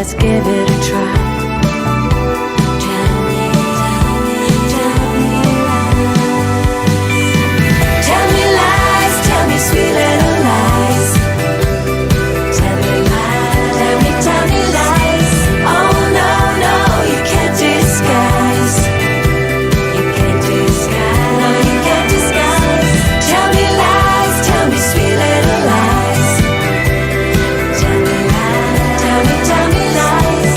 let's give it a try. Tell me lies, tell me sweet little lies. Tell me lies, tell me lies. Oh no, no, you can't disguise. You can't disguise, no, you can't disguise. Tell me lies, tell me sweet little lies. Tell me lies, tell me lies.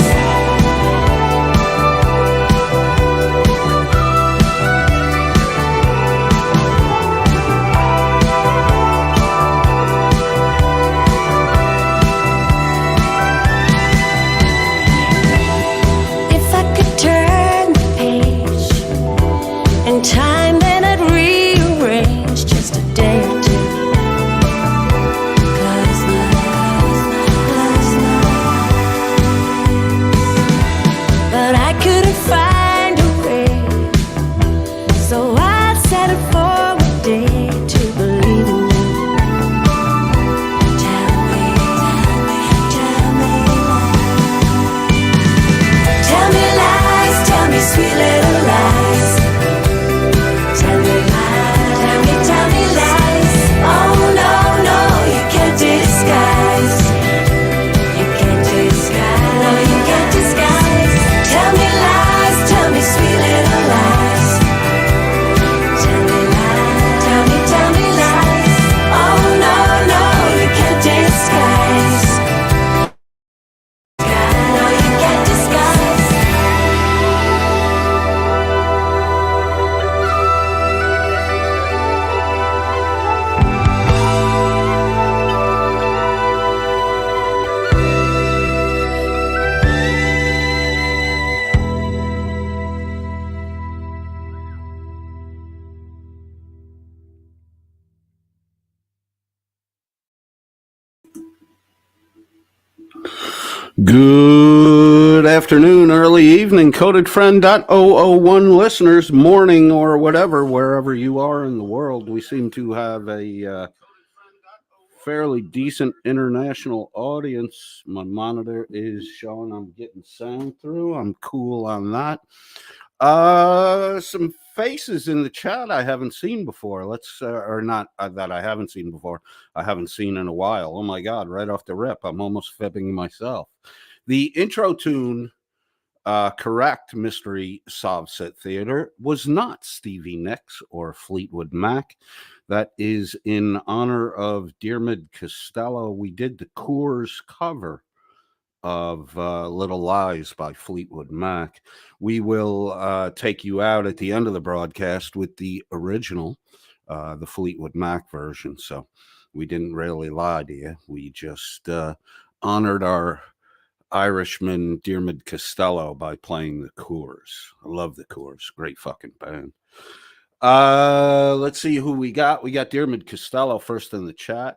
If I could turn the page in time, then I'd rearrange just a day or two. 'Cause but I couldn't find a way, so I set it for a day to believe in you. Tell me, tell me, tell me lies, tell me sweet little lies. Tell me lies, tell me lies. Oh no, no, you can't disguise. You can't disguise, no, you can't disguise. Tell me lies, tell me sweet little lies. Tell me lies, tell me lies. Oh no, no, you can't disguise. No, you can't disguise. Good afternoon, early evening, CodedFriend.001 listeners, morning or whatever, wherever you are in the world. We seem to have a fairly decent international audience. My monitor is showing I'm getting sound through. I'm cool on that. Some faces in the chat I haven't seen before. Let's or not that I haven't seen before. I haven't seen in a while. Oh my God! Right off the rip, I'm almost fibbing myself. The intro tune, correct, Mystery Sovset Theater, was not Stevie Nicks or Fleetwood Mac. That is in honor of Diarmuid Costello. We did the Coors cover of Little Lies by Fleetwood Mac. We will take you out at the end of the broadcast with the original, the Fleetwood Mac version. So we didn't really lie to you. We just honored our Irishman Diarmuid Costello by playing the Coors. I love the Coors. Great fucking band. Let's see who we got. We got Diarmuid Costello first in the chat.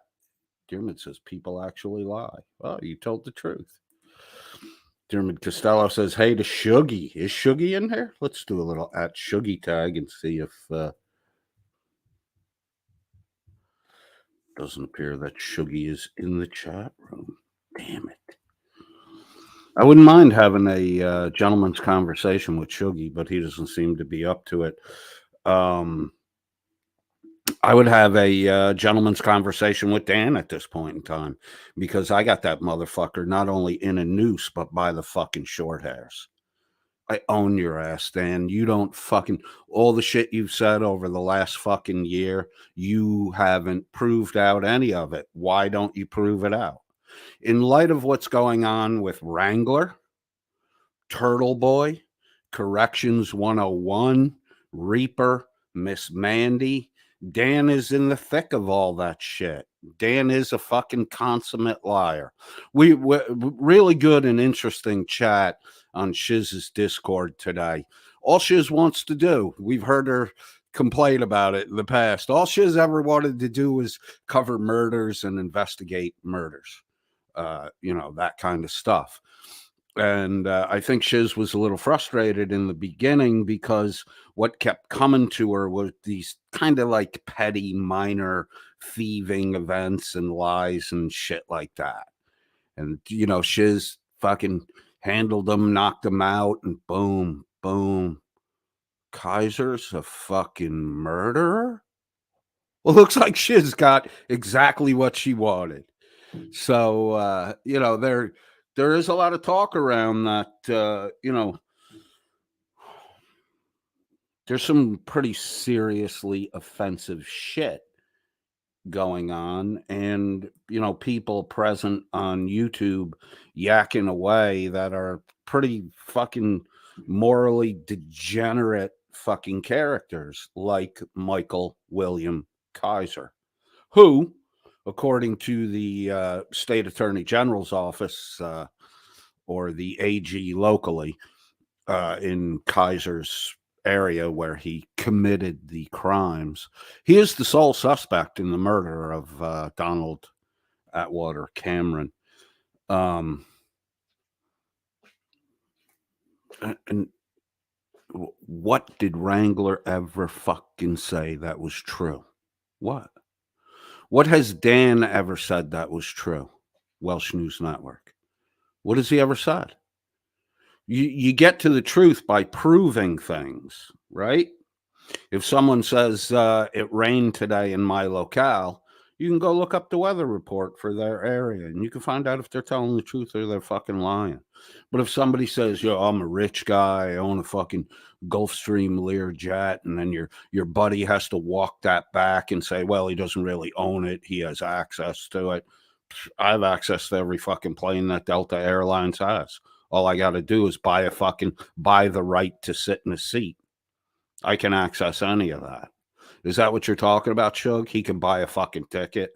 Diarmuid says people actually lie. Well, you told the truth. Diarmuid Costello says, hey to Shuggy. Is Shuggy in here? Let's do a little at Shuggy tag and see if doesn't appear that Shuggy is in the chat room. Damn it. I wouldn't mind having a gentleman's conversation with Shuggy, but he doesn't seem to be up to it. I would have a gentleman's conversation with Dan at this point in time, because I got that motherfucker not only in a noose, but by the fucking short hairs. I own your ass, Dan. You don't fucking, all the shit you've said over the last fucking year, you haven't proved out any of it. Why don't you prove it out? In light of what's going on with Wrangler, Turtle Boy, Corrections 101, Reaper, Miss Mandy, Dan is in the thick of all that shit. Dan is a fucking consummate liar. We're really good and interesting chat on Shiz's Discord today. All Shiz wants to do, we've heard her complain about it in the past. All Shiz ever wanted to do was cover murders and investigate murders. That kind of stuff. And I think Shiz was a little frustrated in the beginning because what kept coming to her was these kind of like petty, minor thieving events and lies and shit like that. And, Shiz fucking handled them, knocked them out, and boom, boom. Kaiser's a fucking murderer? Well, looks like Shiz got exactly what she wanted. So, there is a lot of talk around that, there's some pretty seriously offensive shit going on, and people present on YouTube yakking away that are pretty fucking morally degenerate fucking characters like Michael William Kaiser, who, according to the state attorney general's office, or the AG locally in Kaiser's area where he committed the crimes, he is the sole suspect in the murder of Donald Atwater Cameron. And what did Wrangler ever fucking say that was true? What has Dan ever said that was true? Welsh News Network. What has he ever said? You get to the truth by proving things, right? If someone says it rained today in my locale, you can go look up the weather report for their area, and you can find out if they're telling the truth or they're fucking lying. But if somebody says, I'm a rich guy, I own a fucking Gulfstream Learjet, and then your buddy has to walk that back and say, well, he doesn't really own it, he has access to it. I have access to every fucking plane that Delta Airlines has. All I got to do is buy the right to sit in a seat. I can access any of that. Is that what you're talking about, Shug? He can buy a fucking ticket.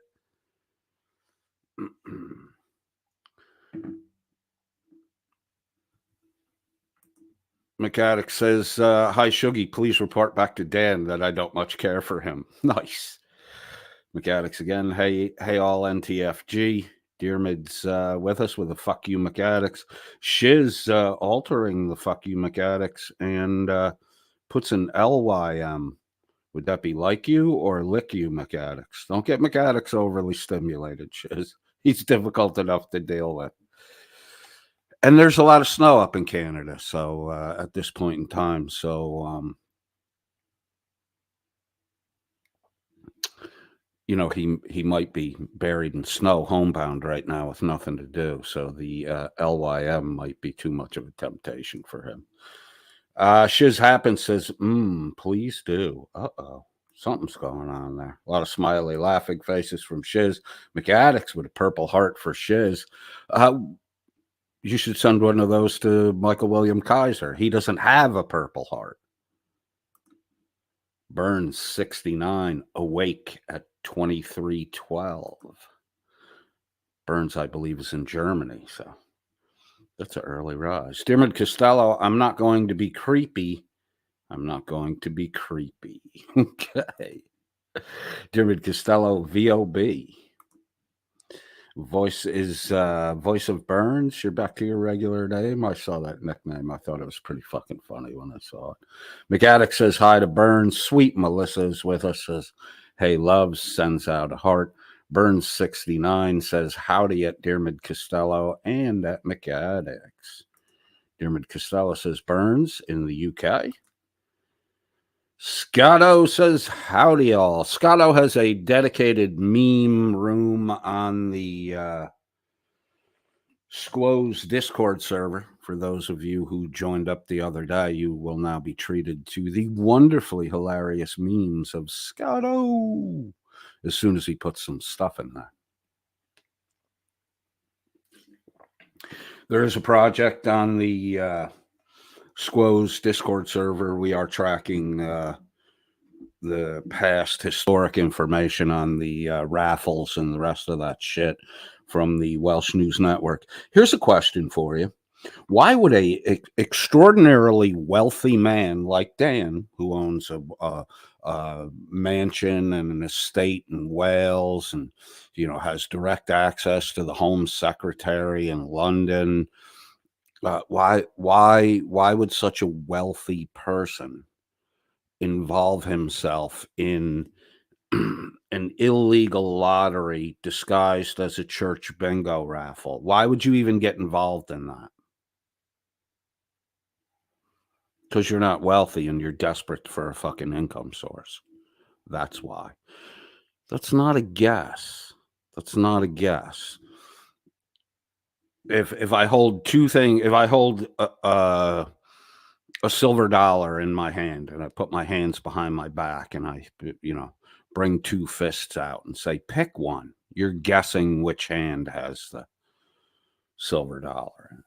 McAddick says, hi, Shuggy, please report back to Dan that I don't much care for him. Nice. McAddick's again. Hey, all NTFG. Dearmid's with us with a fuck you, McAddick's. Shiz altering the fuck you, McAddick's, and puts an LYM. Would that be like you or lick you, McAddick's? Don't get McAddick's overly stimulated, Shiz. He's difficult enough to deal with. And there's a lot of snow up in Canada, so at this point in time, so he might be buried in snow, homebound right now with nothing to do. So the LYM might be too much of a temptation for him. Shiz Happens says, please do. Uh-oh. Something's going on there. A lot of smiley, laughing faces from Shiz. McAddick's with a purple heart for Shiz. You should send one of those to Michael William Kaiser. He doesn't have a purple heart. Burns 69, awake at 23:12. Burns, I believe, is in Germany, so that's an early rise. Dermot Costello, I'm not going to be creepy. Okay. Dermot Costello, VOB. Voice of Burns. You're back to your regular name. I saw that nickname. I thought it was pretty fucking funny when I saw it. McAddick says hi to Burns. Sweet Melissa is with us. Says, hey, loves, sends out a heart. Burns 69 says howdy at Dermot Costello and at McAddick's. Dermot Costello says Burns in the UK. Scotto says, howdy all. Scotto has a dedicated meme room on the Squoze Discord server. For those of you who joined up the other day, you will now be treated to the wonderfully hilarious memes of Scotto as soon as he puts some stuff in there. There is a project on the Squoze Discord server. We are tracking the past historic information on the raffles and the rest of that shit from the Welsh News Network. Here's a question for you. Why would a extraordinarily wealthy man like Dan, who owns a mansion and an estate in Wales and has direct access to the Home Secretary in London, why would such a wealthy person involve himself in an illegal lottery disguised as a church bingo raffle. Why would you even get involved in that? Because you're not wealthy and you're desperate for a fucking income source. That's why. That's not a guess. That's not a guess. If I hold if I hold a silver dollar in my hand and I put my hands behind my back and I, bring two fists out and say, pick one, you're guessing which hand has the silver dollar.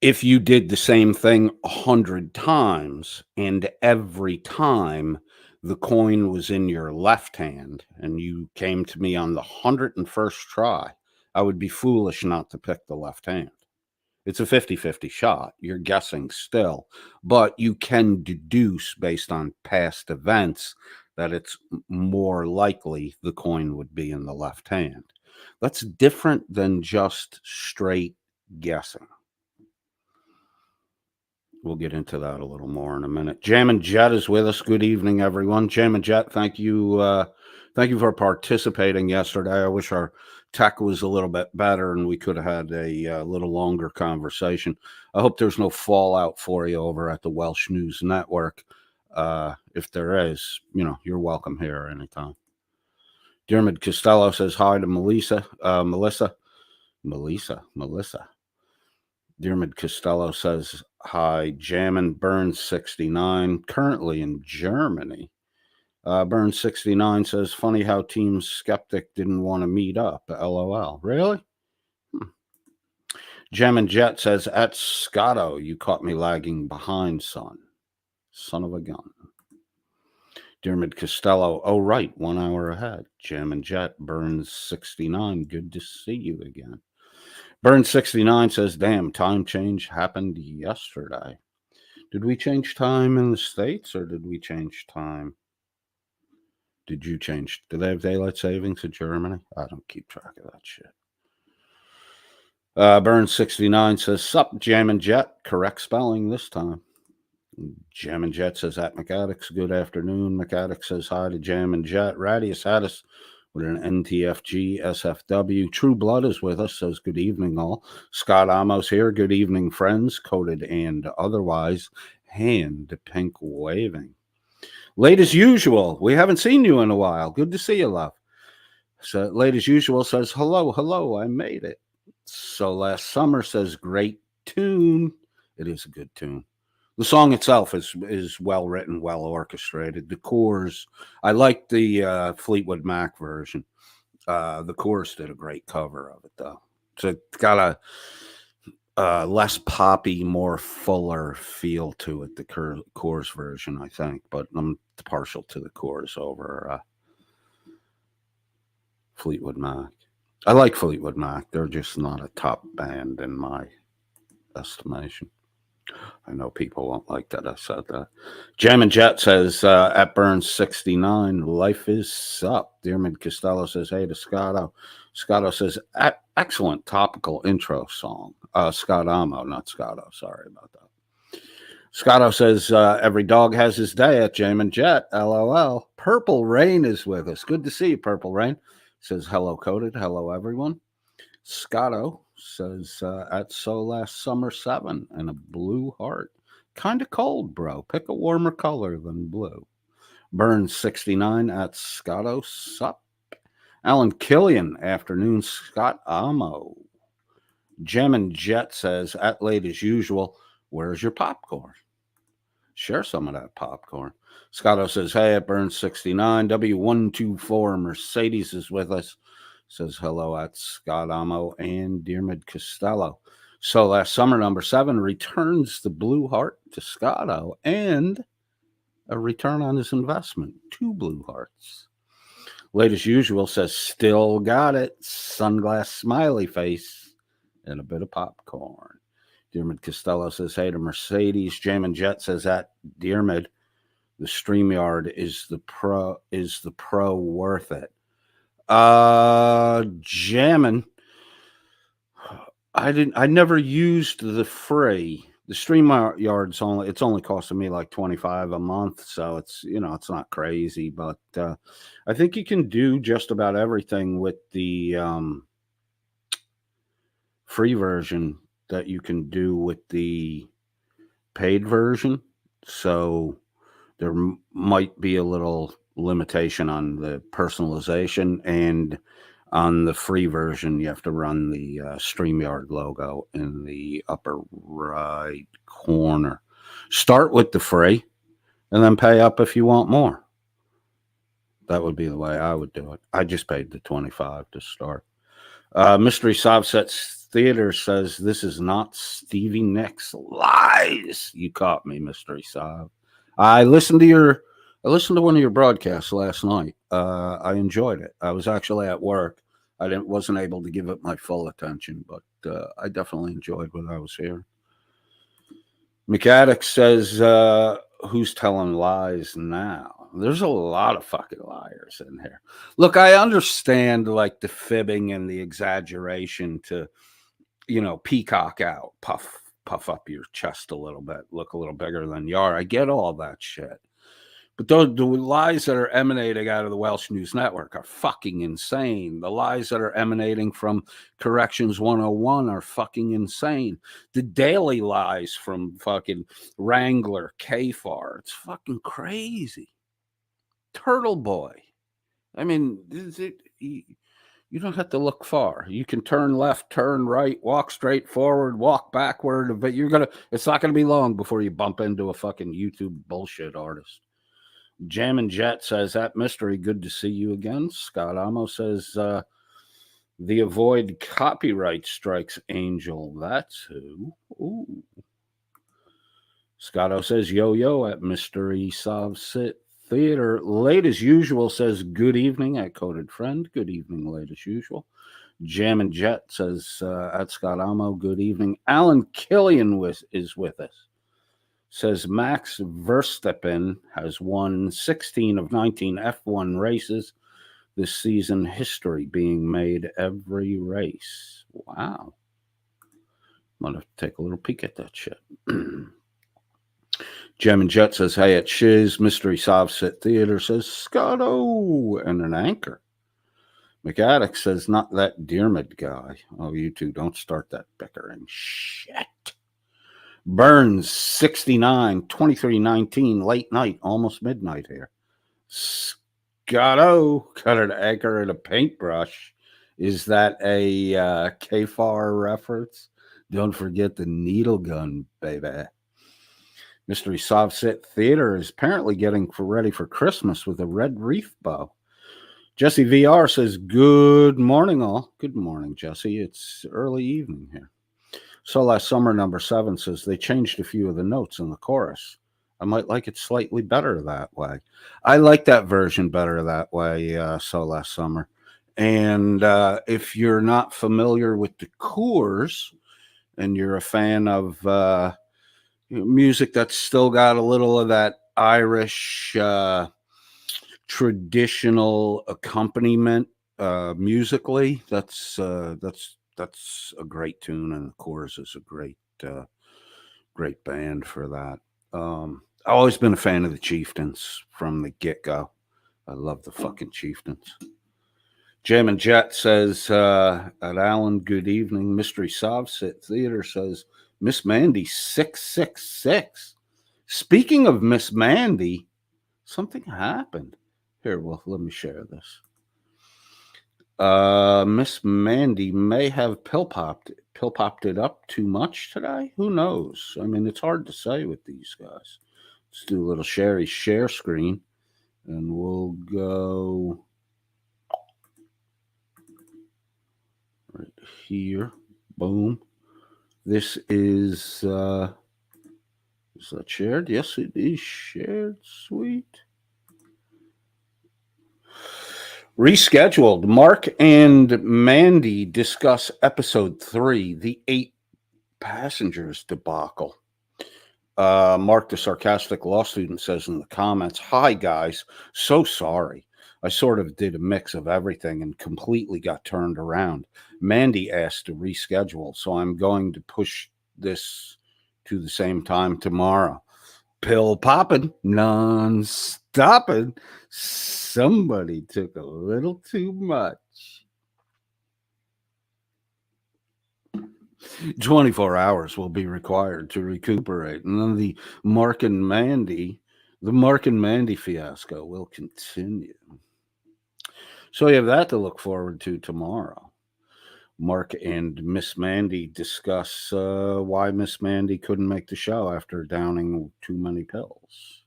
If you did the same thing 100 times and every time the coin was in your left hand and you came to me on the 101st try, I would be foolish not to pick the left hand. It's a 50-50 shot. You're guessing still, but you can deduce based on past events that it's more likely the coin would be in the left hand. That's different than just straight guessing. We'll get into that a little more in a minute. Jammin' Jet is with us. Good evening, everyone. Jammin' Jet, thank you for participating yesterday. I wish our tech was a little bit better and we could have had a little longer conversation. I hope there's no fallout for you over at the Welsh News Network. If there is, you're welcome here anytime. Dermot Costello says hi to Melissa. Dermot Costello says hi. Jammin' Burns 69, currently in Germany. Burns 69 says, funny how Team Skeptic didn't want to meet up. LOL. Really? Jammin' Jet says, at Scotto, you caught me lagging behind, son. Son of a gun. Dermot Costello, oh, right, 1 hour ahead. Jammin' Jet, Burns 69, good to see you again. Burns 69 says, damn, time change happened yesterday. Did we change time in the States or did we change time? Did you change? Do they have daylight savings in Germany? I don't keep track of that shit. Burns 69 says, sup, Jammin' Jet. Correct spelling this time. Jammin' Jet says, at McAddicks, good afternoon. McAddicks says hi to Jammin' Jet. Radius had us with an NTFG SFW. True Blood is with us, says good evening all. Scott Amos here. Good evening, friends, coded and otherwise. Hand pink waving. Late as usual. We haven't seen you in a while. Good to see you, love. So late as usual says, hello, I made it. So last summer says, great tune. It is a good tune. The song itself is well written, well orchestrated. The chorus, I like the Fleetwood Mac version. The chorus did a great cover of it, though. So it's got a less poppy, more fuller feel to it, the chorus version, I think. But I'm partial to the chorus over Fleetwood Mac. I like Fleetwood Mac. They're just not a top band in my estimation. I know people won't like that I said that. Jammin' Jet says, at Burns 69, life is sup. Dermot Costello says, hey to Scotto. Scotto says, excellent topical intro song. Scott Amo, not Scotto. Sorry about that. Scotto says, every dog has his day at Jammin' Jet. LOL. Purple Rain is with us. Good to see you, Purple Rain. Says, hello, Coded. Hello, everyone. Scotto says, at So Last Summer 7 and a blue heart. Kind of cold, bro. Pick a warmer color than blue. Burns 69 at Scotto Sup. Alan Killian, afternoon, Scott Amo. Jammin' Jet says, at late as usual, where's your popcorn? Share some of that popcorn. Scotto says, hey, at Burns 69. W124 Mercedes is with us. Says hello at Scott Amo and Dermot Costello. So last summer, number 7 returns the blue heart to Scotto and a return on his investment. 2 blue hearts. Late as usual says, still got it. Sunglass smiley face and a bit of popcorn. Dermot Costello says, hey to Mercedes. Jammin' Jet says, at Dermot, the StreamYard is the pro worth it. Jammin', I never used the free, The StreamYard's it's only costing me like $25 a month, so it's it's not crazy, but I think you can do just about everything with the free version that you can do with the paid version. So there might be a little limitation on the personalization, and on the free version, you have to run the StreamYard logo in the upper right corner. Start with the free and then pay up if you want more. That would be the way I would do it. I just paid the $25 to start. Mystery Subsets Theater says, this is not Stevie Nicks. Lies. You caught me, Mystery Sob. I listened to one of your broadcasts last night. I enjoyed it. I was actually at work. I wasn't able to give it my full attention, but I definitely enjoyed what I was hearing. McAddick says, who's telling lies now? There's a lot of fucking liars in here. Look, I understand like the fibbing and the exaggeration to, peacock out, puff up your chest a little bit, look a little bigger than you are. I get all that shit. But the lies that are emanating out of the Welsh News Network are fucking insane. The lies that are emanating from Corrections 101 are fucking insane. The daily lies from fucking Wrangler, KFAR, it's fucking crazy. Turtle Boy. I mean, you don't have to look far. You can turn left, turn right, walk straight forward, walk backward, but it's not gonna be long before you bump into a fucking YouTube bullshit artist. Jammin' Jet says, that mystery, good to see you again. Scott Amo says, the avoid copyright strikes angel. That's who. Ooh. Scotto says, yo at Mystery Subset Theater. Late as usual says, good evening at Coded Friend. Good evening, late as usual. Jammin' Jet says, at Scott Amo, good evening. Alan Killian is with us. Says Max Verstappen has won 16 of 19 F1 races this season, history being made every race. Wow. I'm going to take a little peek at that shit. Gem and Jet says, hey, at Shiz. Mystery Subset Theater says, Scotto, and an anchor. McAddick says, not that Diarmid guy. Oh, you two, don't start that bickering shit. Burns 69, 23-19, late night, almost midnight here. Scotto got an anchor and a paintbrush. Is that a KFAR reference? Don't forget the needle gun, baby. Mystery Subset Theater is apparently getting ready for Christmas with a red wreath bow. Jesse VR says, good morning, all. Good morning, Jesse. It's early evening here. So last summer, number 7 says they changed a few of the notes in the chorus. I might like it slightly better that way. I like that version better that way, so last summer. And if you're not familiar with the Coors and you're a fan of music that's still got a little of that Irish traditional accompaniment musically, that's a great tune, and the Coors is a great band for that. I've always been a fan of the Chieftains from the get-go. I love the fucking Chieftains. Jam and Jet says, at Alan, good evening. Mystery Subset Theater says, Miss Mandy 666. Speaking of Miss Mandy, something happened. Here, well, let me share this. Miss Mandy may have pill popped it up too much today. Who knows? I mean, it's hard to say with these guys. Let's do a little share screen, and we'll go right here. Boom. This is that shared? Yes, it is shared. Sweet. Rescheduled. Mark and Mandy discuss episode 3, the 8 passengers debacle. Mark, the sarcastic law student, says in the comments, hi guys, so sorry. I sort of did a mix of everything and completely got turned around. Mandy asked to reschedule, so I'm going to push this to the same time tomorrow. Pill popping, non-stopping. Somebody took a little too much. 24 hours will be required to recuperate. And then the Mark and Mandy fiasco will continue. So you have that to look forward to tomorrow. Mark and Miss Mandy discuss why Miss Mandy couldn't make the show after downing too many pills.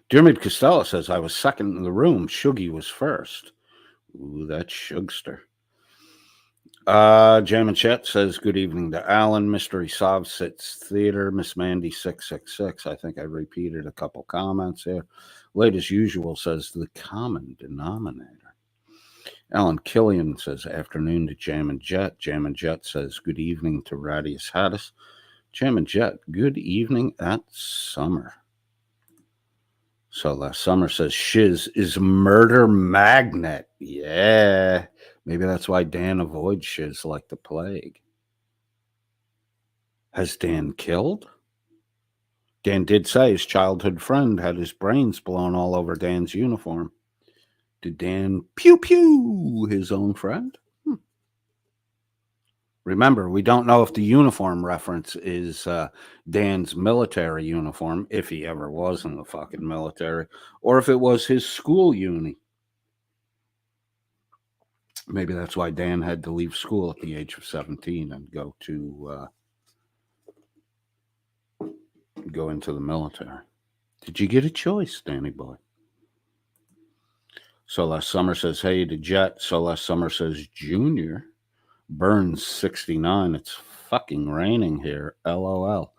Dermot Costello says, I was second in the room. Shuggy was first. Ooh, that Shugster. Jam and Chet says, good evening to Alan. Mystery Sov Sits Theater. Miss Mandy 666. I think I repeated a couple comments here. Late as usual says, the common denominator. Alan Killian says, afternoon to Jam and Jet. Jam and Jet says, good evening to Radius Hattis. Jam and Jet, good evening at Summer. So last Summer says, Shiz is murder magnet. Yeah. Maybe that's why Dan avoids Shiz like the plague. Has Dan killed? Dan did say his childhood friend had his brains blown all over Dan's uniform. Did Dan pew his own friend? Remember, we don't know if the uniform reference is Dan's military uniform, if he ever was in the fucking military, or if it was his school uni. Maybe that's why Dan had to leave school at the age of 17 and go into the military. Did you get a choice, Danny boy? So last Summer says, hey to Jet. So last Summer says, Junior. Burns 69. It's fucking raining here. LOL.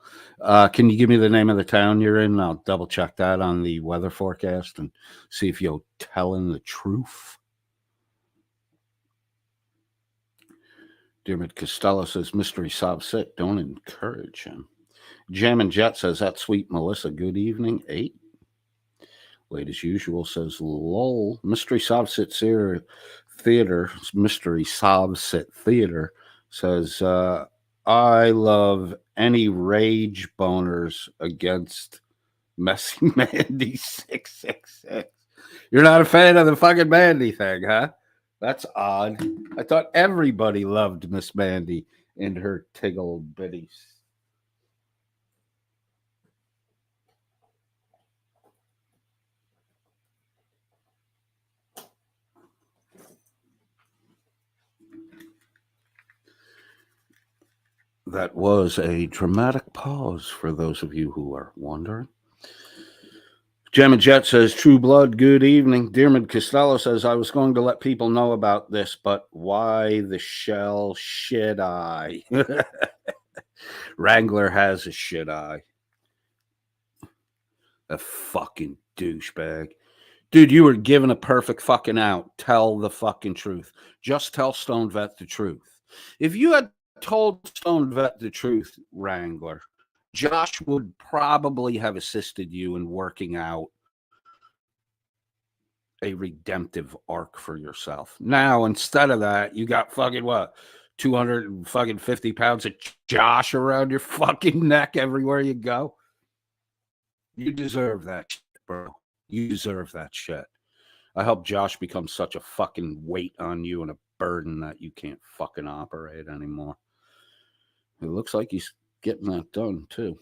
Can you give me the name of the town you're in? I'll double check that on the weather forecast and see if you're telling the truth. Dermot Costello says, Mystery Sob Sit. Don't encourage him. Jam and Jet says, that sweet Melissa. Good evening. 8. Late as usual says, lol. Mystery Sob Sit Theater, Mystery Sob Sit Theater says, I love any rage boners against Messy Mandy 666. You're not a fan of the fucking Mandy thing, huh? That's odd. I thought everybody loved Miss Mandy and her tiggle bitties. That was a dramatic pause for those of you who are wondering. Jam and Jet says, True Blood, good evening. Dermot Costello says, I was going to let people know about this, but why the shell shit eye? Wrangler has a shit eye. A fucking douchebag. Dude, you were given a perfect fucking out. Tell the fucking truth. Just tell Stone Vet the truth. If you had told Stone Vet the truth, Wrangler, Josh would probably have assisted you in working out a redemptive arc for yourself. Now, instead of that, you got fucking what? 250 pounds of Josh around your fucking neck everywhere you go. You deserve that shit, bro. You deserve that shit. I hope Josh becomes such a fucking weight on you and a burden that you can't fucking operate anymore. It looks like he's getting that done, too.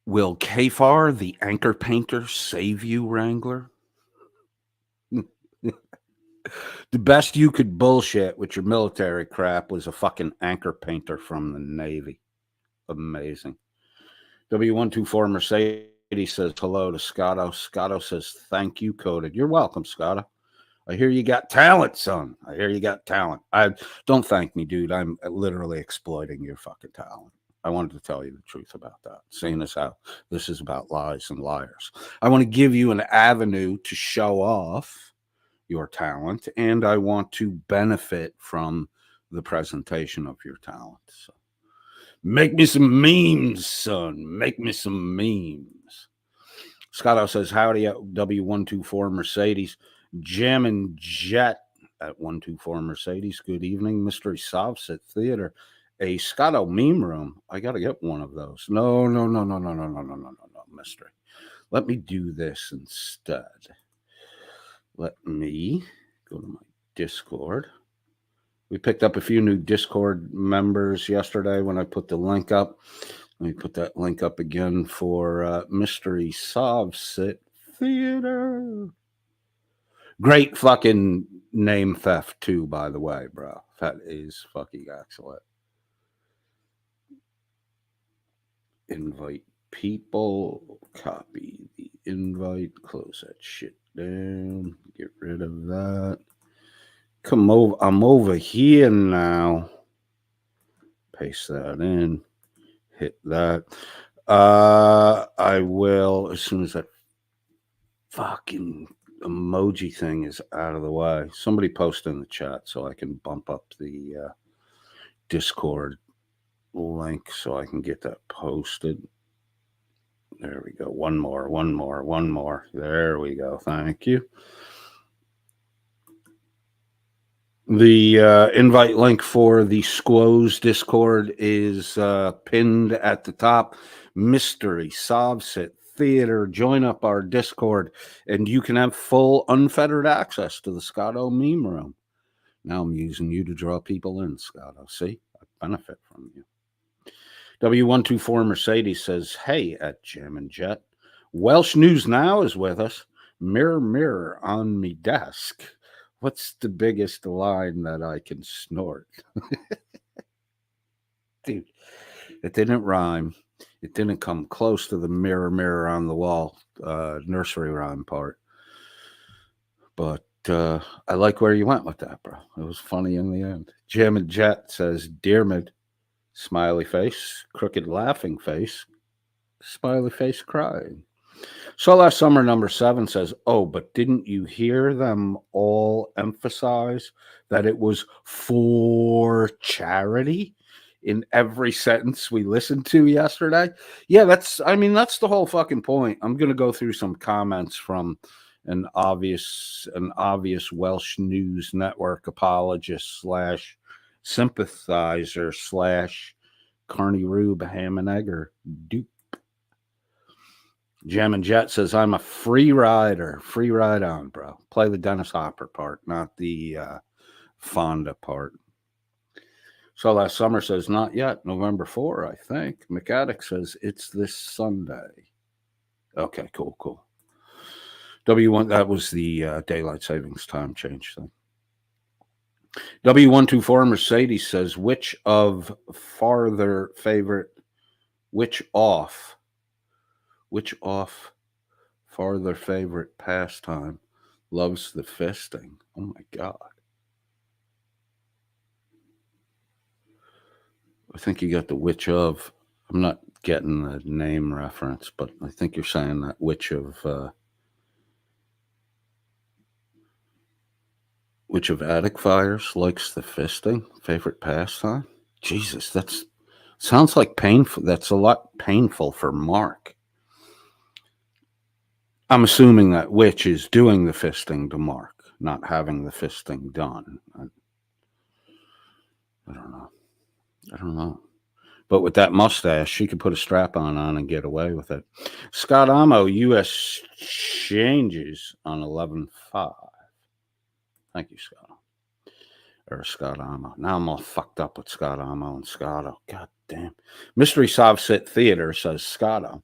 Will Kafar, the anchor painter, save you, Wrangler? The best you could bullshit with your military crap was a fucking anchor painter from the Navy. Amazing. W124 Mercedes says hello to Scotto. Scotto says thank you, Coded. You're welcome, Scotto. I hear you got talent, son. I hear you got talent. Don't thank me, dude. I'm literally exploiting your fucking talent. I wanted to tell you the truth about that, seeing as how this is about lies and liars. I want to give you an avenue to show off your talent, and I want to benefit from the presentation of your talent. So make me some memes, son. Make me some memes. Scotto says, howdy, W124 Mercedes. Jam and Jet at 124 Mercedes. Good evening, Mystery Sovsit Theater. A Scotto meme room. I got to get one of those. No, mystery. Let me do this instead. Let me go to my Discord. We picked up a few new Discord members yesterday when I put the link up. Let me put that link up again for Mystery Sovsit Theater. Great fucking name theft, too, by the way, bro. That is fucking excellent. Invite people. Copy the invite. Close that shit down. Get rid of that. Come over. I'm over here now. Paste that in. Hit that. I will, as soon as that fucking emoji thing is out of the way. Somebody post in the chat so I can bump up the Discord link so I can get that posted. There we go. One more. There we go. Thank you. The invite link for the Squoze Discord is pinned at the top. Mystery Sovsit Theater. Join up our Discord, and you can have full, unfettered access to the Scotto meme room. Now I'm using you to draw people in, Scotto. See? I benefit from you. W124 Mercedes says, hey, at Jam and Jet. Welsh News Now is with us. Mirror, mirror on me desk. What's the biggest line that I can snort? Dude, it didn't rhyme. It didn't come close to the mirror, mirror on the wall nursery rhyme part. But I like where you went with that, bro. It was funny in the end. Jam and Jet says, Dearmid, smiley face, crooked laughing face, smiley face crying. So last summer, number 7 says, oh, but didn't you hear them all emphasize that it was for charity in every sentence we listened to yesterday? Yeah, that's the whole fucking point. I'm going to go through some comments from an obvious Welsh News Network apologist / sympathizer / Carney Rube ham and egger dupe. Jam and Jet says, I'm a free rider. Free ride on, bro. Play the Dennis Hopper part, not the Fonda part. So last summer says, not yet. November 4, I think. McAddick says, it's this Sunday. Okay, cool. W1, that was the daylight savings time change thing. W124 Mercedes says, which off farther favorite pastime loves the fisting? Oh my God. I think you got the which of. I'm not getting the name reference, but I think you're saying that which of Attic Fires likes the fisting? Favorite pastime? Jesus, sounds like painful. That's a lot painful for Mark. I'm assuming that which is doing the fisting to Mark, not having the fisting done. I don't know. But with that mustache, she could put a strap-on and get away with it. Scott Amo, U.S. changes on 11/5. Thank you, Scott. Or Scott Amo. Now I'm all fucked up with Scott Amo and Scotto. God damn. Mystery Sovsit Theater says Scotto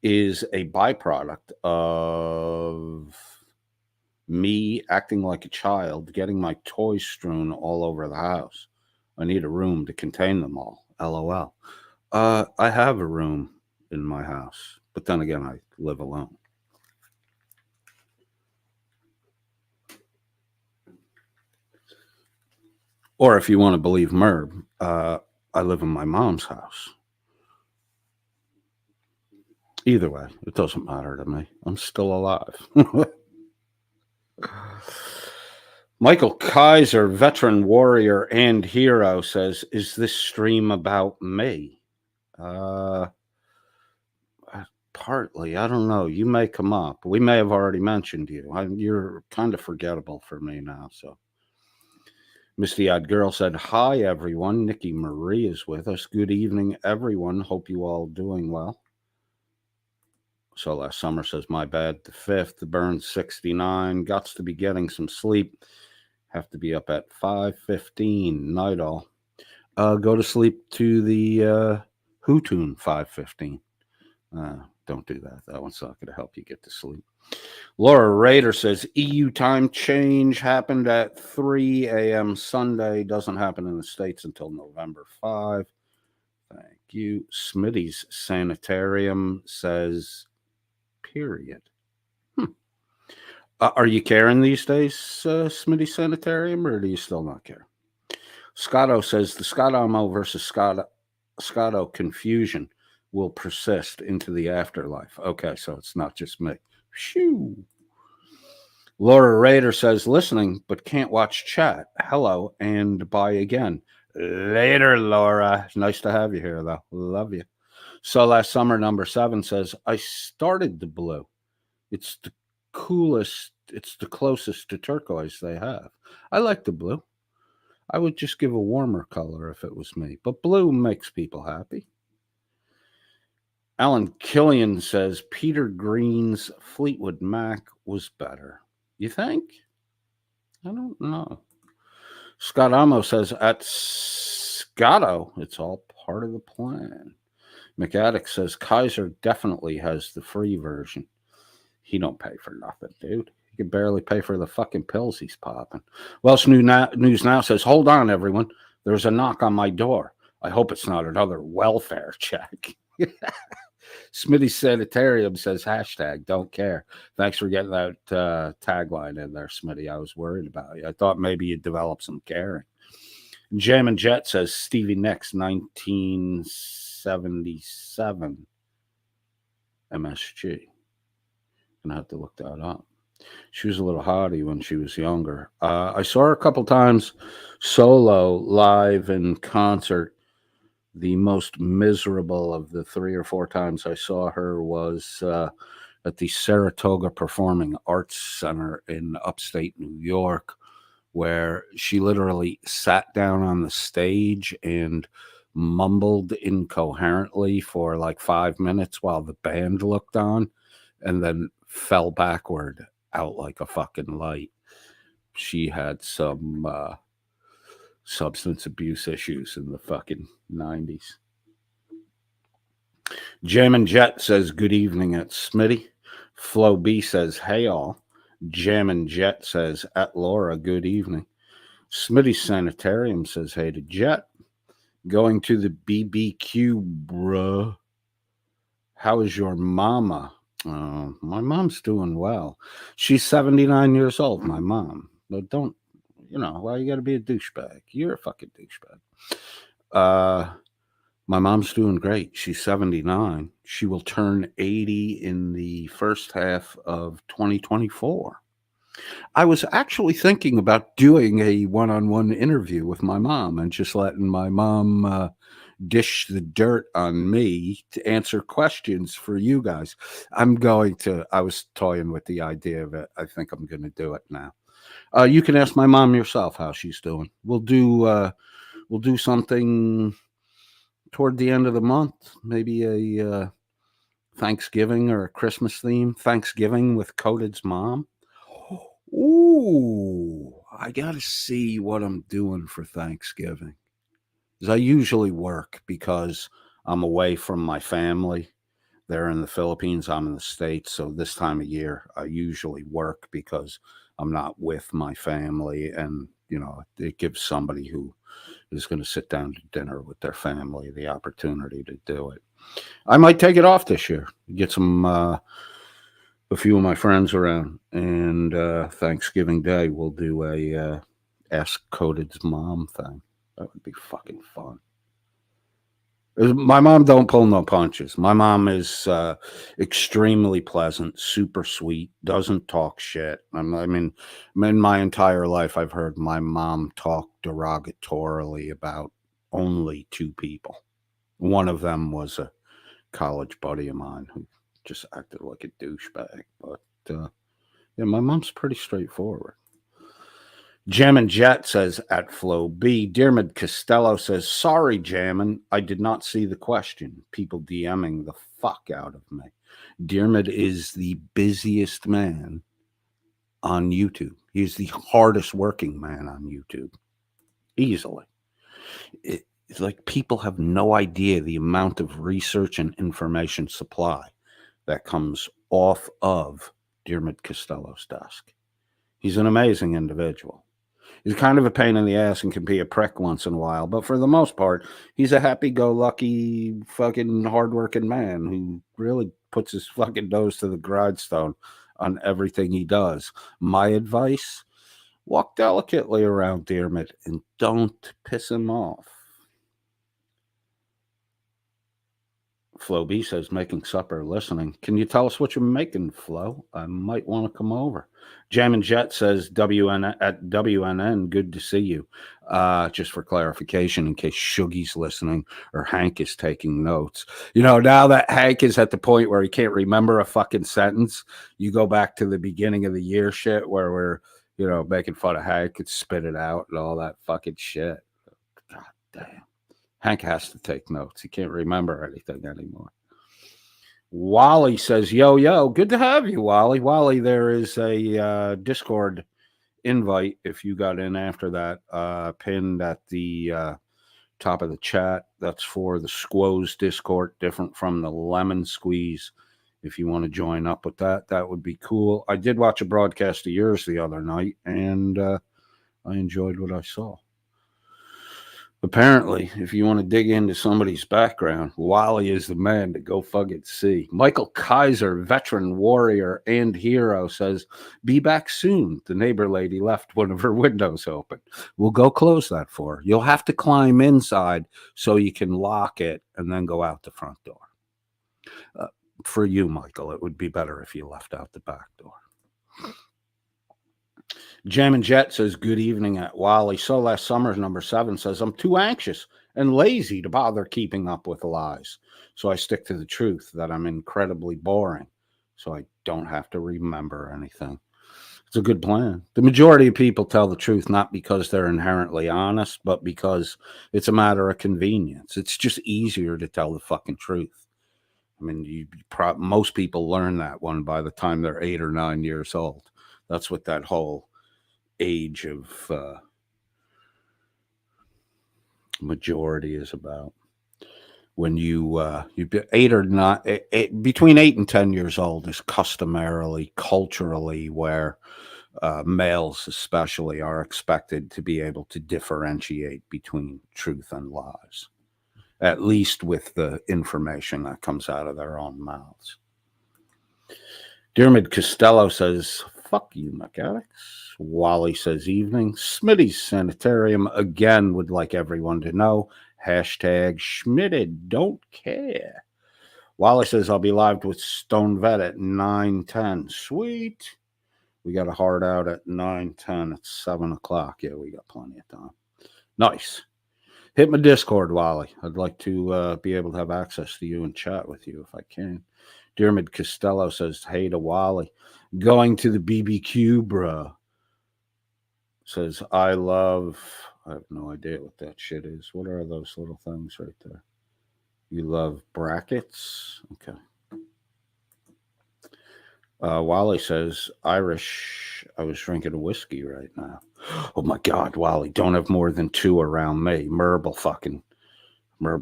is a byproduct of me acting like a child, getting my toys strewn all over the house. I need a room to contain them all. LOL. I have a room in my house, but then again, I live alone. Or if you want to believe Merb, I live in my mom's house. Either way, it doesn't matter to me. I'm still alive. Michael Kaiser, veteran warrior and hero, says, is this stream about me? Partly. I don't know. You may come up. We may have already mentioned you. You're kind of forgettable for me now, so Misty-eyed girl said, "Hi, everyone. Nikki Marie is with us. Good evening, everyone. Hope you all doing well." So last summer says, "My bad. The 5th, the burn 69. Gots to be getting some sleep. Have to be up at 5:15. Night all. Go to sleep to the Who tune 5:15. Don't do that. That one's not going to help you get to sleep." Laura Rader says, "EU time change happened at 3 a.m. Sunday. Doesn't happen in the States until November 5. Thank you. Smitty's Sanitarium says, period. Are you caring these days, Smitty's Sanitarium, or do you still not care? Scotto says, the Scotto versus Scotto confusion will persist into the afterlife. Okay, so it's not just me. Shoo. Laura Rader says, listening, but can't watch chat. Hello and bye again. Later, Laura. Nice to have you here, though. Love you. So last summer, number 7 says, I started the blue. It's the coolest. It's the closest to turquoise they have. I like the blue. I would just give a warmer color if it was me, but blue makes people happy. Alan Killian says, Peter Green's Fleetwood Mac was better. You think? I don't know. Scott Amo says, at Scotto, it's all part of the plan. McAddick says, Kaiser definitely has the free version. He don't pay for nothing, dude. He can barely pay for the fucking pills he's popping. Welsh News Now says, hold on, everyone. There's a knock on my door. I hope it's not another welfare check. Smitty Sanitarium says, hashtag don't care. Thanks for getting that tagline in there, Smitty. I was worried about you. I thought maybe you'd develop some caring. Jam and Jet says, Stevie Nicks, 1977 MSG. Gonna have to look that up. She was a little hottie when she was younger. I saw her a couple times solo, live in concert. The most miserable of the 3 or 4 times I saw her was at the Saratoga Performing Arts Center in upstate New York, where she literally sat down on the stage and mumbled incoherently for like 5 minutes while the band looked on, and then fell backward out like a fucking light. She had some substance abuse issues in the fucking 90s. Jam and Jet says, good evening at Smitty. Flo B says, hey all. Jam and Jet says, at Laura, good evening. Smitty Sanitarium says, hey to Jet. Going to the BBQ, bruh. How is your mama? My mom's doing well. She's 79 years old, my mom. But don't, why you gotta be a douchebag? You're a fucking douchebag. My mom's doing great. She's 79. She will turn 80 in the first half of 2024. I was actually thinking about doing a one-on-one interview with my mom and just letting my mom dish the dirt on me to answer questions for you guys. I was toying with the idea of it. I think I'm going to do it now. You can ask my mom yourself how she's doing. We'll do something toward the end of the month, maybe a Thanksgiving or a Christmas theme. Thanksgiving with Coded's mom. Ooh, I got to see what I'm doing for Thanksgiving. I usually work because I'm away from my family. They're in the Philippines. I'm in the States. So this time of year, I usually work because I'm not with my family. And, it gives somebody who is going to sit down to dinner with their family the opportunity to do it. I might take it off this year, get a few of my friends around, and Thanksgiving Day we'll do a Ask Coded's mom thing. That would be fucking fun. My mom don't pull no punches. My mom is extremely pleasant, super sweet, doesn't talk shit. I mean, in my entire life, I've heard my mom talk derogatorily about only 2 people. One of them was a college buddy of mine who just acted like a douchebag. But my mom's pretty straightforward. Jammin' Jet says at Flow B. Diarmid Costello says, sorry, Jammin', I did not see the question. People DMing the fuck out of me. Diarmid is the busiest man on YouTube. He's the hardest working man on YouTube. Easily. It's like people have no idea the amount of research and information supply that comes off of Diarmid Costello's desk. He's an amazing individual. He's kind of a pain in the ass and can be a prick once in a while, but for the most part, he's a happy-go-lucky, fucking hardworking man who really puts his fucking nose to the grindstone on everything he does. My advice, walk delicately around Diarmid and don't piss him off. Flo B says, making supper, listening. Can you tell us what you're making, Flo? I might want to come over. Jammin' Jet says, WN at WNN, good to see you. Just for clarification, in case Shuggy's listening or Hank is taking notes. You know, now that Hank is at the point where he can't remember a fucking sentence, you go back to the beginning of the year shit where we're, you know, making fun of Hank and spit it out and all that fucking shit. God damn. Hank has to take notes. He can't remember anything anymore. Wally says, yo, good to have you, Wally. Wally, there is a Discord invite if you got in after that, pinned at the top of the chat. That's for the Squoze Discord, different from the Lemon Squeeze. If you want to join up with that, that would be cool. I did watch a broadcast of yours the other night, and I enjoyed what I saw. Apparently, if you want to dig into somebody's background, Wally is the man to go fucking see. Michael Kaiser, veteran warrior and hero, says, be back soon. The neighbor lady left one of her windows open. We'll go close that for her. You'll have to climb inside so you can lock it and then go out the front door. For you, Michael, it would be better if you left out the back door. Jammin' Jet says, good evening at Wally. So last summer, number 7 says, I'm too anxious and lazy to bother keeping up with lies. So I stick to the truth that I'm incredibly boring. So I don't have to remember anything. It's a good plan. The majority of people tell the truth not because they're inherently honest, but because it's a matter of convenience. It's just easier to tell the fucking truth. I mean, most people learn that one by the time they're 8 or 9 years old. That's what that whole age of majority is about. When you 8 or 9, between 8 and 10 years old is customarily, culturally, where males especially are expected to be able to differentiate between truth and lies, at least with the information that comes out of their own mouths. Diarmid Costello says, fuck you, mechanics. Wally says, evening. Smitty's Sanitarium again would like everyone to know. Hashtag Schmitted don't care. Wally says, I'll be live with Stone Vet at 9:10. Sweet. We got a hard out at 9:10. It's 7 o'clock. Yeah, we got plenty of time. Nice. Hit my Discord, Wally. I'd like to be able to have access to you and chat with you if I can. Diarmid Costello says, hey to Wally. Going to the BBQ, bruh. Says, I have no idea what that shit is. What are those little things right there? You love brackets? Okay. Wally says, Irish, I was drinking a whiskey right now. Oh my God, Wally, don't have more than 2 around me. Merb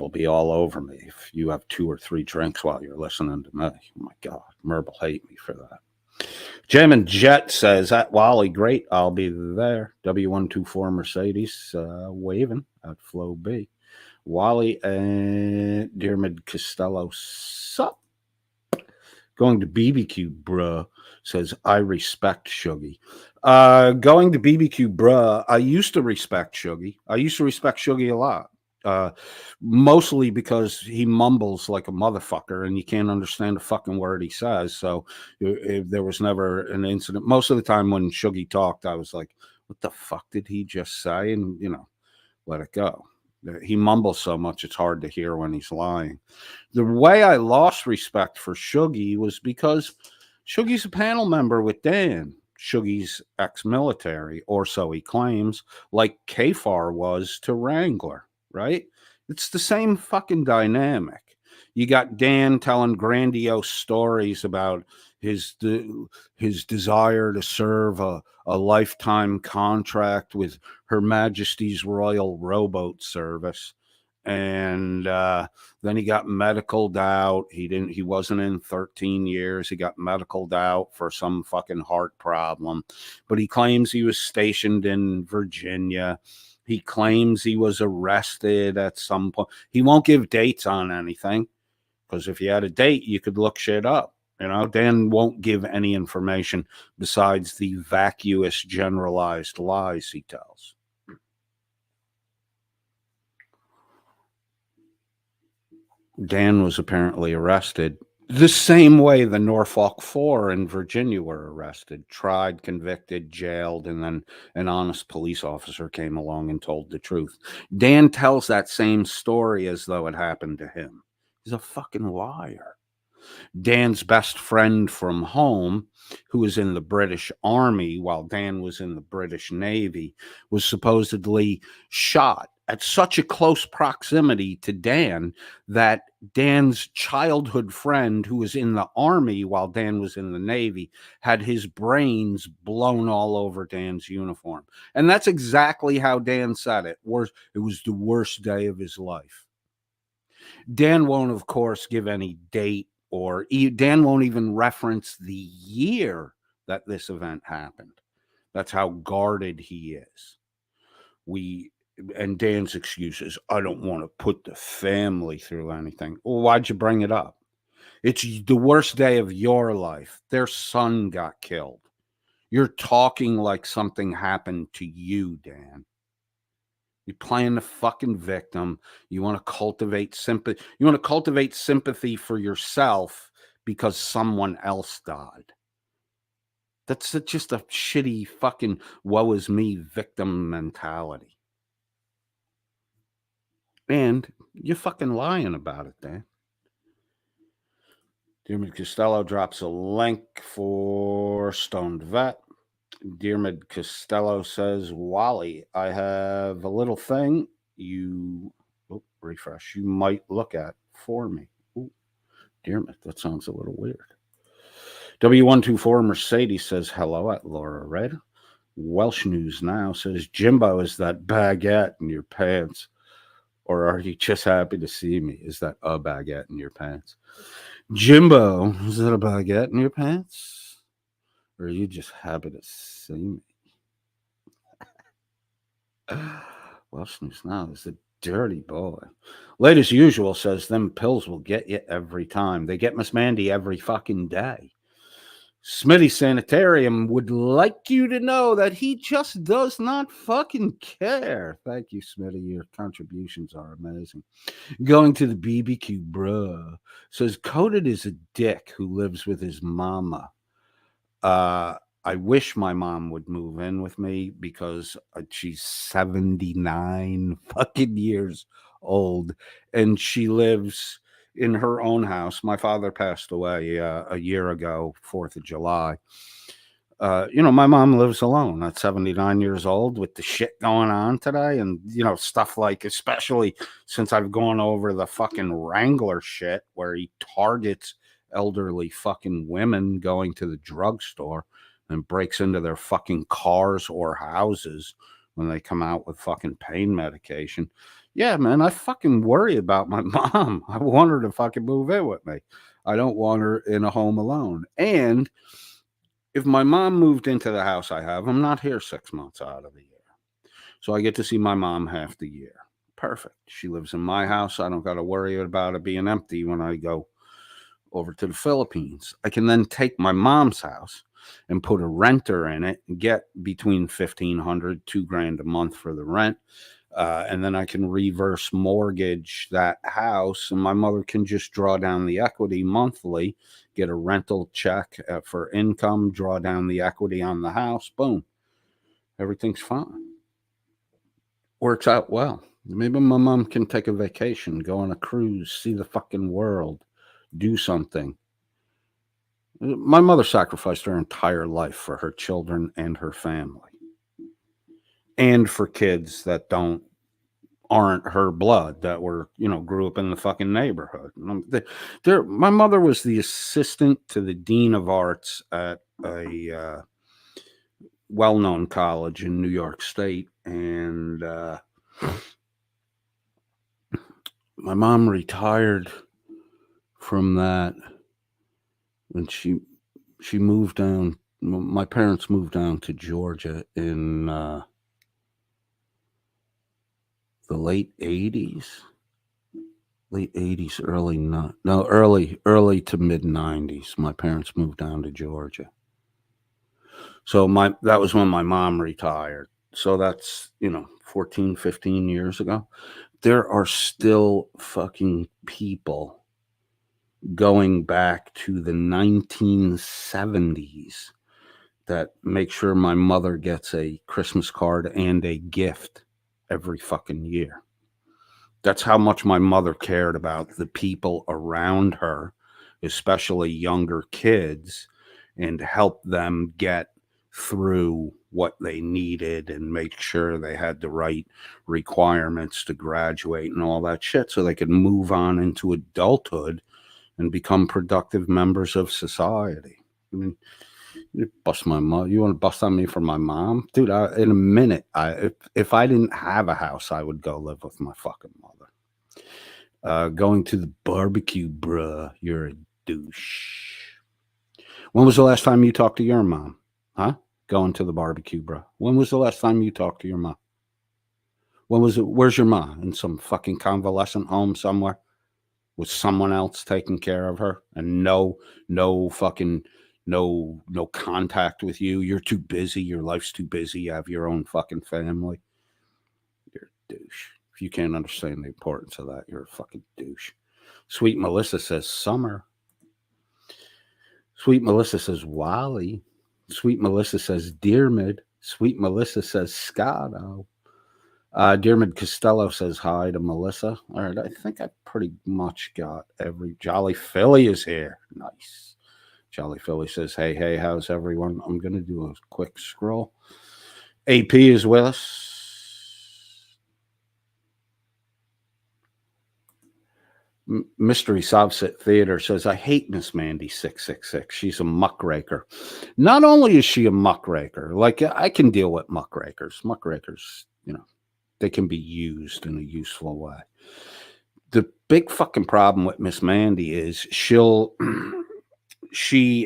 will be all over me if you have 2 or 3 drinks while you're listening to me. Oh my God, Merb will hate me for that. Jammin' Jet says, at Wally, great, I'll be there. W124 Mercedes, waving at Flow B. Wally and Diarmid Costello, sup? Going to BBQ, bruh, says, I respect Shuggy. Going to BBQ, bruh, I used to respect Shuggy. I used to respect Shuggy a lot. Mostly because he mumbles like a motherfucker and you can't understand a fucking word he says. So if there was never an incident. Most of the time when Shuggy talked, I was like, what the fuck did he just say? And, you know, let it go. He mumbles so much, it's hard to hear when he's lying. The way I lost respect for Shuggy was because Shuggy's a panel member with Dan. Shuggy's ex-military, or so he claims, like Kafar was to Wrangler, right? It's the same fucking dynamic. You got Dan telling grandiose stories about his desire to serve a lifetime contract with Her Majesty's Royal Rowboat Service, and then he got medicaled out. He wasn't in 13 years. He got medicaled out for some fucking heart problem, but he claims he was stationed in Virginia. He claims he was arrested at some point. He won't give dates on anything, because if you had a date, you could look shit up. Dan won't give any information besides the vacuous, generalized lies he tells. Dan was apparently arrested the same way the Norfolk Four in Virginia were arrested, tried, convicted, jailed, and then an honest police officer came along and told the truth. Dan tells that same story as though it happened to him. He's a fucking liar. Dan's best friend from home, who was in the British Army while Dan was in the British Navy, was supposedly shot at such a close proximity to Dan that Dan's childhood friend, who was in the Army while Dan was in the Navy, had his brains blown all over Dan's uniform. And that's exactly how Dan said it. It was the worst day of his life. Dan won't, of course, give any date, or Dan won't even reference the year that this event happened. That's how guarded he is. And Dan's excuse is, I don't want to put the family through anything. Well, why'd you bring it up? It's the worst day of your life. Their son got killed. You're talking like something happened to you, Dan. You're playing the fucking victim. You want to cultivate sympathy. You want to cultivate sympathy for yourself because someone else died. That's just a shitty fucking woe is me victim mentality. And you're fucking lying about it, Dan. Diarmid Costello drops a link for Stoned Vet. Diarmid Costello says, Wally, I have a little thing you might look at for me. Ooh, Diarmid, that sounds a little weird. W124 Mercedes says, hello at Laura Red. Welsh News Now says, Jimbo, is that baguette in your pants? Or are you just happy to see me? Is that a baguette in your pants? Jimbo, is that a baguette in your pants? Or are you just happy to see me? Welsh News Now is a dirty boy. Late as usual says, them pills will get you every time. They get Miss Mandy every fucking day. Smitty Sanitarium would like you to know that he just does not fucking care. Thank you, Smitty. Your contributions are amazing. Going to the BBQ, bruh. Says, Coded is a dick who lives with his mama. I wish my mom would move in with me because she's 79 fucking years old and she lives in her own house. My father passed away a year ago, 4th of July. My mom lives alone at 79 years old with the shit going on today. And, stuff like, especially since I've gone over the fucking Wrangler shit where he targets elderly fucking women going to the drugstore and breaks into their fucking cars or houses when they come out with fucking pain medication. Yeah, man, I fucking worry about my mom. I want her to fucking move in with me. I don't want her in a home alone. And if my mom moved into the house I have, I'm not here 6 months out of the year. So I get to see my mom half the year. Perfect. She lives in my house. I don't got to worry about it being empty when I go over to the Philippines. I can then take my mom's house and put a renter in it and get between $1,500, $2,000 a month for the rent. And then I can reverse mortgage that house, and my mother can just draw down the equity monthly, get a rental check for income, draw down the equity on the house. Boom. Everything's fine. Works out well. Maybe my mom can take a vacation, go on a cruise, see the fucking world, do something. My mother sacrificed her entire life for her children and her family, and for kids that aren't her blood, that were, grew up in the fucking neighborhood. My mother was the assistant to the dean of arts at a well-known college in New York State, and my mom retired from that when she moved down. My parents moved down to Georgia in the late 80s, early to mid 90s. My parents moved down to Georgia. So that was when my mom retired. So that's, 14, 15 years ago. There are still fucking people going back to the 1970s that make sure my mother gets a Christmas card and a gift every fucking year. That's how much my mother cared about the people around her, especially younger kids, and help them get through what they needed and make sure they had the right requirements to graduate and all that shit so they could move on into adulthood and become productive members of society. I mean, you bust my mom. You want to bust on me for my mom, dude? In a minute, if I didn't have a house, I would go live with my fucking mother. Going to the barbecue, bruh. You're a douche. When was the last time you talked to your mom? Huh? Going to the barbecue, bruh. When was the last time you talked to your mom? When was it? Where's your mom? In some fucking convalescent home somewhere? With someone else taking care of her, and no contact with you. You're too busy. Your life's too busy. You have your own fucking family. You're a douche. If you can't understand the importance of that, you're a fucking douche. Sweet Melissa says Summer. Sweet Melissa says Wally. Sweet Melissa says Dearmid. Sweet Melissa says Scotto. Dearmid Costello says hi to Melissa. All right, I think I pretty much got every. Jolly Philly is here. Nice. Jolly Philly says, hey, how's everyone? I'm going to do a quick scroll. AP is with us. Mystery Subset Theater says, I hate Miss Mandy 666. She's a muckraker. Not only is she a muckraker, like I can deal with muckrakers. Muckrakers, they can be used in a useful way. The big fucking problem with Miss Mandy is she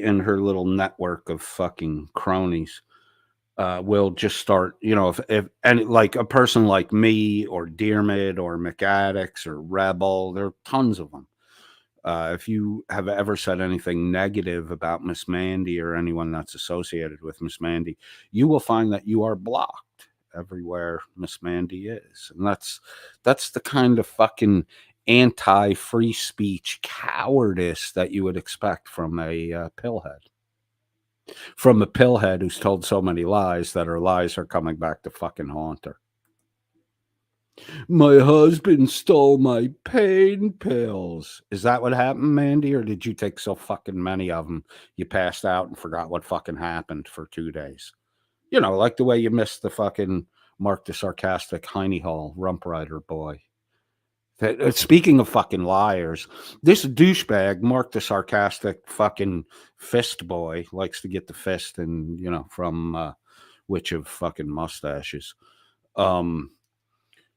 and her little network of fucking cronies will just start, if and like a person like me or Dearmid or McAddicts or Rebel, there are tons of them. If you have ever said anything negative about Miss Mandy or anyone that's associated with Miss Mandy, you will find that you are blocked everywhere Miss Mandy is. And that's the kind of fucking anti-free speech cowardice that you would expect from a pillhead. From a pillhead who's told so many lies that her lies are coming back to fucking haunt her. My husband stole my pain pills. Is that what happened, Mandy? Or did you take so fucking many of them you passed out and forgot what fucking happened for 2 days? Like the way you missed the fucking Mark the Sarcastic Heine Hall Rump Rider boy. Speaking of fucking liars, this douchebag, Mark the Sarcastic fucking Fist boy, likes to get the fist and, from Witch of fucking Mustaches.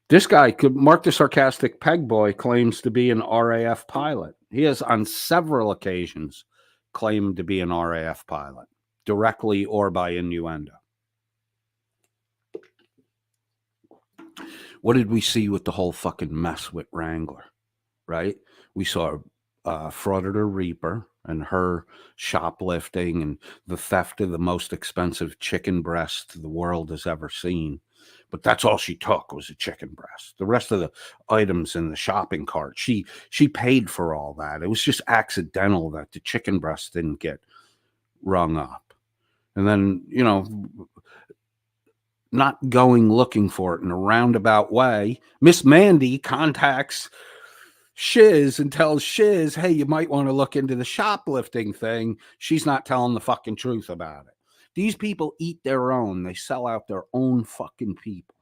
This guy, Mark the Sarcastic Peg boy, claims to be an RAF pilot. He has on several occasions claimed to be an RAF pilot, directly or by innuendo. What did we see with the whole fucking mess with Wrangler, right? We saw Frauditor Reaper and her shoplifting and the theft of the most expensive chicken breast the world has ever seen. But that's all she took was a chicken breast. The rest of the items in the shopping cart, she paid for all that. It was just accidental that the chicken breast didn't get rung up. And then, not going looking for it in a roundabout way, Miss Mandy contacts Shiz and tells Shiz, hey, you might want to look into the shoplifting thing. She's not telling the fucking truth about it. These people eat their own. They sell out their own fucking people.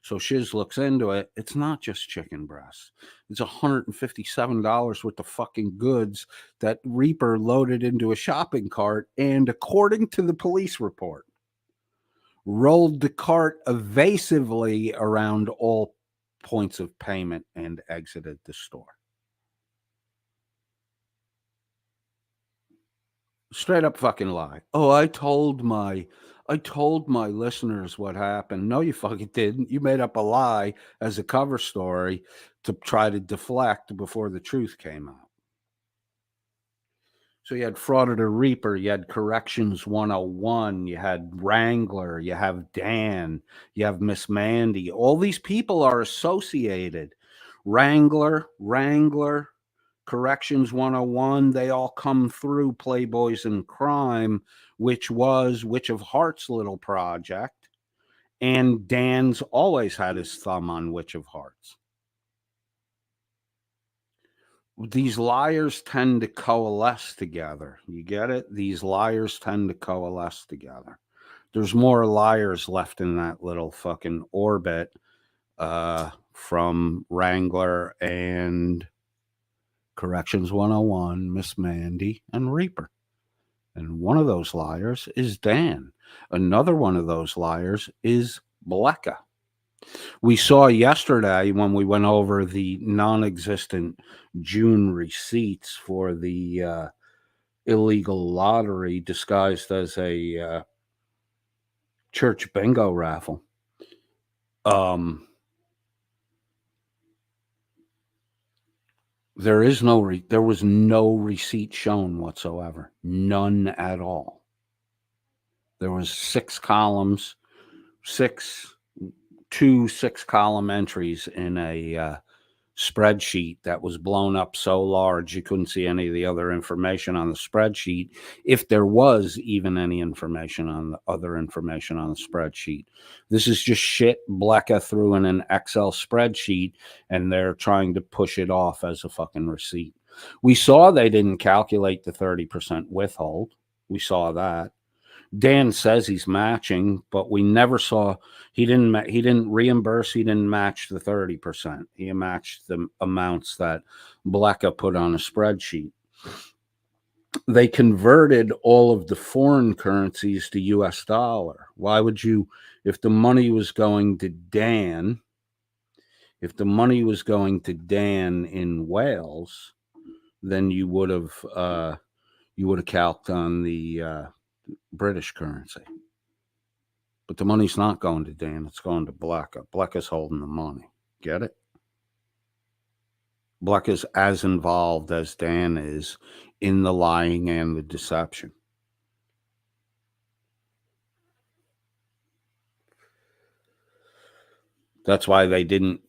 So Shiz looks into it. It's not just chicken breasts. It's $157 worth of fucking goods that Reaper loaded into a shopping cart and, according to the police report, rolled the cart evasively around all points of payment and exited the store. Straight up fucking lie. Oh, I told my listeners what happened. No, you fucking didn't. You made up a lie as a cover story to try to deflect before the truth came out. So you had Frauditor Reaper, you had Corrections 101, you had Wrangler, you have Dan, you have Miss Mandy. All these people are associated. Wrangler, Corrections 101, they all come through Playboys in Crime, which was Witch of Heart's little project. And Dan's always had his thumb on Witch of Hearts. These liars tend to coalesce together. You get it? These liars tend to coalesce together. There's more liars left in that little fucking orbit from Wrangler and Corrections 101, Miss Mandy, and Reaper. And one of those liars is Dan. Another one of those liars is Blecka. We saw yesterday when we went over the non-existent June receipts for the illegal lottery disguised as a church bingo raffle. There was no receipt shown whatsoever. None at all. There was 6 columns, 2 6-column entries in a spreadsheet that was blown up so large you couldn't see any of the other information on the spreadsheet, if there was even any information on the other information on the spreadsheet. This is just shit Blecka threw in an Excel spreadsheet, and they're trying to push it off as a fucking receipt. We saw they didn't calculate the 30% withhold. We saw that. Dan says he's matching, but we never saw. He didn't reimburse. He didn't match the 30%. He matched the amounts that Blecka put on a spreadsheet. They converted all of the foreign currencies to US dollar. Why would you, if the money was going to Dan, in Wales, then you would have calced on the British currency. But the money's not going to Dan, it's going to Blecka. Blecka's holding the money. Get it? Blecka's as involved as Dan is in the lying and the deception. That's why they didn't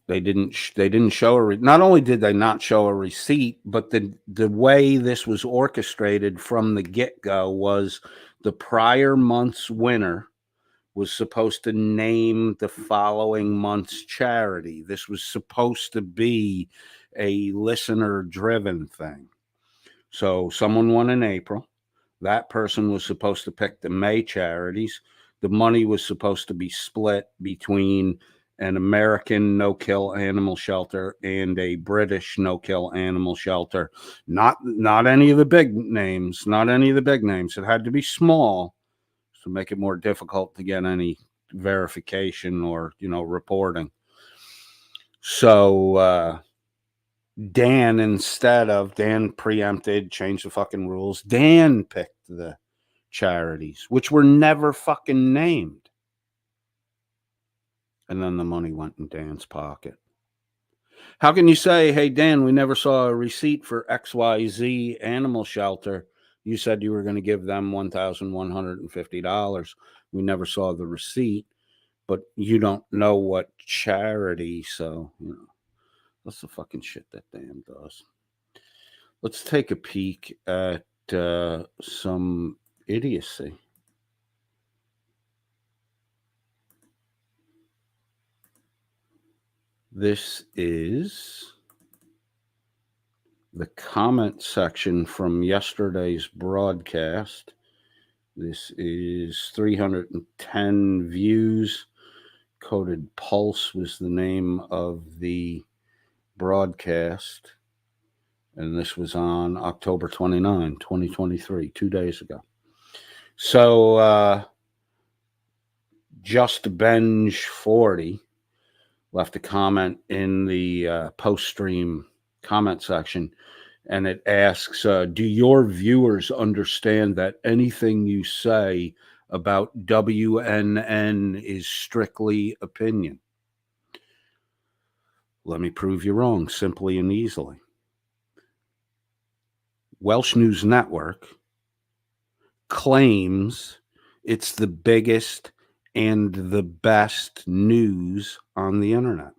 show not only did they not show a receipt, but the way this was orchestrated from the get-go was the prior month's winner was supposed to name the following month's charity. This was supposed to be a listener-driven thing. So someone won in April. That person was supposed to pick the May charities. The money was supposed to be split between an American no-kill animal shelter and a British no-kill animal shelter. Not any of the big names. Not any of the big names. It had to be small to make it more difficult to get any verification or reporting. So Dan preempted, changed the fucking rules. Dan picked the charities, which were never fucking named. And then the money went in Dan's pocket. How can you say, hey, Dan, we never saw a receipt for XYZ animal shelter? You said you were going to give them $1,150. We never saw the receipt, but you don't know what charity. So, that's the fucking shit that Dan does. Let's take a peek at some idiocy. This is the comment section from yesterday's broadcast. This is 310 views. Coded Pulse was the name of the broadcast. And this was on October 29, 2023, 2 days ago. So, Just Benj 40 left a comment in the post-stream comment section, and it asks, do your viewers understand that anything you say about WNN is strictly opinion? Let me prove you wrong, simply and easily. Welsh News Network claims it's the biggest and the best news on the internet.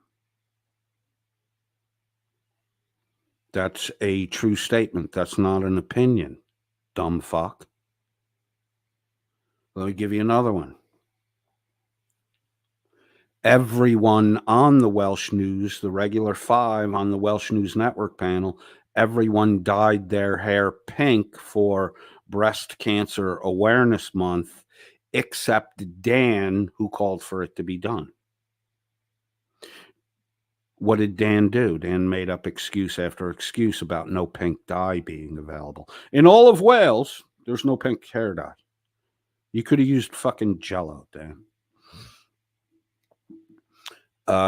That's a true statement. That's not an opinion, dumb fuck. Let me give you another one. Everyone on the Welsh News, the regular 5 on the Welsh News Network panel, everyone dyed their hair pink for Breast Cancer Awareness Month, except Dan, who called for it to be done. What did Dan do? Dan made up excuse after excuse about no pink dye being available. In all of Wales, there's no pink hair dye. You could have used fucking Jell-O, Dan.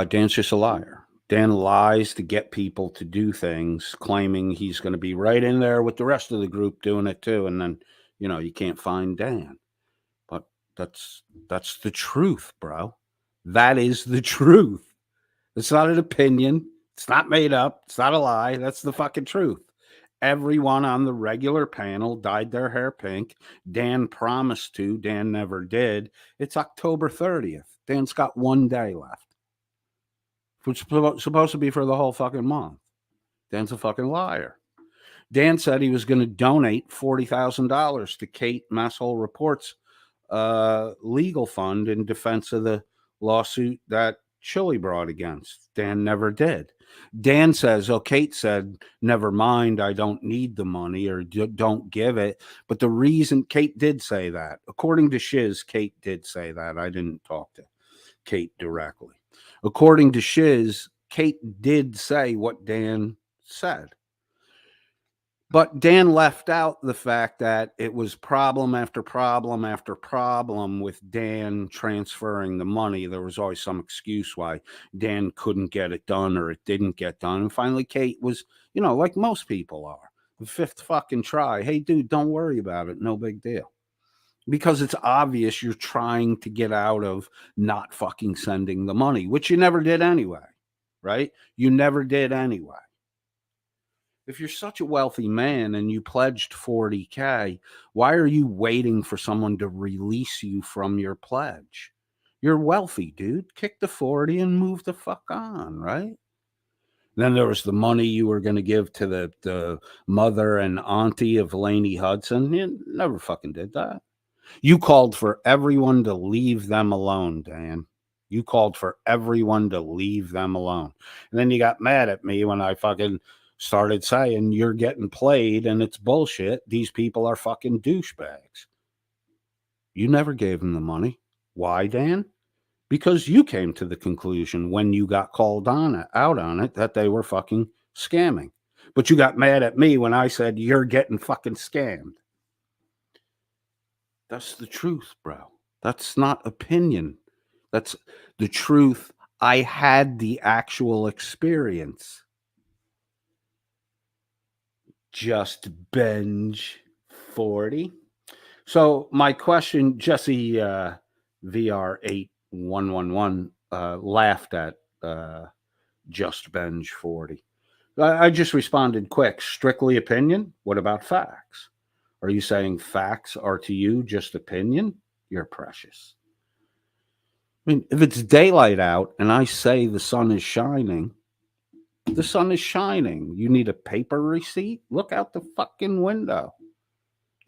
Dan's just a liar. Dan lies to get people to do things, claiming he's going to be right in there with the rest of the group doing it too. And then, you can't find Dan. But that's the truth, bro. That is the truth. It's not an opinion. It's not made up. It's not a lie. That's the fucking truth. Everyone on the regular panel dyed their hair pink. Dan promised to. Dan never did. It's October 30th. Dan's got 1 day left. Which is supposed to be for the whole fucking month. Dan's a fucking liar. Dan said he was going to donate $40,000 to Kate Masshole Reports legal fund in defense of the lawsuit that Chili brought against. Dan never did. Dan says, Kate said, never mind, I don't need the money, or don't give it. But the reason Kate did say that, according to Shiz, Kate did say that. I didn't talk to Kate directly. According to Shiz, Kate did say what Dan said. But Dan left out the fact that it was problem after problem after problem with Dan transferring the money. There was always some excuse why Dan couldn't get it done or it didn't get done. And finally, Kate was, like most people are, the 5th fucking try. Hey, dude, don't worry about it. No big deal. Because it's obvious you're trying to get out of not fucking sending the money, which you never did anyway, right? You never did anyway. If you're such a wealthy man and you pledged $40K, why are you waiting for someone to release you from your pledge? You're wealthy, dude. Kick the 40 and move the fuck on, right? Then there was the money you were going to give to the mother and auntie of Lainey Hudson. You never fucking did that. You called for everyone to leave them alone, Dan. You called for everyone to leave them alone. And then you got mad at me when I fucking started saying you're getting played and it's bullshit. These people are fucking douchebags. You never gave them the money. Why, Dan? Because you came to the conclusion when you got called out on it that they were fucking scamming. But you got mad at me when I said you're getting fucking scammed. That's the truth, bro. That's not opinion. That's the truth. I had the actual experience. Just Benj 40. So my question, Jesse VR8111 laughed at Just Benj 40. I just responded quick. Strictly opinion? What about facts? Are you saying facts are to you just opinion? You're precious. I mean, if it's daylight out and I say the sun is shining, the sun is shining. You need a paper receipt? Look out the fucking window.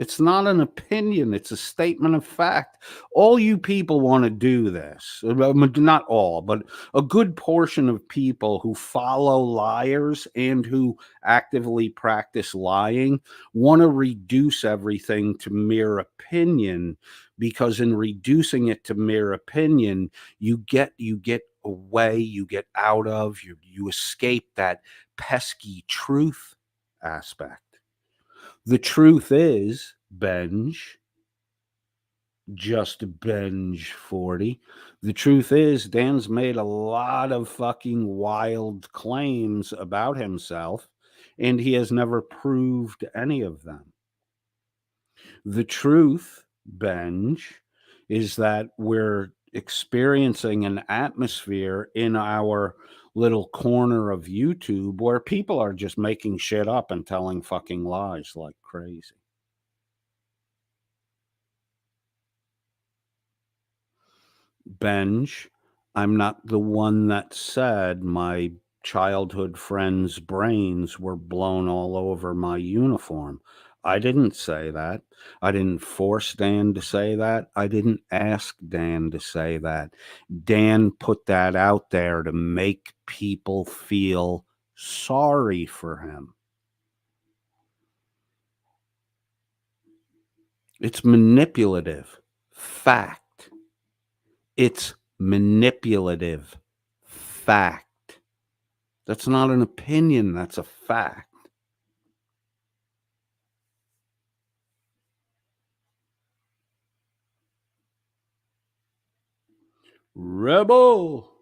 It's not an opinion, it's a statement of fact. All you people want to do this. Not all, but a good portion of people who follow liars and who actively practice lying want to reduce everything to mere opinion, because in reducing it to mere opinion, you get away, you get out of, you escape that pesky truth aspect. The truth is, Benj, just Benj 40. The truth is, Dan's made a lot of fucking wild claims about himself, and he has never proved any of them. The truth, Benj, is that we're experiencing an atmosphere in our little corner of YouTube where people are just making shit up and telling fucking lies like crazy. Benj, I'm not the one that said my childhood friends' brains were blown all over my uniform. I didn't say that. I didn't force Dan to say that. I didn't ask Dan to say that. Dan put that out there to make people feel sorry for him. It's manipulative. Fact. It's manipulative. Fact. That's not an opinion, that's a fact. Rebel.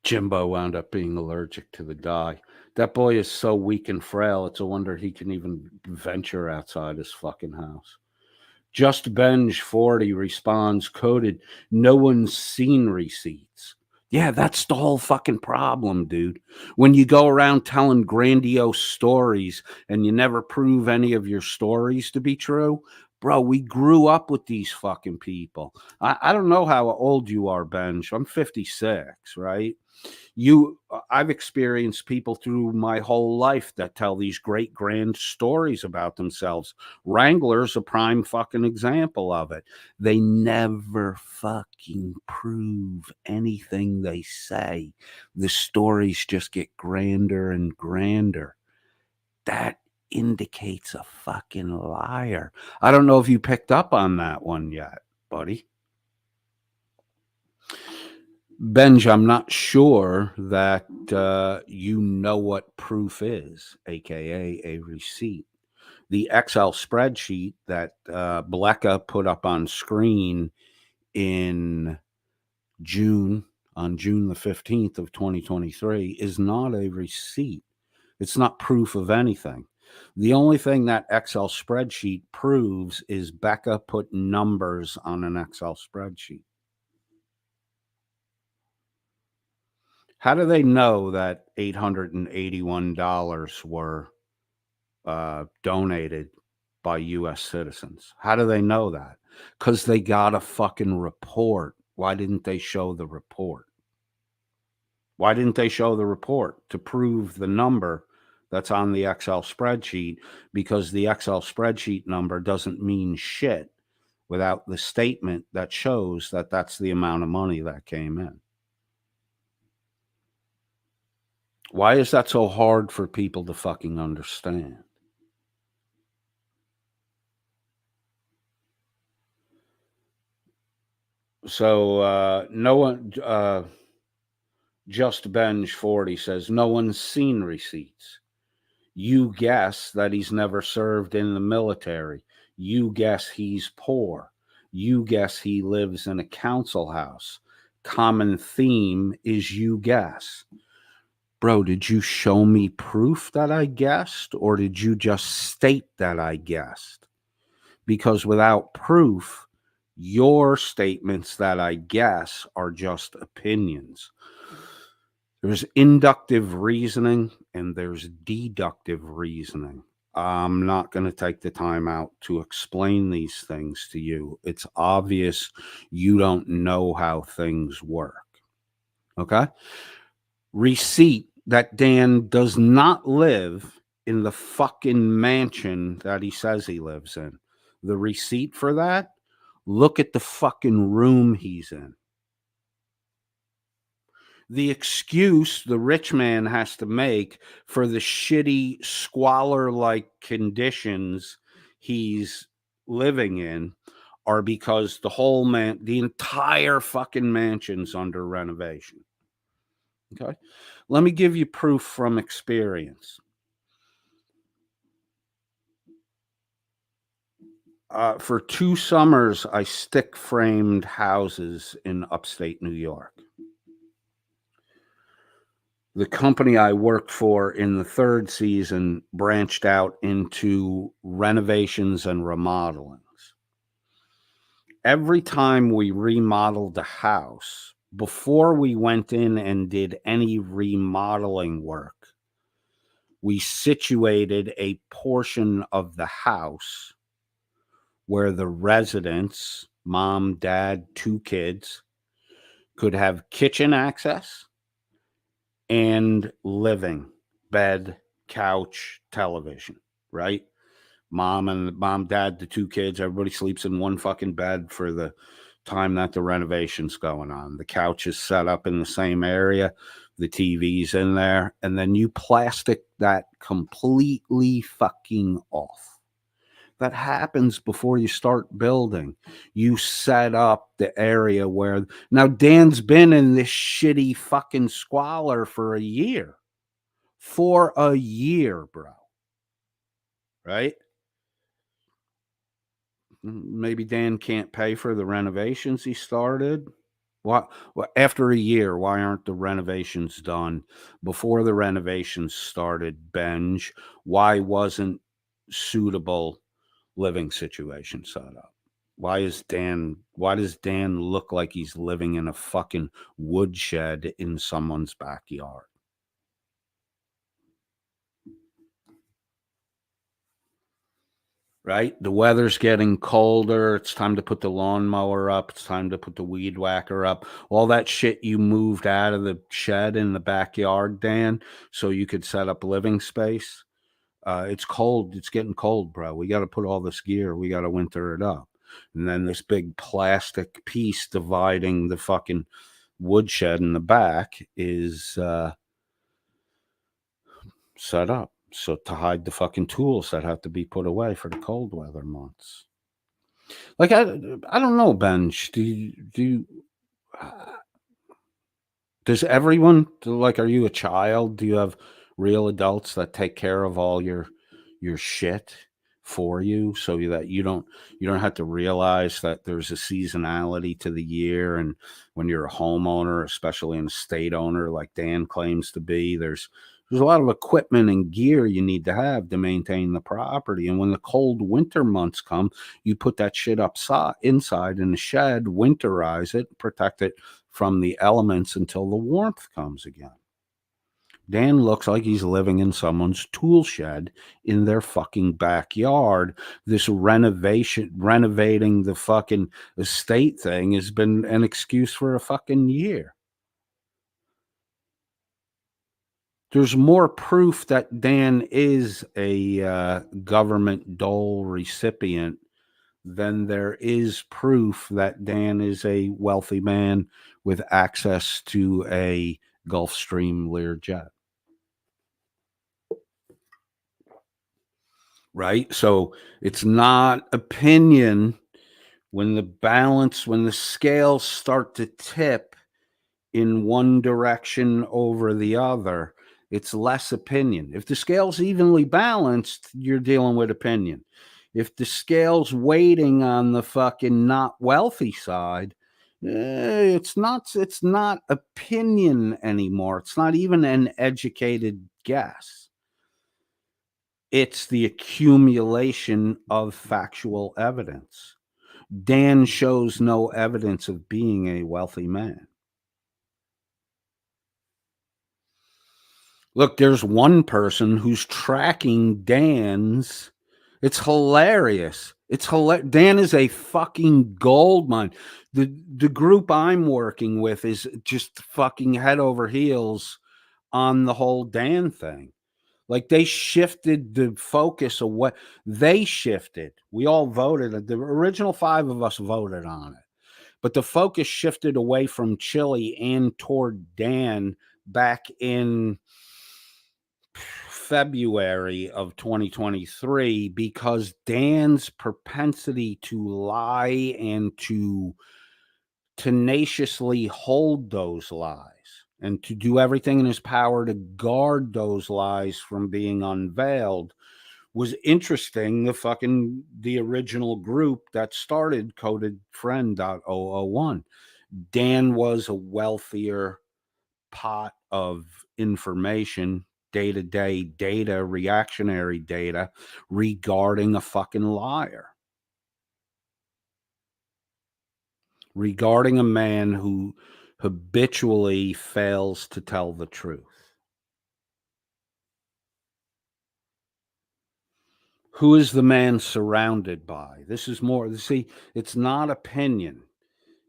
Jimbo wound up being allergic to the dye. That boy is so weak and frail, it's a wonder he can even venture outside his fucking house. Just Benj 40 responds, coded, no one's seen receipts. Yeah, that's the whole fucking problem, dude. When you go around telling grandiose stories and you never prove any of your stories to be true, bro, we grew up with these fucking people. I don't know how old you are, Benj. I'm 56, right? I've experienced people through my whole life that tell these great grand stories about themselves. Wrangler's a prime fucking example of it. They never fucking prove anything they say. The stories just get grander and grander. That indicates a fucking liar. I don't know if you picked up on that one yet, buddy. Benj, I'm not sure that you know what proof is, aka a receipt. The Excel spreadsheet that Blecka put up on screen in June, on June the 15th of 2023, is not a receipt. It's not proof of anything. The only thing that Excel spreadsheet proves is Becca put numbers on an Excel spreadsheet. How do they know that $881 were donated by U.S. citizens? How do they know that? Because they got a fucking report. Why didn't they show the report? Why didn't they show the report to prove the number that's on the Excel spreadsheet? Because the Excel spreadsheet number doesn't mean shit without the statement that shows that that's the amount of money that came in. Why is that so hard for people to fucking understand? So no one, just Benj 40 says, no one's seen receipts. You guess that he's never served in the military. You guess he's poor. You guess he lives in a council house. Common theme is you guess. Bro, did you show me proof that I guessed, or did you just state that I guessed? Because without proof, your statements that I guess are just opinions. There's inductive reasoning and there's deductive reasoning. I'm not going to take the time out to explain these things to you. It's obvious you don't know how things work. Okay? Receipt that Dan does not live in the fucking mansion that he says he lives in. The receipt for that, look at the fucking room he's in. The excuse the rich man has to make for the shitty squalor-like conditions he's living in are because the entire fucking mansion's under renovation. Okay. Let me give you proof from experience. For 2 summers, I stick framed houses in upstate New York. The company I worked for in the 3rd season branched out into renovations and remodelings. Every time we remodeled a house, before we went in and did any remodeling work, we situated a portion of the house where the residents, mom, dad, 2 kids, could have kitchen access and living, bed, couch, television, right? Mom, dad, the 2 kids, everybody sleeps in one fucking bed for the time that the renovation's going on. The couch is set up in the same area, the TV's in there, and then you plastic that completely fucking off. That happens before you start building. You set up the area where now Dan's been in this shitty fucking squalor for a year. For a year, bro. Right? Maybe Dan can't pay for the renovations he started. Well, after a year, why aren't the renovations done before the renovations started? Benj, why wasn't suitable living situation set up? Why does Dan look like he's living in a fucking woodshed in someone's backyard? Right? The weather's getting colder. It's time to put the lawnmower up. It's time to put the weed whacker up. All that shit you moved out of the shed in the backyard, Dan, so you could set up living space. It's cold. It's getting cold, bro. We got to put all this gear. We got to winter it up. And then this big plastic piece dividing the fucking woodshed in the back is set up. So to hide the fucking tools that have to be put away for the cold weather months. Like, I don't know, Benj. Does everyone, like, are you a child? Do you have real adults that take care of all your shit for you so that you don't have to realize that there's a seasonality to the year? And when you're a homeowner, especially an estate owner like Dan claims to be, there's a lot of equipment and gear you need to have to maintain the property. And when the cold winter months come, you put that shit inside in the shed, winterize it, protect it from the elements until the warmth comes again. Dan looks like he's living in someone's tool shed in their fucking backyard. This renovating the fucking estate thing has been an excuse for a fucking year. There's more proof that Dan is a government dole recipient than there is proof that Dan is a wealthy man with access to a Gulfstream Learjet. Right? So it's not opinion when the scales start to tip in one direction over the other. It's less opinion. If the scale's evenly balanced, you're dealing with opinion. If the scale's weighting on the fucking not wealthy side, it's not opinion anymore. It's not even an educated guess. It's the accumulation of factual evidence. Dan shows no evidence of being a wealthy man. Look, there's one person who's tracking Dan's. It's hilarious. Dan is a fucking gold mine. The group I'm working with is just fucking head over heels on the whole Dan thing. Like they shifted the focus of what they shifted. We all voted. The original 5 of us voted on it, but the focus shifted away from Chili and toward Dan back in February of 2023 because Dan's propensity to lie and to tenaciously hold those lies and to do everything in his power to guard those lies from being unveiled was interesting. The original group that started codedfriend.001, Dan was a wealthier pot of information, day-to-day data, reactionary data regarding a fucking liar, regarding a man who habitually fails to tell the truth. Who is the man surrounded by? This is more, see, it's not opinion.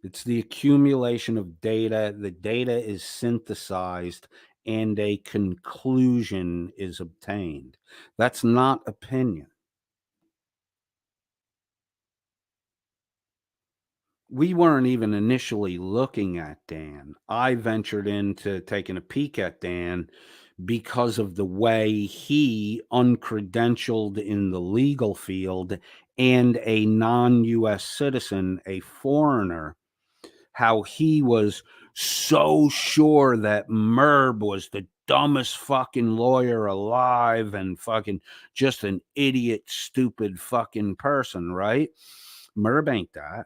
It's the accumulation of data. The data is synthesized and a conclusion is obtained. That's not opinion. We weren't even initially looking at Dan. I ventured into taking a peek at Dan because of the way he, uncredentialed in the legal field and a non-US citizen, a foreigner, how he was so sure that Merb was the dumbest fucking lawyer alive and fucking just an idiot, stupid fucking person, right? Merb ain't that.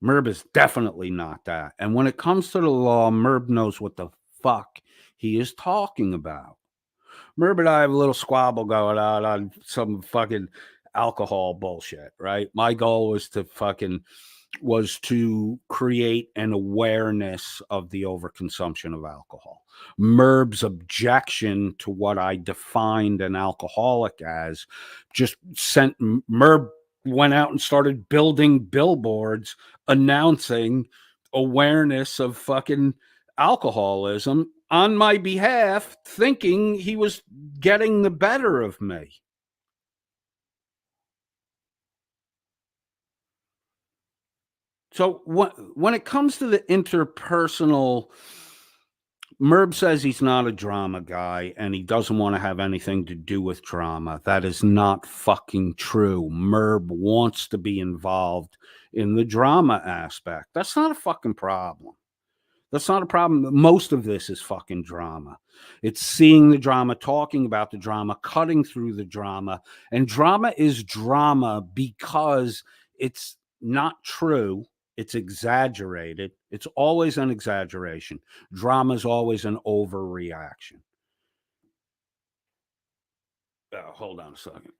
Merb is definitely not that. And when it comes to the law, Merb knows what the fuck he is talking about. Merb and I have a little squabble going on some fucking alcohol bullshit, right? My goal was to create an awareness of the overconsumption of alcohol. Merb's objection to what I defined an alcoholic as just sent Merb went out and started building billboards announcing awareness of fucking alcoholism on my behalf, thinking he was getting the better of me. So when it comes to the interpersonal, Merb says he's not a drama guy and he doesn't want to have anything to do with drama. That is not fucking true. Merb wants to be involved in the drama aspect. That's not a fucking problem. That's not a problem. Most of this is fucking drama. It's seeing the drama, talking about the drama, cutting through the drama. And drama is drama because it's not true. It's exaggerated. It's always an exaggeration. Drama is always an overreaction. Hold on a second.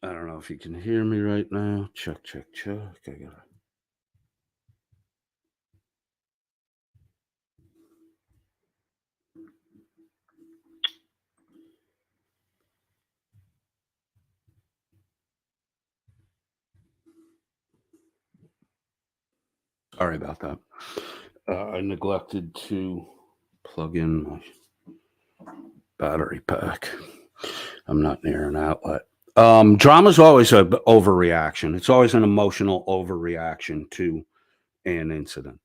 I don't know if you can hear me right now. Check, check, check. I gotta. Sorry about that. I neglected to plug in my battery pack. I'm not near an outlet. Drama's always an overreaction. It's always an emotional overreaction to an incident.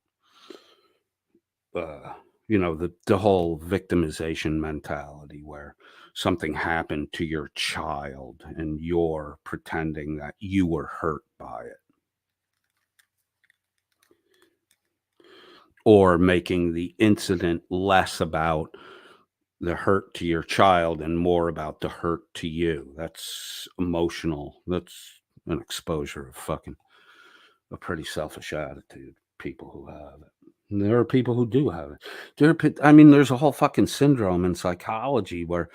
The whole victimization mentality where something happened to your child and you're pretending that you were hurt by it. Or making the incident less about the hurt to your child and more about the hurt to you. That's emotional. That's an exposure of fucking a pretty selfish attitude, people who have it. There are people who do have it. I mean, there's a whole fucking syndrome in psychology where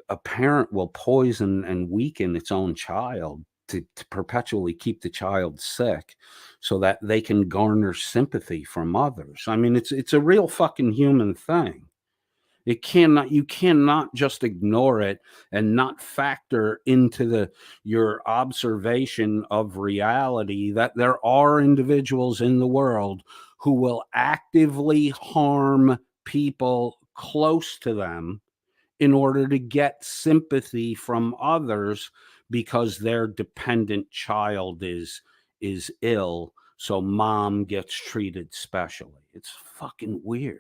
a parent will poison and weaken its own child to perpetually keep the child sick so that they can garner sympathy from others. I mean, it's a real fucking human thing. You cannot just ignore it and not factor into your observation of reality that there are individuals in the world who will actively harm people close to them in order to get sympathy from others because their dependent child is ill, so mom gets treated specially. It's fucking weird.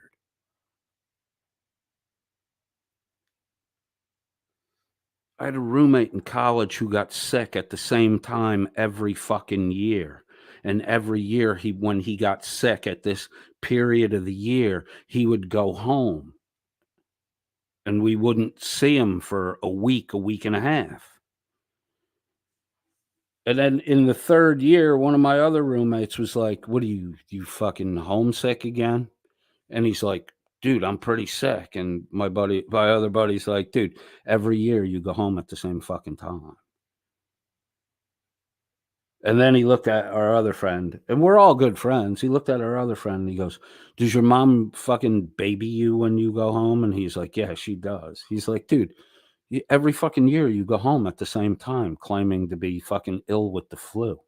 I had a roommate in college who got sick at the same time every fucking year. And every year when he got sick at this period of the year, he would go home and we wouldn't see him for a week and a half. And then in the third year, one of my other roommates was like, "What are you fucking homesick again?" And he's like, "Dude, I'm pretty sick." And my other buddy's like, "Dude, every year you go home at the same fucking time." And then he looked at our other friend, and we're all good friends. He looked at our other friend and he goes, "Does your mom fucking baby you when you go home?" And he's like, "Yeah, she does." He's like, "Dude, every fucking year you go home at the same time claiming to be fucking ill with the flu.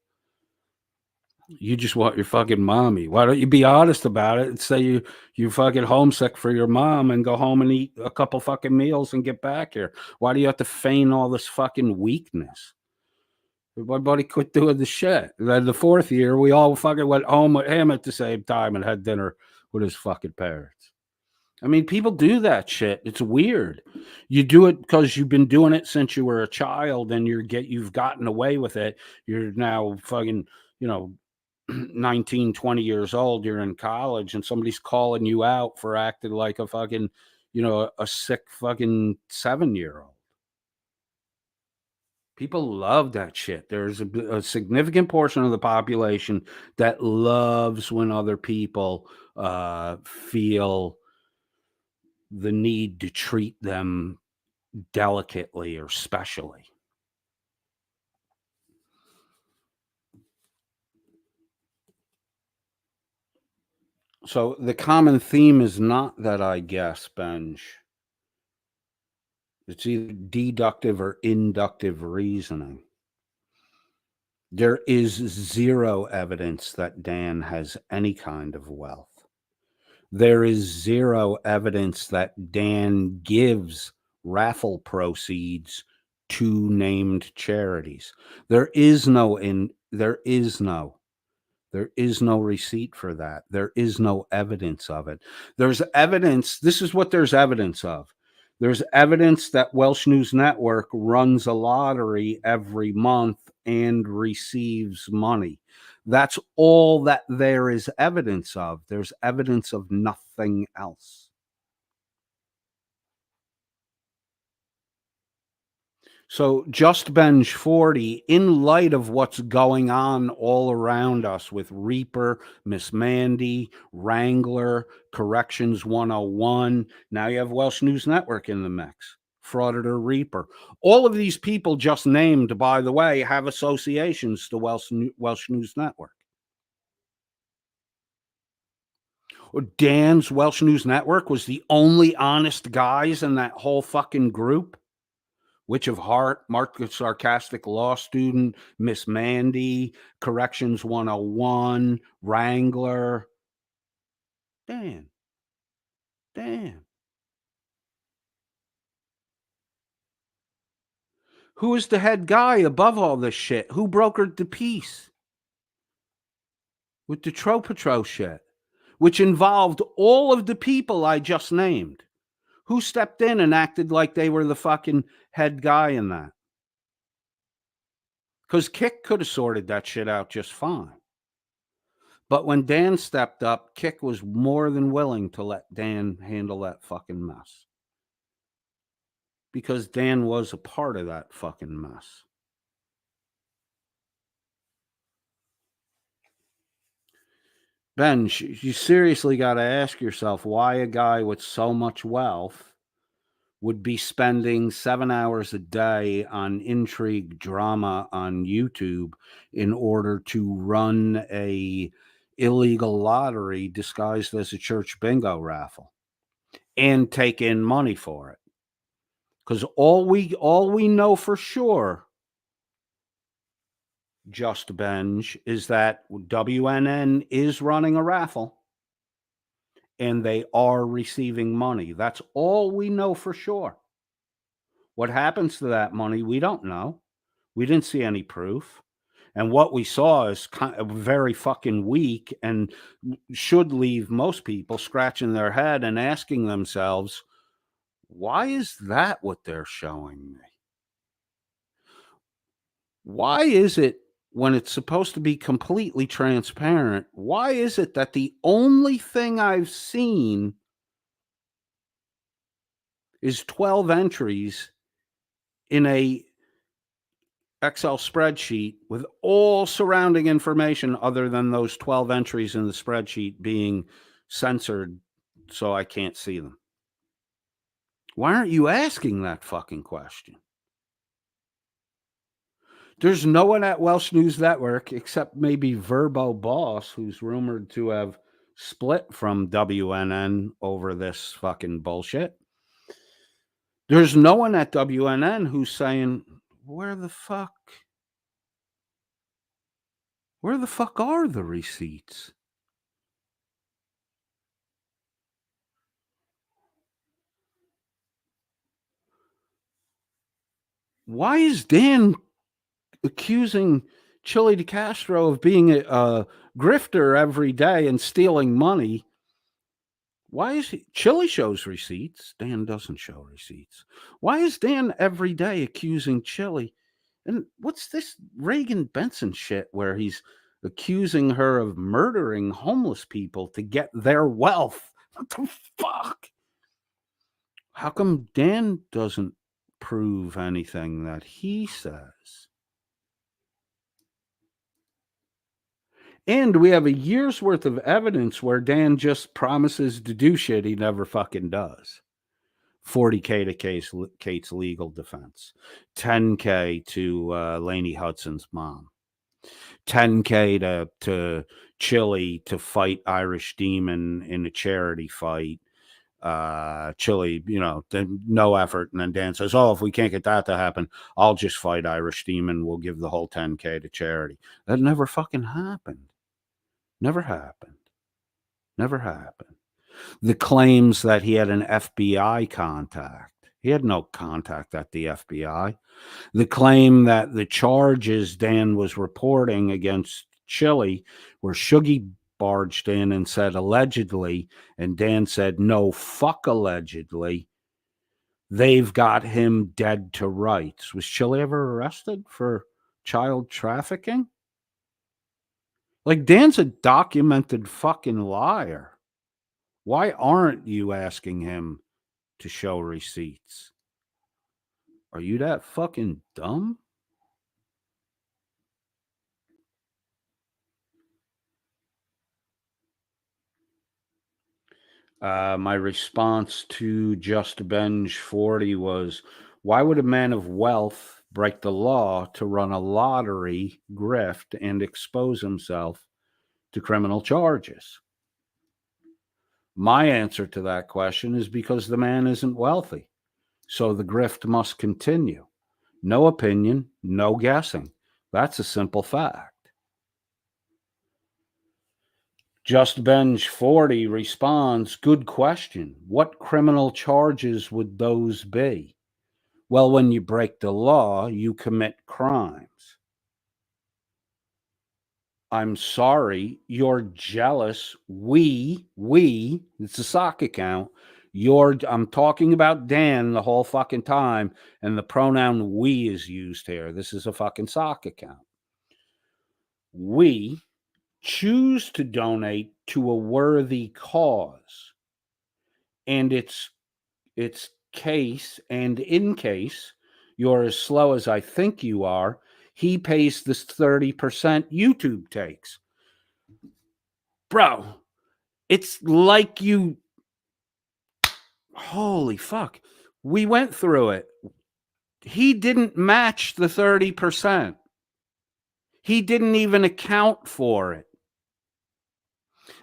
You just want your fucking mommy. Why don't you be honest about it and say you fucking homesick for your mom and go home and eat a couple fucking meals and get back here? Why do you have to feign all this fucking weakness?" My buddy quit doing the shit. And then the fourth year, we all fucking went home with him at the same time and had dinner with his fucking parents. I mean, people do that shit. It's weird. You do it because you've been doing it since you were a child and you've gotten away with it. You're now fucking, you know, 19, 20 years old. You're in college and somebody's calling you out for acting like a fucking, a sick fucking 7-year old. People love that shit. There's a significant portion of the population that loves when other people feel the need to treat them delicately or specially. So the common theme is not that I guess, Benj. It's either deductive or inductive reasoning. There is zero evidence that Dan has any kind of wealth. There is zero evidence that Dan gives raffle proceeds to named charities. There is no receipt for that. There is no evidence of it. There's evidence. This is what there's evidence of. There's evidence that Welsh News Network runs a lottery every month and receives money. That's all that there is evidence of. There's evidence of nothing else. So just bench 40 in light of what's going on all around us with Reaper, Miss Mandy, Wrangler, Corrections 101. Now you have Welsh News Network in the mix. Frauditor Reaper. All of these people just named, by the way, have associations to Welsh News Network. Dan's Welsh News Network was the only honest guys in that whole fucking group. Witch of Heart, Mark the Sarcastic Law Student, Miss Mandy, Corrections 101, Wrangler. Dan. Dan. Who is the head guy above all this shit? Who brokered the peace with the Tropatro shit, which involved all of the people I just named? Who stepped in and acted like they were the fucking head guy in that? Because Kick could have sorted that shit out just fine. But when Dan stepped up, Kick was more than willing to let Dan handle that fucking mess. Because Dan was a part of that fucking mess. Ben, you seriously got to ask yourself why a guy with so much wealth would be spending 7 hours a day on intrigue drama on YouTube in order to run a illegal lottery disguised as a church bingo raffle and take in money for it. Because all we know for sure, Just Benj, is that WNN is running a raffle and they are receiving money. That's all we know for sure. What happens to that money, we don't know. We didn't see any proof. And what we saw is kind of very fucking weak and should leave most people scratching their head and asking themselves, why is that what they're showing me? Why is it when it's supposed to be completely transparent? Why is it that the only thing I've seen is 12 entries in a Excel spreadsheet with all surrounding information other than those 12 entries in the spreadsheet being censored so I can't see them? Why aren't you asking that fucking question? There's no one at Welsh News Network except maybe Verbo Boss, who's rumored to have split from WNN over this fucking bullshit. There's no one at WNN who's saying, where the fuck are the receipts? Why is Dan accusing Chili DeCastro of being a grifter every day and stealing money? Why is Chili shows receipts? Dan doesn't show receipts. Why is Dan every day accusing Chili? And what's this Reagan Benson shit where he's accusing her of murdering homeless people to get their wealth? What the fuck? How come Dan doesn't prove anything that he says? And we have a year's worth of evidence where Dan just promises to do shit he never fucking does. $40K to Kate's legal defense, $10K to Lainey Hudson's mom, $10K to Chili to fight Irish Demon in a charity fight. Chili, no effort. And then Dan says, oh, if we can't get that to happen, I'll just fight Irish Demon. We'll give the whole $10K to charity. That never fucking happened. Never happened. Never happened. The claims that he had an FBI contact. He had no contact at the FBI. The claim that the charges Dan was reporting against Chili were Shuggy barged in and said allegedly, and Dan said, no, fuck allegedly. They've got him dead to rights. Was Chili ever arrested for child trafficking? Like, Dan's a documented fucking liar. Why aren't you asking him to show receipts? Are you that fucking dumb? My response to Just Benj 40 was, why would a man of wealth break the law to run a lottery grift and expose himself to criminal charges? My answer to that question is because the man isn't wealthy. So the grift must continue. No opinion, no guessing. That's a simple fact. Just Benj 40 responds, good question. What criminal charges would those be? Well, when you break the law, you commit crimes. I'm sorry, you're jealous. It's a sock account. I'm talking about Dan the whole fucking time, and the pronoun we is used here. This is a fucking sock account. We choose to donate to a worthy cause. And it's case, and in case you're as slow as I think you are, he pays this 30% YouTube takes. Bro, it's like you, holy fuck. We went through it. He didn't match the 30%. He didn't even account for it.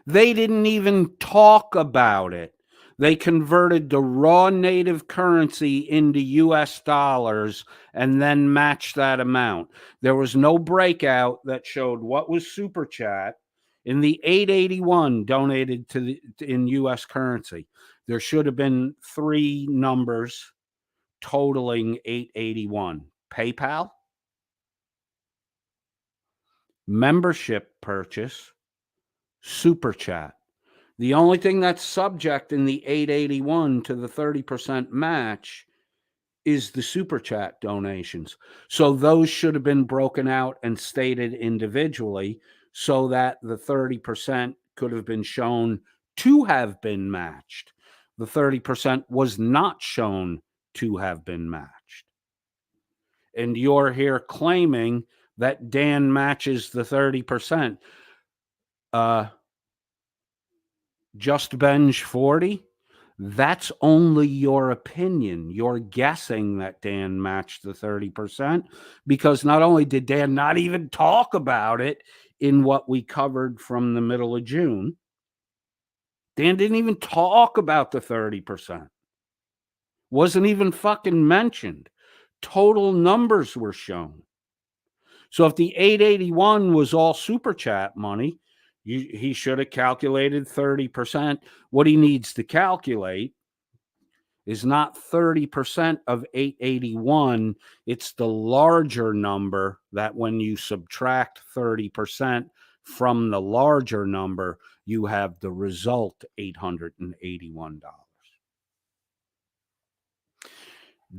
They didn't even talk about it. They converted the raw native currency into US dollars and then matched that amount. There was no breakout that showed what was Super Chat in the 881 donated in US currency. There should have been 3 numbers totaling 881. PayPal, membership purchase, Super Chat. The only thing that's subject in the 881 to the 30% match is the Super Chat donations. So those should have been broken out and stated individually so that the 30% could have been shown to have been matched. The 30% was not shown to have been matched. And you're here claiming that Dan matches the 30%. Just Benj 40, that's only your opinion. You're guessing that Dan matched the 30% because not only did Dan not even talk about it in what we covered from the middle of June, Dan didn't even talk about the 30%. Wasn't even fucking mentioned. Total numbers were shown. So if the 881 was all Super Chat money, he should have calculated 30%. What he needs to calculate is not 30% of 881. It's the larger number that when you subtract 30% from the larger number, you have the result $881.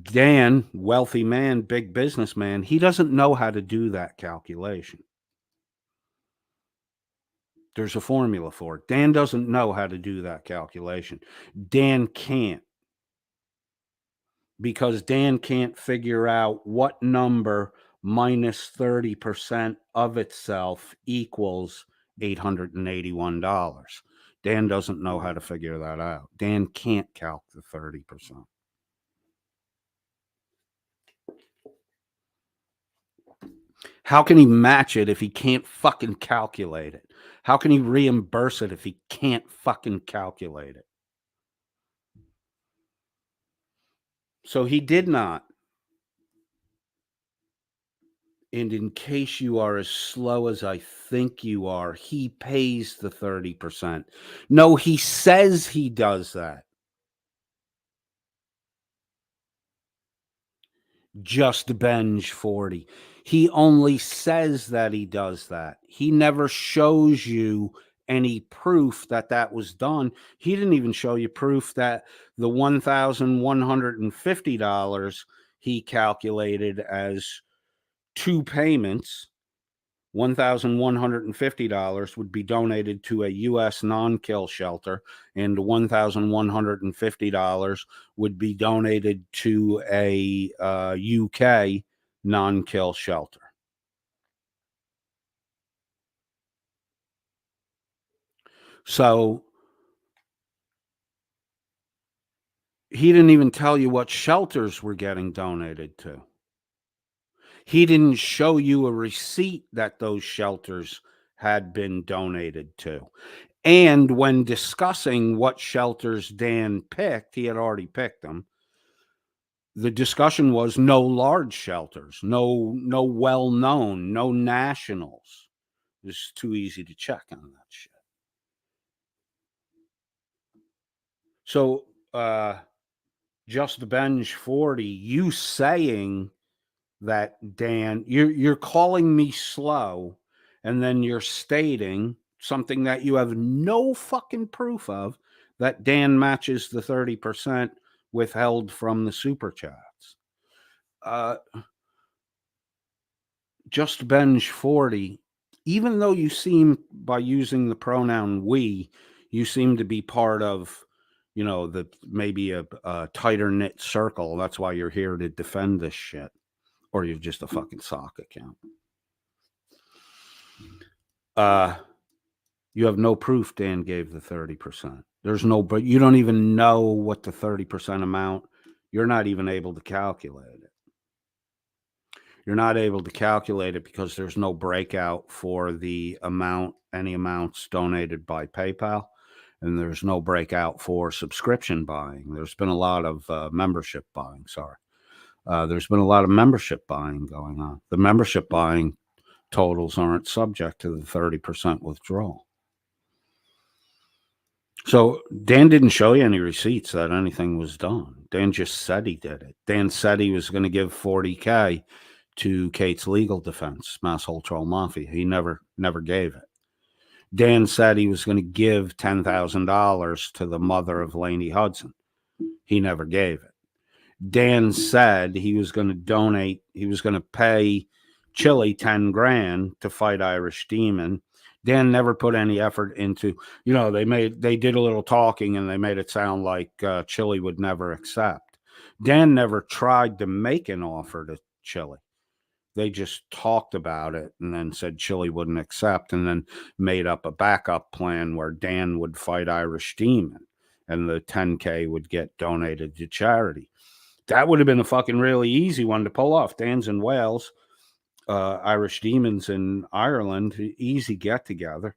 Dan, wealthy man, big businessman, he doesn't know how to do that calculation. There's a formula for it. Dan doesn't know how to do that calculation. Dan can't. Because Dan can't figure out what number minus 30% of itself equals $881. Dan doesn't know how to figure that out. Dan can't calc the 30%. How can he match it if he can't fucking calculate it? How can he reimburse it if he can't fucking calculate it? So he did not. And in case you are as slow as I think you are, he pays the 30%. No, he says he does that. Just Benj 40. He only says that he does that. He never shows you any proof that that was done. He didn't even show you proof that the $1,150 he calculated as 2 payments, $1,150 would be donated to a U.S. non-kill shelter, and $1,150 would be donated to a UK non-kill shelter. So he didn't even tell you what shelters were getting donated to. He didn't show you a receipt that those shelters had been donated to. And when discussing what shelters Dan picked, he had already picked them. The discussion was no large shelters, no well-known, no nationals. It's too easy to check on that shit. So, Just Benj 40, you saying that Dan, you're calling me slow, and then you're stating something that you have no fucking proof of, that Dan matches the 30% withheld from the Super Chats. Just Benj 40, even though you seem, by using the pronoun we, you seem to be part of, the maybe a tighter knit circle. That's why you're here to defend this shit. Or you're just a fucking sock account. You have no proof Dan gave the 30%. There's no, but you don't even know what the 30% amount, you're not even able to calculate it. You're not able to calculate it because there's no breakout for the amount, any amounts donated by PayPal. And there's no breakout for subscription buying. There's been a lot of membership buying. Sorry. There's been a lot of membership buying going on. The membership buying totals aren't subject to the 30% withdrawal. So Dan didn't show you any receipts that anything was done. Dan just said he did it. Dan said he was going to give $40K to Kate's legal defense, Masshole Troll Mafia. He never gave it. Dan said he was going to give $10,000 to the mother of Lainey Hudson. He never gave it. Dan said he was going to donate, he was going to pay Chili 10 grand to fight Irish Demon. Dan never put any effort into, they did a little talking and they made it sound like Chili would never accept. Dan never tried to make an offer to Chili. They just talked about it and then said Chili wouldn't accept, and then made up a backup plan where Dan would fight Irish Demon and the 10K would get donated to charity. That would have been a fucking really easy one to pull off. Dan's in Wales, Irish Demons in Ireland, easy get together.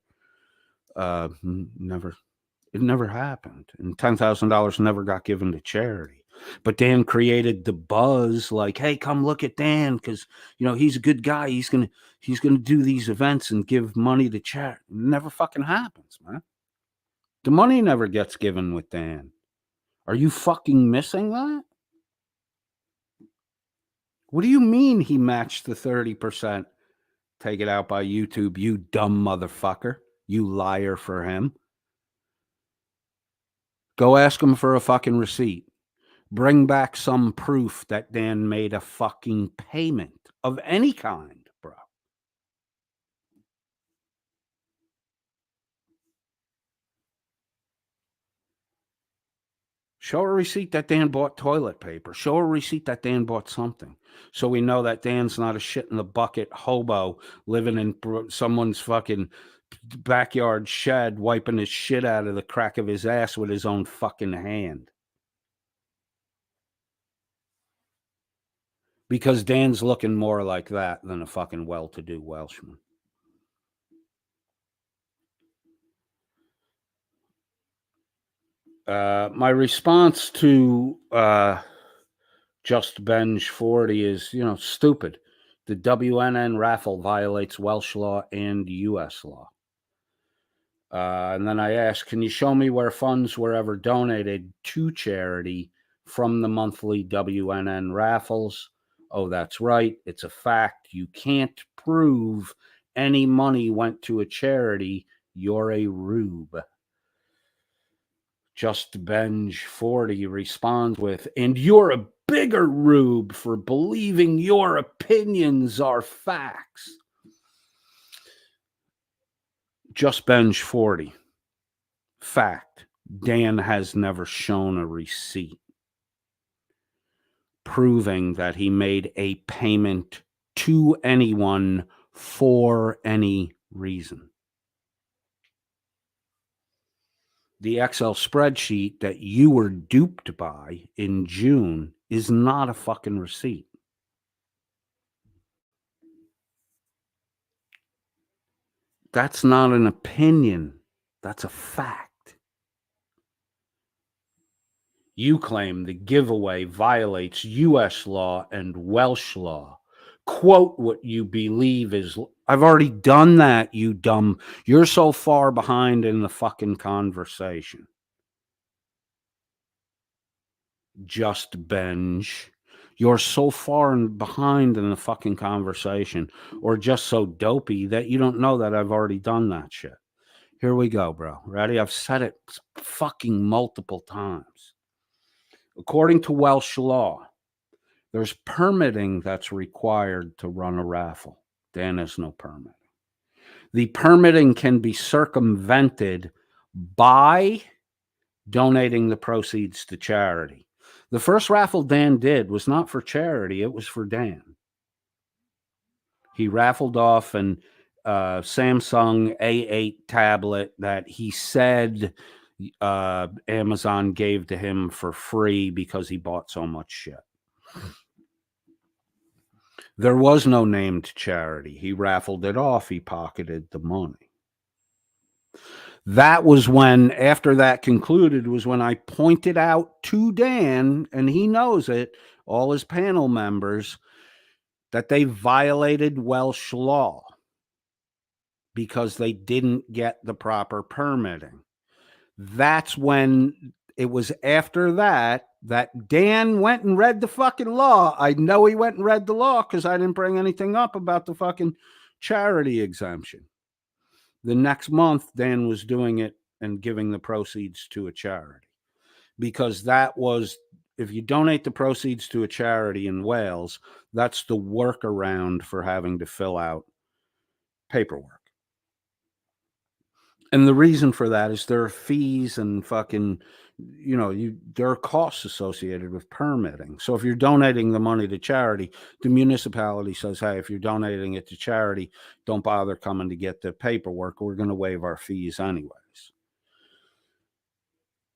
It never happened. And $10,000 never got given to charity. But Dan created the buzz like, hey, come look at Dan because, he's a good guy. He's gonna do these events and give money to charity. It never fucking happens, man. The money never gets given with Dan. Are you fucking missing that? What do you mean he matched the 30%? Take it out by YouTube, you dumb motherfucker. You liar for him. Go ask him for a fucking receipt. Bring back some proof that Dan made a fucking payment of any kind, bro. Show a receipt that Dan bought toilet paper. Show a receipt that Dan bought something. So we know that Dan's not a shit in the bucket hobo living in someone's fucking backyard shed, wiping his shit out of the crack of his ass with his own fucking hand. Because Dan's looking more like that than a fucking well-to-do Welshman. My response to Just Benj 40 is, stupid. The WNN raffle violates Welsh law and U.S. law. And then I asked, can you show me where funds were ever donated to charity from the monthly WNN raffles? Oh, that's right. It's a fact. You can't prove any money went to a charity. You're a rube. Just Benj 40 responds with, and you're a bigger rube for believing your opinions are facts. Just Benj 40. Fact. Dan has never shown a receipt proving that he made a payment to anyone for any reason. The Excel spreadsheet that you were duped by in June is not a fucking receipt. That's not an opinion. That's a fact. You claim the giveaway violates U.S. law and Welsh law. Quote what you believe is... I've already done that, you dumb... You're so far behind in the fucking conversation. Just Benj. You're so far behind in the fucking conversation, or just so dopey that you don't know that I've already done that shit. Here we go, bro. Ready? I've said it fucking multiple times. According to Welsh law, there's permitting that's required to run a raffle. Dan has no permitting. The permitting can be circumvented by donating the proceeds to charity. The first raffle Dan did was not for charity. It was for Dan. He raffled off and Samsung A8 tablet that he said Amazon gave to him for free because he bought so much shit. There was no named charity. He raffled it off. He pocketed the money. That was when, after that concluded, was when I pointed out to Dan, and he knows it, all his panel members, that they violated Welsh law because they didn't get the proper permitting. That's when it was after that Dan went and read the fucking law. I know he went and read the law because I didn't bring anything up about the fucking charity exemption. The next month, Dan was doing it and giving the proceeds to a charity, because that was, if you donate the proceeds to a charity in Wales, that's the workaround for having to fill out paperwork. And the reason for that is there are fees and fucking, there are costs associated with permitting. So if you're donating the money to charity, the municipality says, hey, if you're donating it to charity, don't bother coming to get the paperwork. We're going to waive our fees anyways.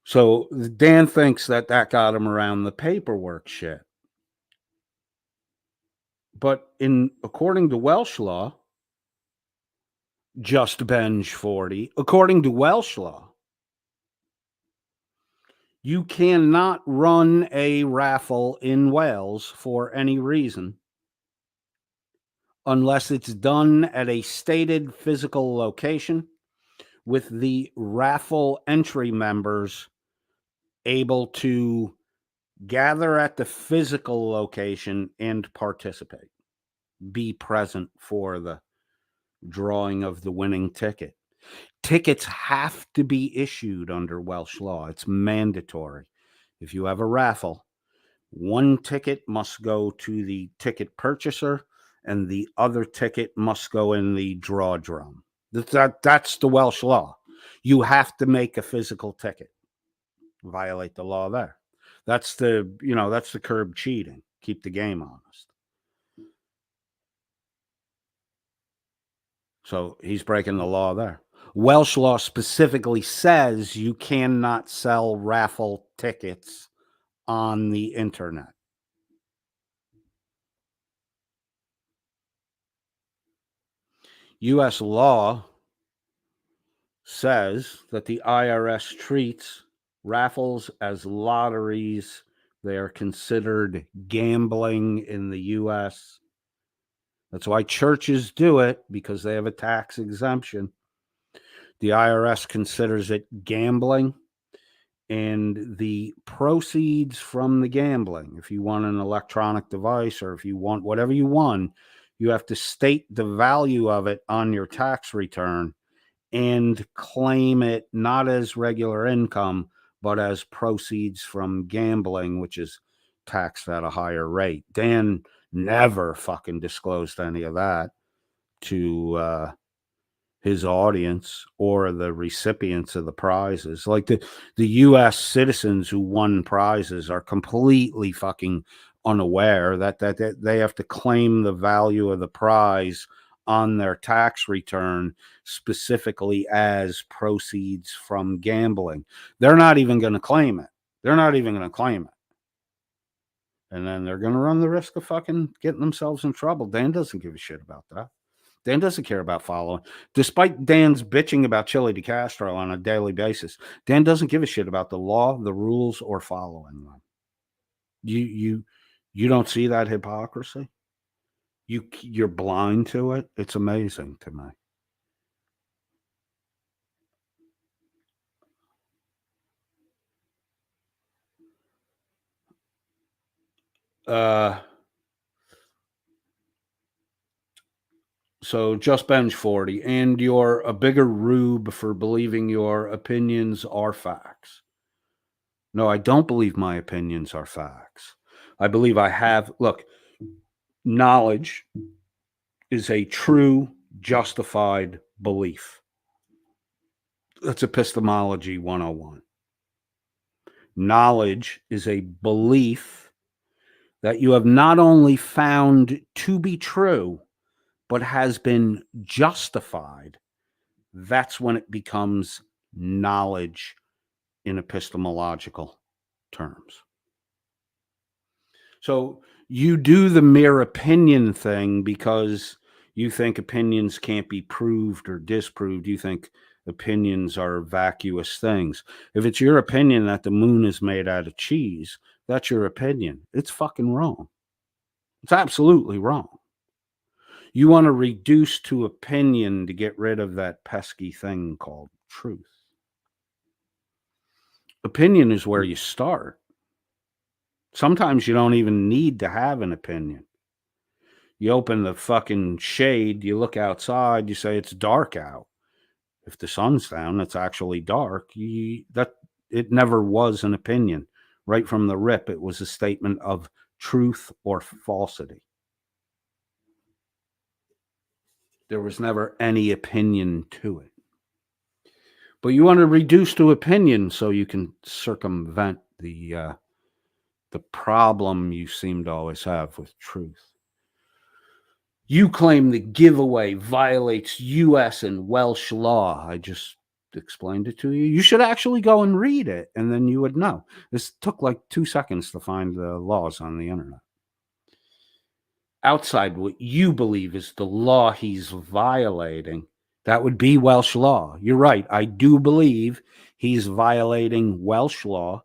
So Dan thinks that got him around the paperwork shit. But according to Welsh law, Just Benj 40, according to Welsh law, you cannot run a raffle in Wales for any reason unless it's done at a stated physical location with the raffle entry members able to gather at the physical location and participate, be present for the drawing of the winning ticket. Tickets have to be issued under Welsh law. It's mandatory. If you have a raffle, one ticket must go to the ticket purchaser and the other ticket must go in the draw drum. That's the Welsh law. You have to make a physical ticket. Violate the law there. That's the curb cheating. Keep the game honest. So he's breaking the law there. Welsh law specifically says you cannot sell raffle tickets on the internet. U.S. law says that the IRS treats raffles as lotteries. They are considered gambling in the U.S. That's why churches do it, because they have a tax exemption. The IRS considers it gambling, and the proceeds from the gambling, if you want an electronic device or if you want whatever you want, you have to state the value of it on your tax return and claim it not as regular income, but as proceeds from gambling, which is taxed at a higher rate. Dan never fucking disclosed any of that to his audience or the recipients of the prizes. Like the U.S. citizens who won prizes are completely fucking unaware that they have to claim the value of the prize on their tax return specifically as proceeds from gambling. They're not even going to claim it. And then they're going to run the risk of fucking getting themselves in trouble. Dan doesn't give a shit about that. Dan doesn't care about following. Despite Dan's bitching about Chili DeCastro on a daily basis, Dan doesn't give a shit about the law, the rules, or following them. You don't see that hypocrisy? You're blind to it? It's amazing to me. So Just Benj 40, and you're a bigger rube for believing your opinions are facts. No, I don't believe my opinions are facts. I believe knowledge is a true, justified belief. That's epistemology 101. Knowledge is a belief that you have not only found to be true, but has been justified, that's when it becomes knowledge in epistemological terms. So you do the mere opinion thing because you think opinions can't be proved or disproved. You think opinions are vacuous things. If it's your opinion that the moon is made out of cheese, that's your opinion. It's fucking wrong. It's absolutely wrong. You want to reduce to opinion to get rid of that pesky thing called truth. Opinion is where you start. Sometimes you don't even need to have an opinion. You open the fucking shade, you look outside, you say it's dark out. If the sun's down, it's actually dark. That it never was an opinion. Right from the rip, it was a statement of truth or falsity. There was never any opinion to it. But you want to reduce to opinion so you can circumvent the problem you seem to always have with truth. You claim the giveaway violates U.S. and Welsh law. I just explained it to you. You should actually go and read it, and then you would know. This took like 2 seconds to find the laws on the internet. Outside what you believe is the law he's violating, that would be Welsh law. You're right. I do believe he's violating Welsh law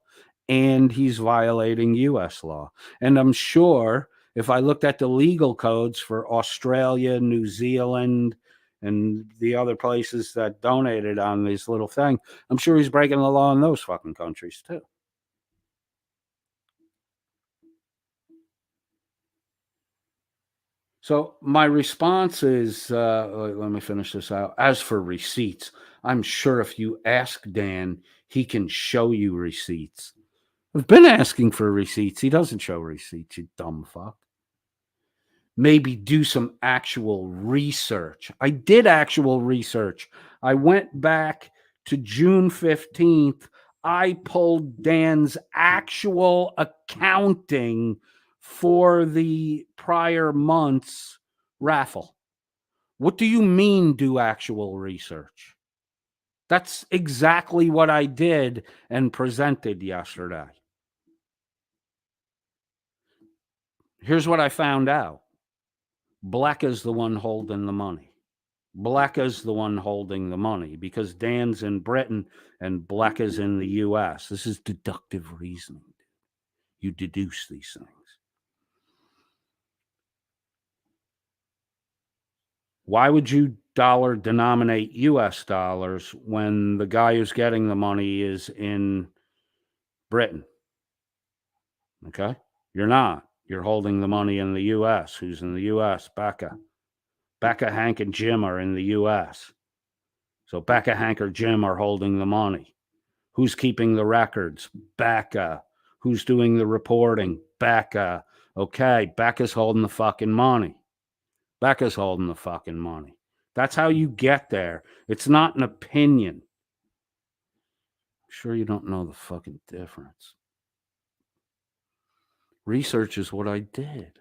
and he's violating U.S. law. And I'm sure if I looked at the legal codes for Australia, New Zealand, and the other places that donated on this little thing, I'm sure he's breaking the law in those fucking countries too. So my response is, let me finish this out. As for receipts, I'm sure if you ask Dan, he can show you receipts. I've been asking for receipts. He doesn't show receipts, you dumb fuck. Maybe do some actual research. I did actual research. I went back to June 15th. I pulled Dan's actual accounting for the prior month's raffle. What do you mean do actual research? That's exactly what I did and presented yesterday. Here's what I found out. Blekka's the one holding the money. Blekka's the one holding the money because Dan's in Britain and Blekka's in the US. This is deductive reasoning. You deduce these things. Why would you dollar denominate US dollars when the guy who's getting the money is in Britain? Okay? You're not. You're holding the money in the US. Who's in the US? Becca. Becca, Hank, and Jim are in the US. So Becca, Hank, or Jim are holding the money. Who's keeping the records? Becca. Who's doing the reporting? Becca. Okay, Becca's holding the fucking money. Becca's holding the fucking money. That's how you get there. It's not an opinion. I'm sure you don't know the fucking difference. Research is what I did.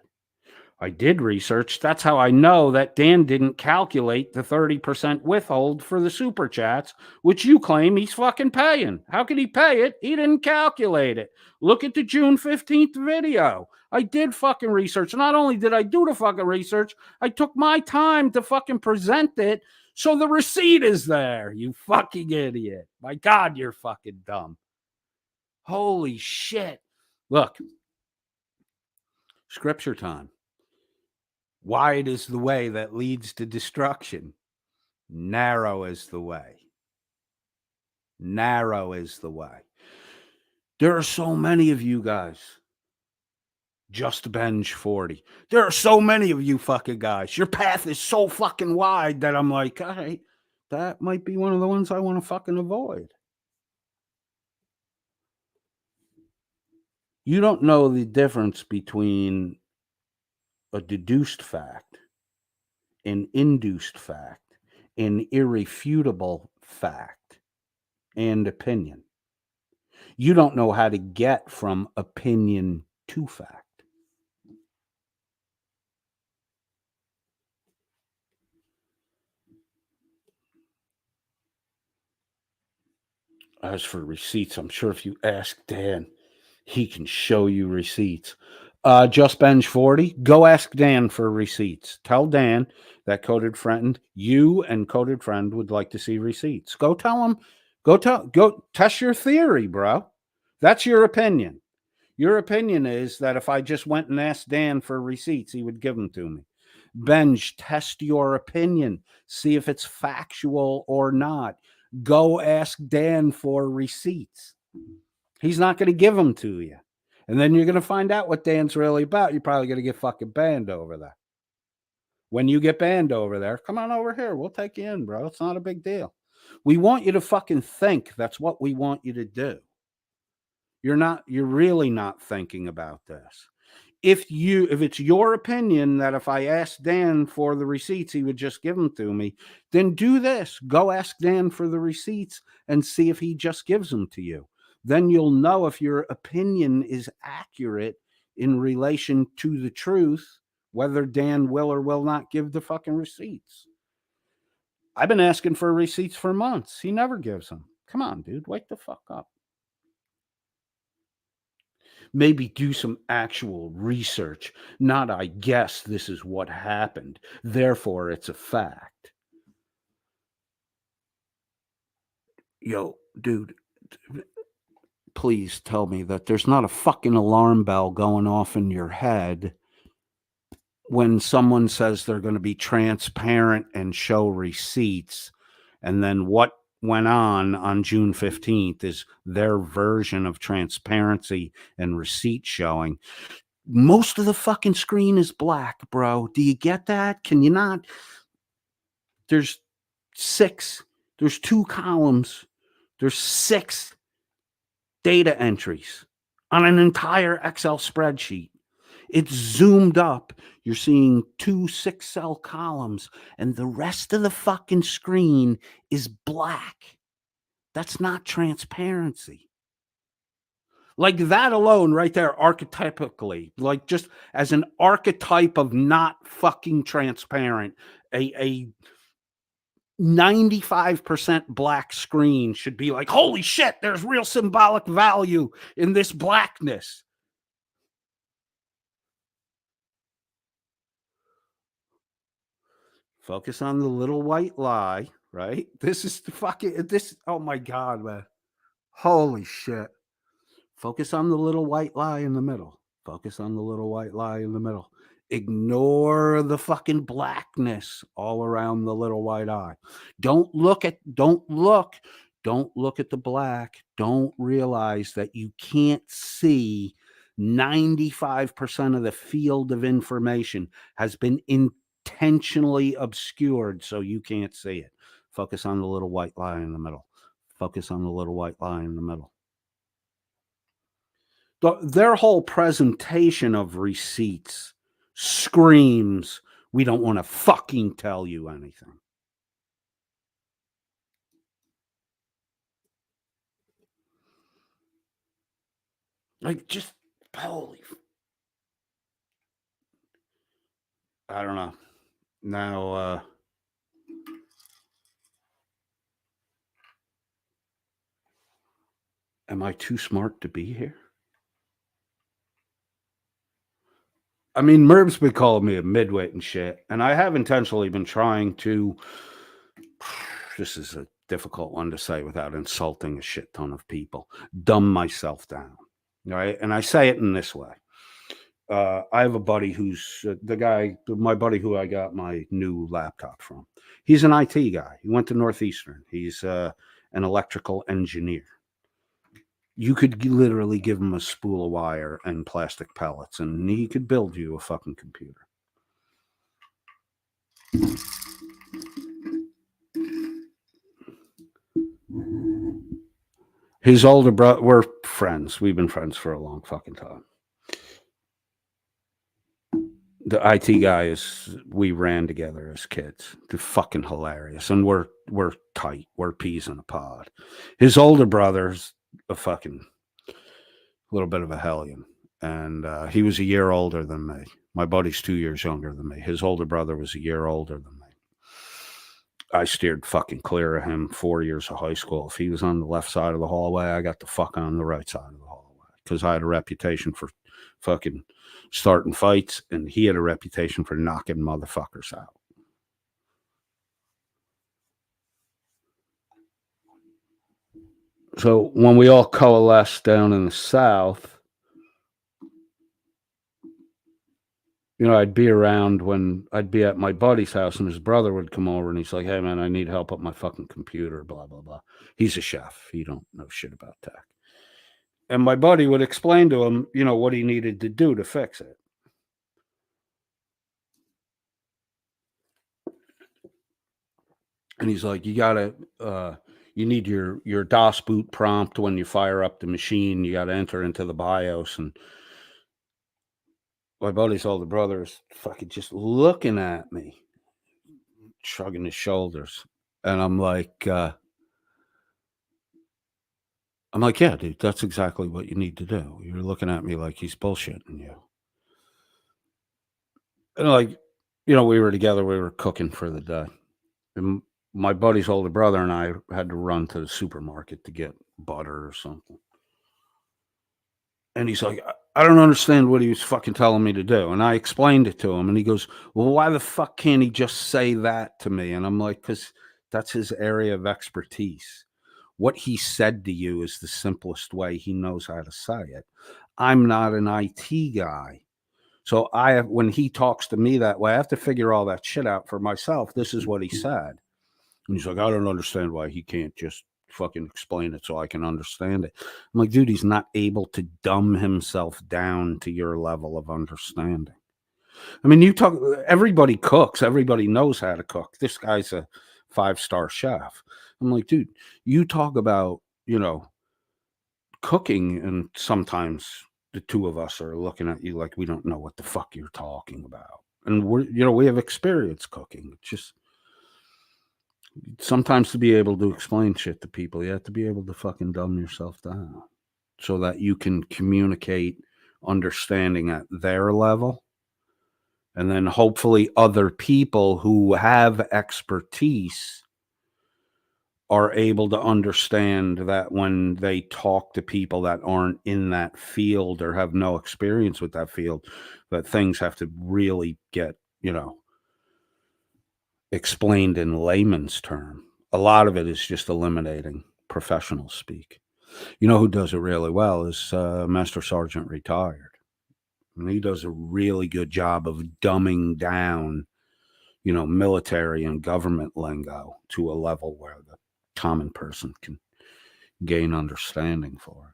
I did research. That's how I know that Dan didn't calculate the 30% withhold for the super chats, which you claim he's fucking paying. How could he pay it? He didn't calculate it. Look at the June 15th video. I did fucking research. Not only did I do the fucking research, I took my time to fucking present it. So the receipt is there, you fucking idiot. My God, you're fucking dumb. Holy shit. Look, scripture time. Wide is the way that leads to destruction. Narrow is the way. Narrow is the way. There are so many of you guys. Just Benj 40. There are so many of you fucking guys. Your path is so fucking wide that I'm like, all right, that might be one of the ones I want to fucking avoid. You don't know the difference between a deduced fact, an induced fact, an irrefutable fact, and opinion. You don't know how to get from opinion to fact. As for receipts, I'm sure if you ask Dan, he can show you receipts. Just Bench 40, go ask Dan for receipts. Tell Dan that Coded Friend, you and Coded Friend would like to see receipts. Go tell him, go test your theory, bro. That's your opinion. Your opinion is that if I just went and asked Dan for receipts, he would give them to me. Benj, test your opinion. See if it's factual or not. Go ask Dan for receipts. He's not going to give them to you. And then you're going to find out what Dan's really about. You're probably going to get fucking banned over there. When you get banned over there, come on over here. We'll take you in, bro. It's not a big deal. We want you to fucking think. That's what we want you to do. You're really not thinking about this. If it's your opinion that if I asked Dan for the receipts, he would just give them to me, then do this. Go ask Dan for the receipts and see if he just gives them to you. Then you'll know if your opinion is accurate in relation to the truth, whether Dan will or will not give the fucking receipts. I've been asking for receipts for months. He never gives them. Come on, dude, wake the fuck up. Maybe do some actual research, not I guess this is what happened, therefore it's a fact. Yo, dude, please tell me that there's not a fucking alarm bell going off in your head when someone says they're going to be transparent and show receipts, and then what went on June 15th is their version of transparency and receipt showing. Most of the fucking screen is black, bro. Do you get that? Can you not? There's 2 columns. There's 6 data entries on an entire Excel spreadsheet. It's zoomed up. You're seeing 2 6-cell columns, and the rest of the fucking screen is black. That's not transparency. Like that alone right there, archetypically, like just as an archetype of not fucking transparent, a 95% black screen should be like, holy shit, there's real symbolic value in this blackness. Focus on the little white lie, right? This is the fucking, oh my God, man. Holy shit. Focus on the little white lie in the middle. Focus on the little white lie in the middle. Ignore the fucking blackness all around the little white eye. Don't look at the black. Don't realize that you can't see 95% of the field of information has been intentionally obscured so you can't see it. Focus on the little white lie in the middle. Focus on the little white lie in the middle. Their whole presentation of receipts screams, we don't want to fucking tell you anything. Like, just, holy, I don't know. Now, am I too smart to be here? I mean, Merv's been calling me a midwit and shit, and I have intentionally been trying to, this is a difficult one to say without insulting a shit ton of people, dumb myself down, right? And I say it in this way. I have a buddy who's my buddy who I got my new laptop from. He's an IT guy. He went to Northeastern. He's an electrical engineer. You could literally give him a spool of wire and plastic pellets, and he could build you a fucking computer. His older brother, we're friends. We've been friends for a long fucking time. The IT guy we ran together as kids. They're fucking hilarious. And we're tight. We're peas in a pod. His older brother's a fucking little bit of a hellion. And he was a year older than me. My buddy's 2 years younger than me. His older brother was a year older than me. I steered fucking clear of him 4 years of high school. If he was on the left side of the hallway, I got the fuck on the right side of the hallway because I had a reputation for fucking starting fights, and he had a reputation for knocking motherfuckers out. So when we all coalesced down in the South, I'd be around when I'd be at my buddy's house and his brother would come over and he's like, "Hey man, I need help with my fucking computer, blah, blah, blah." He's a chef. He don't know shit about tech. And my buddy would explain to him, what he needed to do to fix it. And he's like, you need your DOS boot prompt when you fire up the machine. You got to enter into the BIOS. And my buddy's older brother is fucking just looking at me, shrugging his shoulders. And I'm like, yeah, dude, that's exactly what you need to do. You're looking at me like he's bullshitting you. And we were together, we were cooking for the day. And my buddy's older brother and I had to run to the supermarket to get butter or something. And he's like, I don't understand what he was fucking telling me to do. And I explained it to him. And he goes, well, why the fuck can't he just say that to me? And I'm like, because that's his area of expertise. What he said to you is the simplest way he knows how to say it. I'm not an IT guy. So when he talks to me that way, I have to figure all that shit out for myself. This is what he said. And he's like, I don't understand why he can't just fucking explain it so I can understand it. I'm like, dude, he's not able to dumb himself down to your level of understanding. I mean, everybody cooks. Everybody knows how to cook. This guy's a 5-star chef. I'm like, dude, you talk about, cooking, and sometimes the two of us are looking at you like we don't know what the fuck you're talking about. And we have experience cooking. It's just sometimes to be able to explain shit to people, you have to be able to fucking dumb yourself down so that you can communicate understanding at their level. And then hopefully other people who have expertise are able to understand that when they talk to people that aren't in that field or have no experience with that field, that things have to really get, explained in layman's term. A lot of it is just eliminating professional speak. You know who does it really well is Master Sergeant Retired. And he does a really good job of dumbing down, military and government lingo to a level where the common person can gain understanding for it.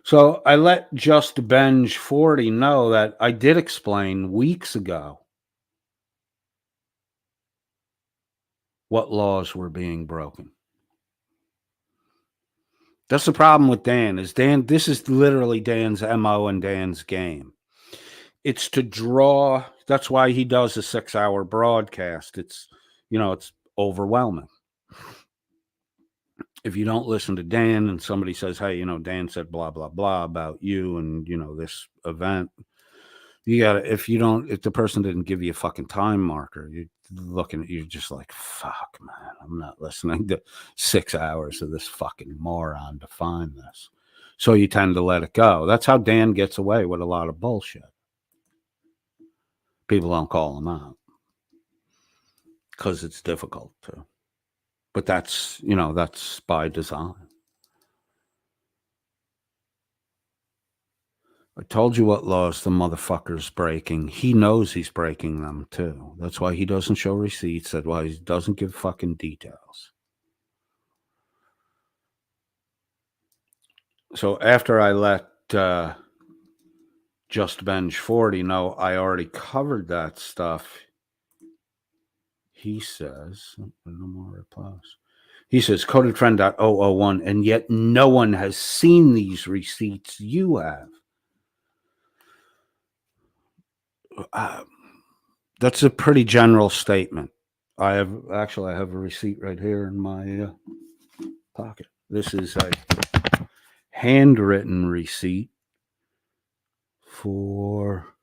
So I let Just Benj 40 know that I did explain weeks ago what laws were being broken. That's the problem with Dan. This is literally Dan's MO and Dan's game. It's to draw. That's why he does a 6-hour broadcast. It's overwhelming. If you don't listen to Dan and somebody says, hey, Dan said blah, blah, blah about you and, this event, if the person didn't give you a fucking time marker, you're just like, fuck, man, I'm not listening to 6 hours of this fucking moron to find this. So you tend to let it go. That's how Dan gets away with a lot of bullshit. People don't call him out because it's difficult to. But that's by design. I told you what laws the motherfucker's breaking. He knows he's breaking them too. That's why he doesn't show receipts. That's why he doesn't give fucking details. So after I let Just Benj 40 know I already covered that stuff, he says, no more replies. He says, coded friend.001, and yet no one has seen these receipts you have. That's a pretty general statement. I have a receipt right here in my pocket. This is a handwritten receipt for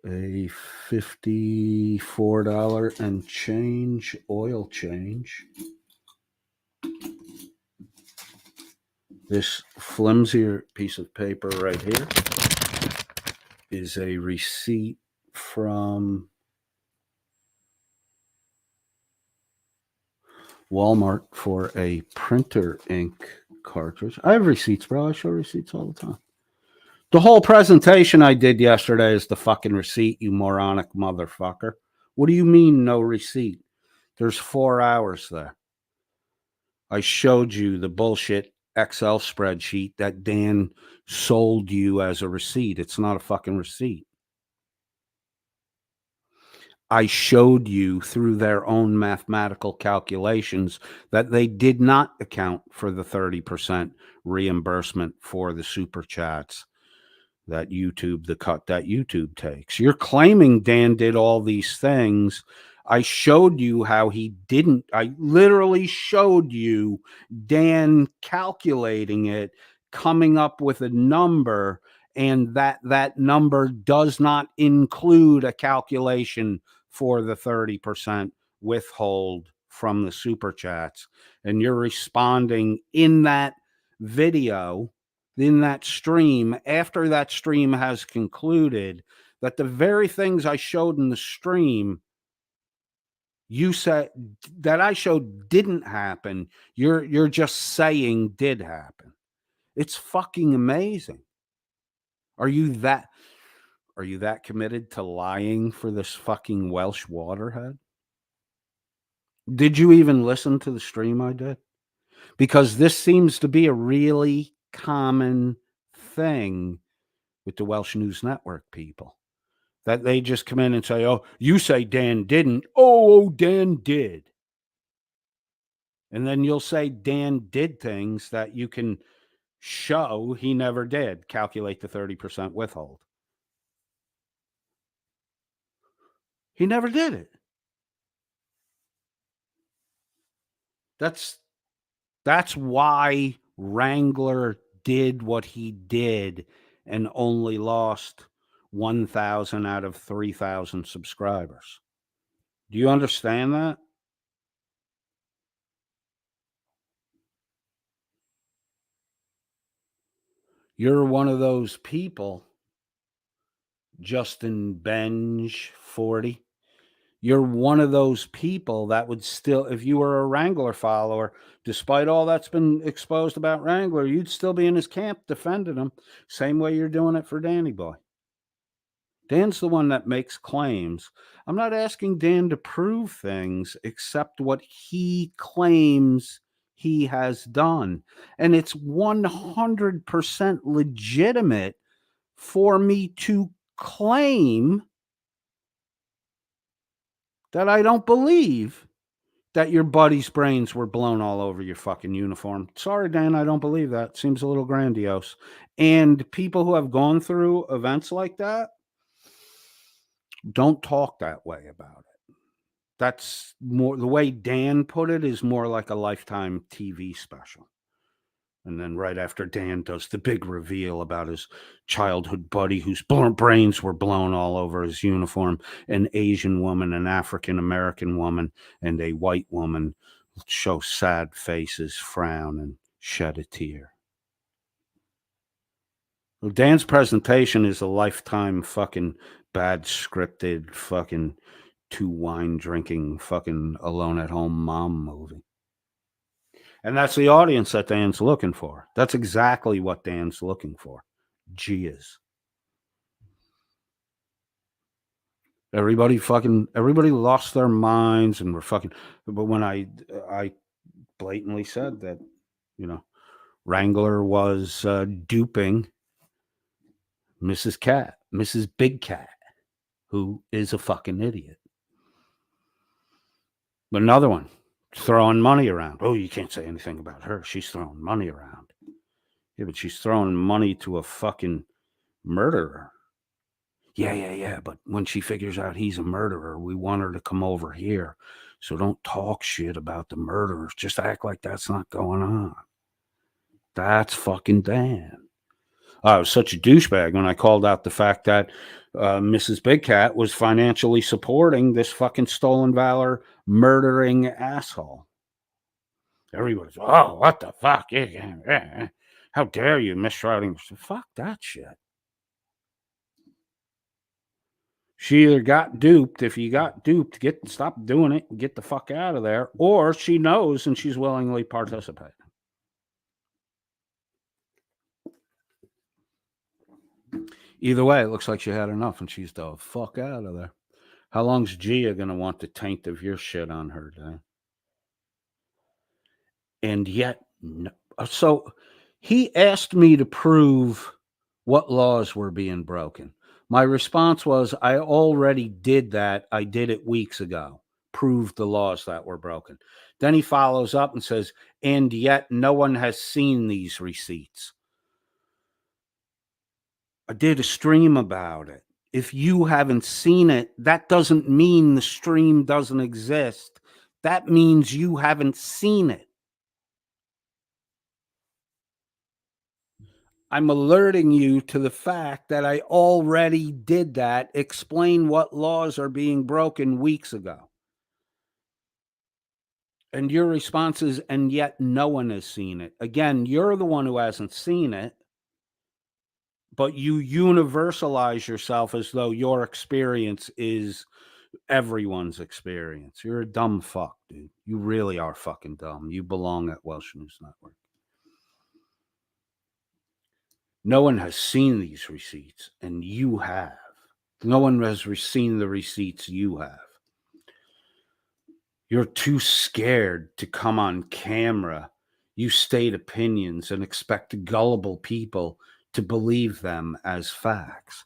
a $54 and change oil change. This flimsier piece of paper right here is a receipt from Walmart for a printer ink cartridge. I have receipts, bro. I show receipts all the time. The whole presentation I did yesterday is the fucking receipt, you moronic motherfucker. What do you mean no receipt? There's 4 hours there. I showed you the bullshit Excel spreadsheet that Dan sold you as a receipt. It's not a fucking receipt. I showed you through their own mathematical calculations that they did not account for the 30% reimbursement for the super chats that YouTube, the cut that YouTube takes. You're claiming Dan did all these things. I showed you how he didn't. I literally showed you Dan calculating it, coming up with a number, and that number does not include a calculation for the 30% withhold from the super chats. And you're responding in that video, in that stream, after that stream has concluded, that the very things I showed in the stream, you said that I showed didn't happen. You're just saying did happen. It's fucking amazing. Are you that committed to lying for this fucking Welsh waterhead? Did you even listen to the stream I did? Because this seems to be a really common thing with the Welsh News Network people, that they just come in and say, oh, you say Dan didn't. Oh, Dan did. And then you'll say Dan did things that you can show he never did. Calculate the 30% withhold. He never did it. That's why Wrangler did what he did and only lost 1,000 out of 3,000 subscribers. Do you understand that? You're one of those people, Justin Benj 40. You're one of those people that would still, if you were a Wrangler follower, despite all that's been exposed about Wrangler, you'd still be in his camp defending him. Same way you're doing it for Danny Boy. Dan's the one that makes claims. I'm not asking Dan to prove things except what he claims he has done. And it's 100% legitimate for me to claim that I don't believe that your buddy's brains were blown all over your fucking uniform. Sorry, Dan, I don't believe that. Seems a little grandiose. And people who have gone through events like that don't talk that way about it. That's more, the way Dan put it is more like a Lifetime TV special. And then right after Dan does the big reveal about his childhood buddy whose brains were blown all over his uniform, an Asian woman, an African American woman, and a white woman show sad faces, frown, and shed a tear. Well, Dan's presentation is a Lifetime fucking bad scripted fucking 2 wine drinking fucking alone at home mom movie. And that's the audience that Dan's looking for. That's exactly what Dan's looking for. Geez. Everybody lost their minds and were fucking, but when I blatantly said that, Wrangler was duping Mrs. Big Cat, who is a fucking idiot. But another one, throwing money around. Oh, you can't say anything about her. She's throwing money around. Yeah, but she's throwing money to a fucking murderer. Yeah. But when she figures out he's a murderer, we want her to come over here. So don't talk shit about the murderers. Just act like that's not going on. That's fucking Dan. I was such a douchebag when I called out the fact that Mrs. Big Cat was financially supporting this fucking stolen valor murdering asshole. Everybody's, oh, what the fuck? How dare you, misrouting? Fuck that shit. She either got duped. If you got duped, stop doing it and get the fuck out of there. Or she knows and she's willingly participating. Either way, it looks like she had enough and she's the fuck out of there. How long's Gia going to want the taint of your shit on her, Dan? And yet, no. So he asked me to prove what laws were being broken. My response was, I already did that. I did it weeks ago. Proved the laws that were broken. Then he follows up and says, and yet no one has seen these receipts. I did a stream about it. If you haven't seen it, that doesn't mean the stream doesn't exist. That means you haven't seen it. I'm alerting you to the fact that I already did that. Explain what laws are being broken weeks ago. And your response is, and yet no one has seen it. Again, you're the one who hasn't seen it, but you universalize yourself as though your experience is everyone's experience. You're a dumb fuck, dude. You really are fucking dumb. You belong at Welsh News Network. No one has seen these receipts, and you have. No one has seen the receipts you have. You're too scared to come on camera. You state opinions and expect gullible people to believe them as facts.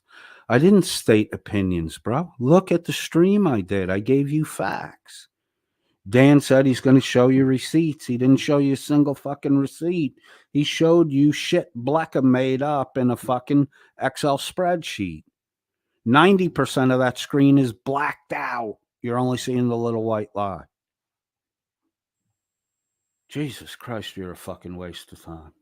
I didn't state opinions, bro. Look at the stream I did. I gave you facts. Dan said he's going to show you receipts. He didn't show you a single fucking receipt. He showed you shit Blecka made up in a fucking Excel spreadsheet. 90% of that screen is blacked out. You're only seeing the little white lie. Jesus Christ, you're a fucking waste of time.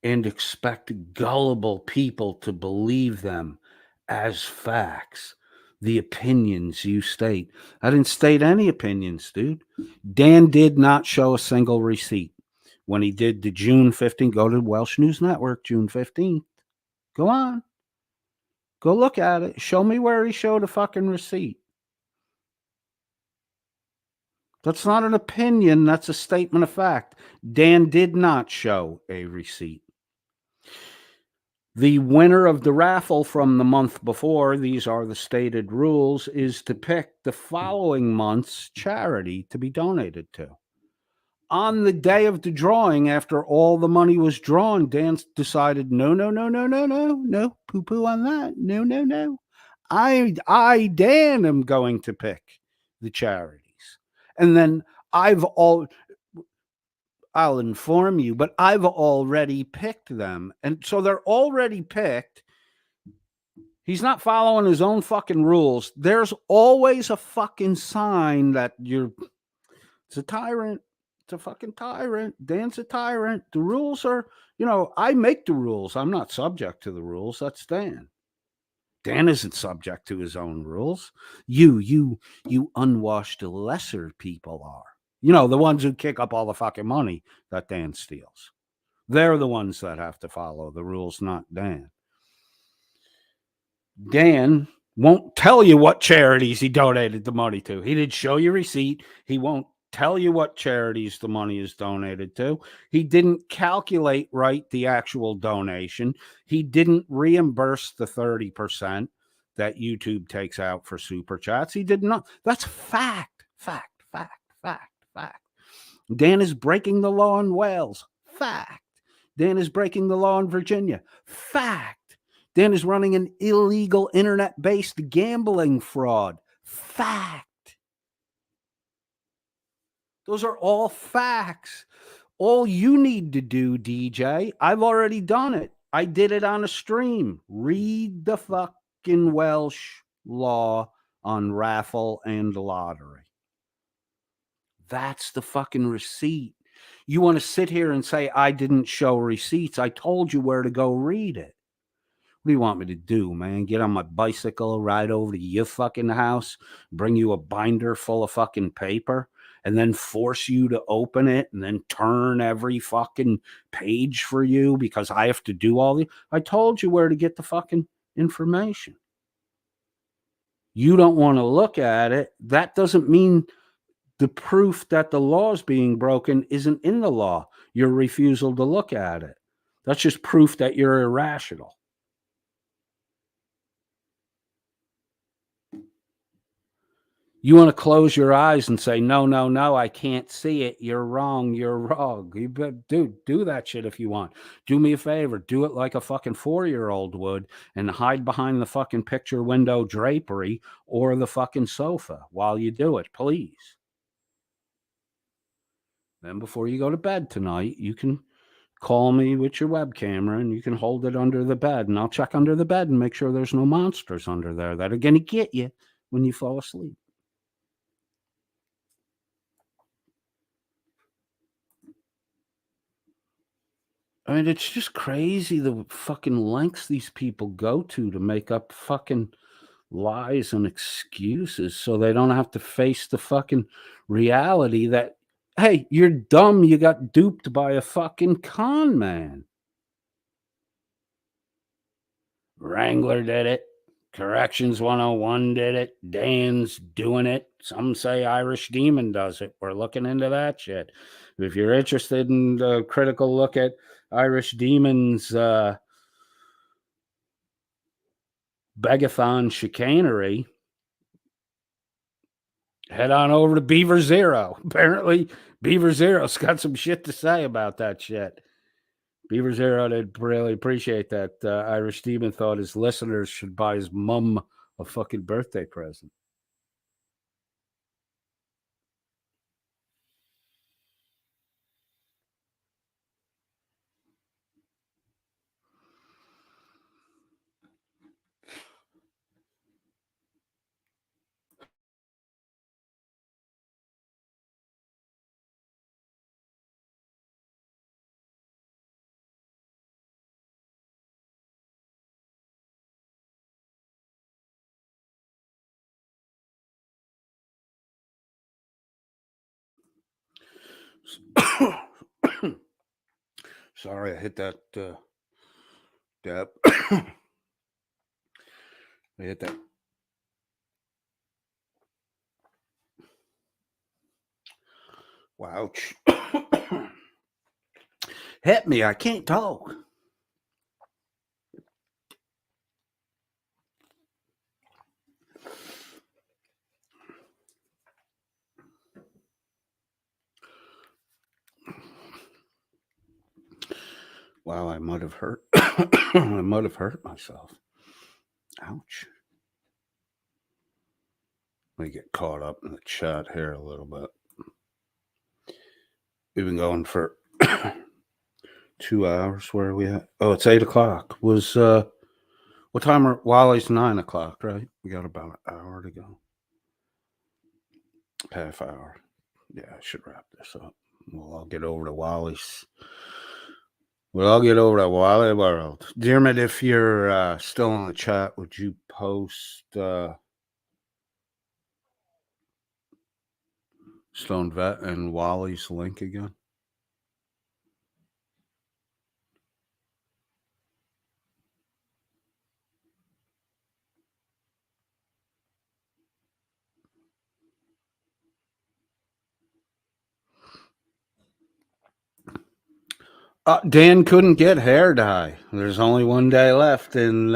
And expect gullible people to believe them as facts. The opinions you state. I didn't state any opinions, dude. Dan did not show a single receipt. When he did the June 15th, go to Welsh News Network, June 15th. Go on. Go look at it. Show me where he showed a fucking receipt. That's not an opinion. That's a statement of fact. Dan did not show a receipt. The winner of the raffle from the month before, these are the stated rules, is to pick the following month's charity to be donated to. On the day of the drawing, after all the money was drawn, Dan decided, no, poo-poo on that. No. I, Dan, am going to pick the charities. And then I'll inform you, but I've already picked them. And so they're already picked. He's not following his own fucking rules. There's always a fucking sign that it's a tyrant. It's a fucking tyrant. Dan's a tyrant. The rules are, I make the rules. I'm not subject to the rules. That's Dan. Dan isn't subject to his own rules. You unwashed lesser people are. The ones who kick up all the fucking money that Dan steals. They're the ones that have to follow the rules, not Dan. Dan won't tell you what charities he donated the money to. He didn't show you a receipt. He won't tell you what charities the money is donated to. He didn't calculate right the actual donation. He didn't reimburse the 30% that YouTube takes out for super chats. He did not. That's fact. Dan is breaking the law in Wales. Fact. Dan is breaking the law in Virginia. Fact. Dan is running an illegal internet-based gambling fraud. Fact. Those are all facts. All you need to do, DJ, I've already done it. I did it on a stream. Read the fucking Welsh law on raffle and lottery. That's the fucking receipt. You want to sit here and say, I didn't show receipts. I told you where to go read it. What do you want me to do, man? Get on my bicycle, ride over to your fucking house, bring you a binder full of fucking paper, and then force you to open it and then turn every fucking page for you because I have to do all the. I told you where to get the fucking information. You don't want to look at it. That doesn't mean the proof that the law is being broken isn't in the law. Your refusal to look at it. That's just proof that you're irrational. You want to close your eyes and say, no, no, no, I can't see it. You're wrong. You're wrong. You dude, do that shit if you want. Do me a favor. Do it like a fucking 4-year-old would and hide behind the fucking picture window drapery or the fucking sofa while you do it, please. Then before you go to bed tonight, you can call me with your web camera and you can hold it under the bed and I'll check under the bed and make sure there's no monsters under there that are going to get you when you fall asleep. I mean, it's just crazy the fucking lengths these people go to make up fucking lies and excuses so they don't have to face the fucking reality that, hey, you're dumb. You got duped by a fucking con man. Wrangler did it. Corrections 101 did it. Dan's doing it. Some say Irish Demon does it. We're looking into that shit. If you're interested in a critical look at Irish Demon's Begathon chicanery, head on over to Beaver Zero. Apparently, Beaver Zero's got some shit to say about that shit. Beaver Zero did really appreciate that. Irish Demon thought his listeners should buy his mum a fucking birthday present. Sorry, I hit that dab. I hit that. Wow. Hit me. I can't talk. Wow, I might have hurt. I might have hurt myself. Ouch. Let me get caught up in the chat here a little bit. We've been going for 2 hours. Where are we at? Oh, it's 8 o'clock. Was what time are Wally's 9 o'clock, right? We got about an hour to go. Half hour. Yeah, I should wrap this up. Well, I'll get over to Wally's. Well, I'll get over to Wally World. Dermot, if you're still in the chat, would you post Stone Vet and Wally's link again? Dan couldn't get hair dye. There's only one day left in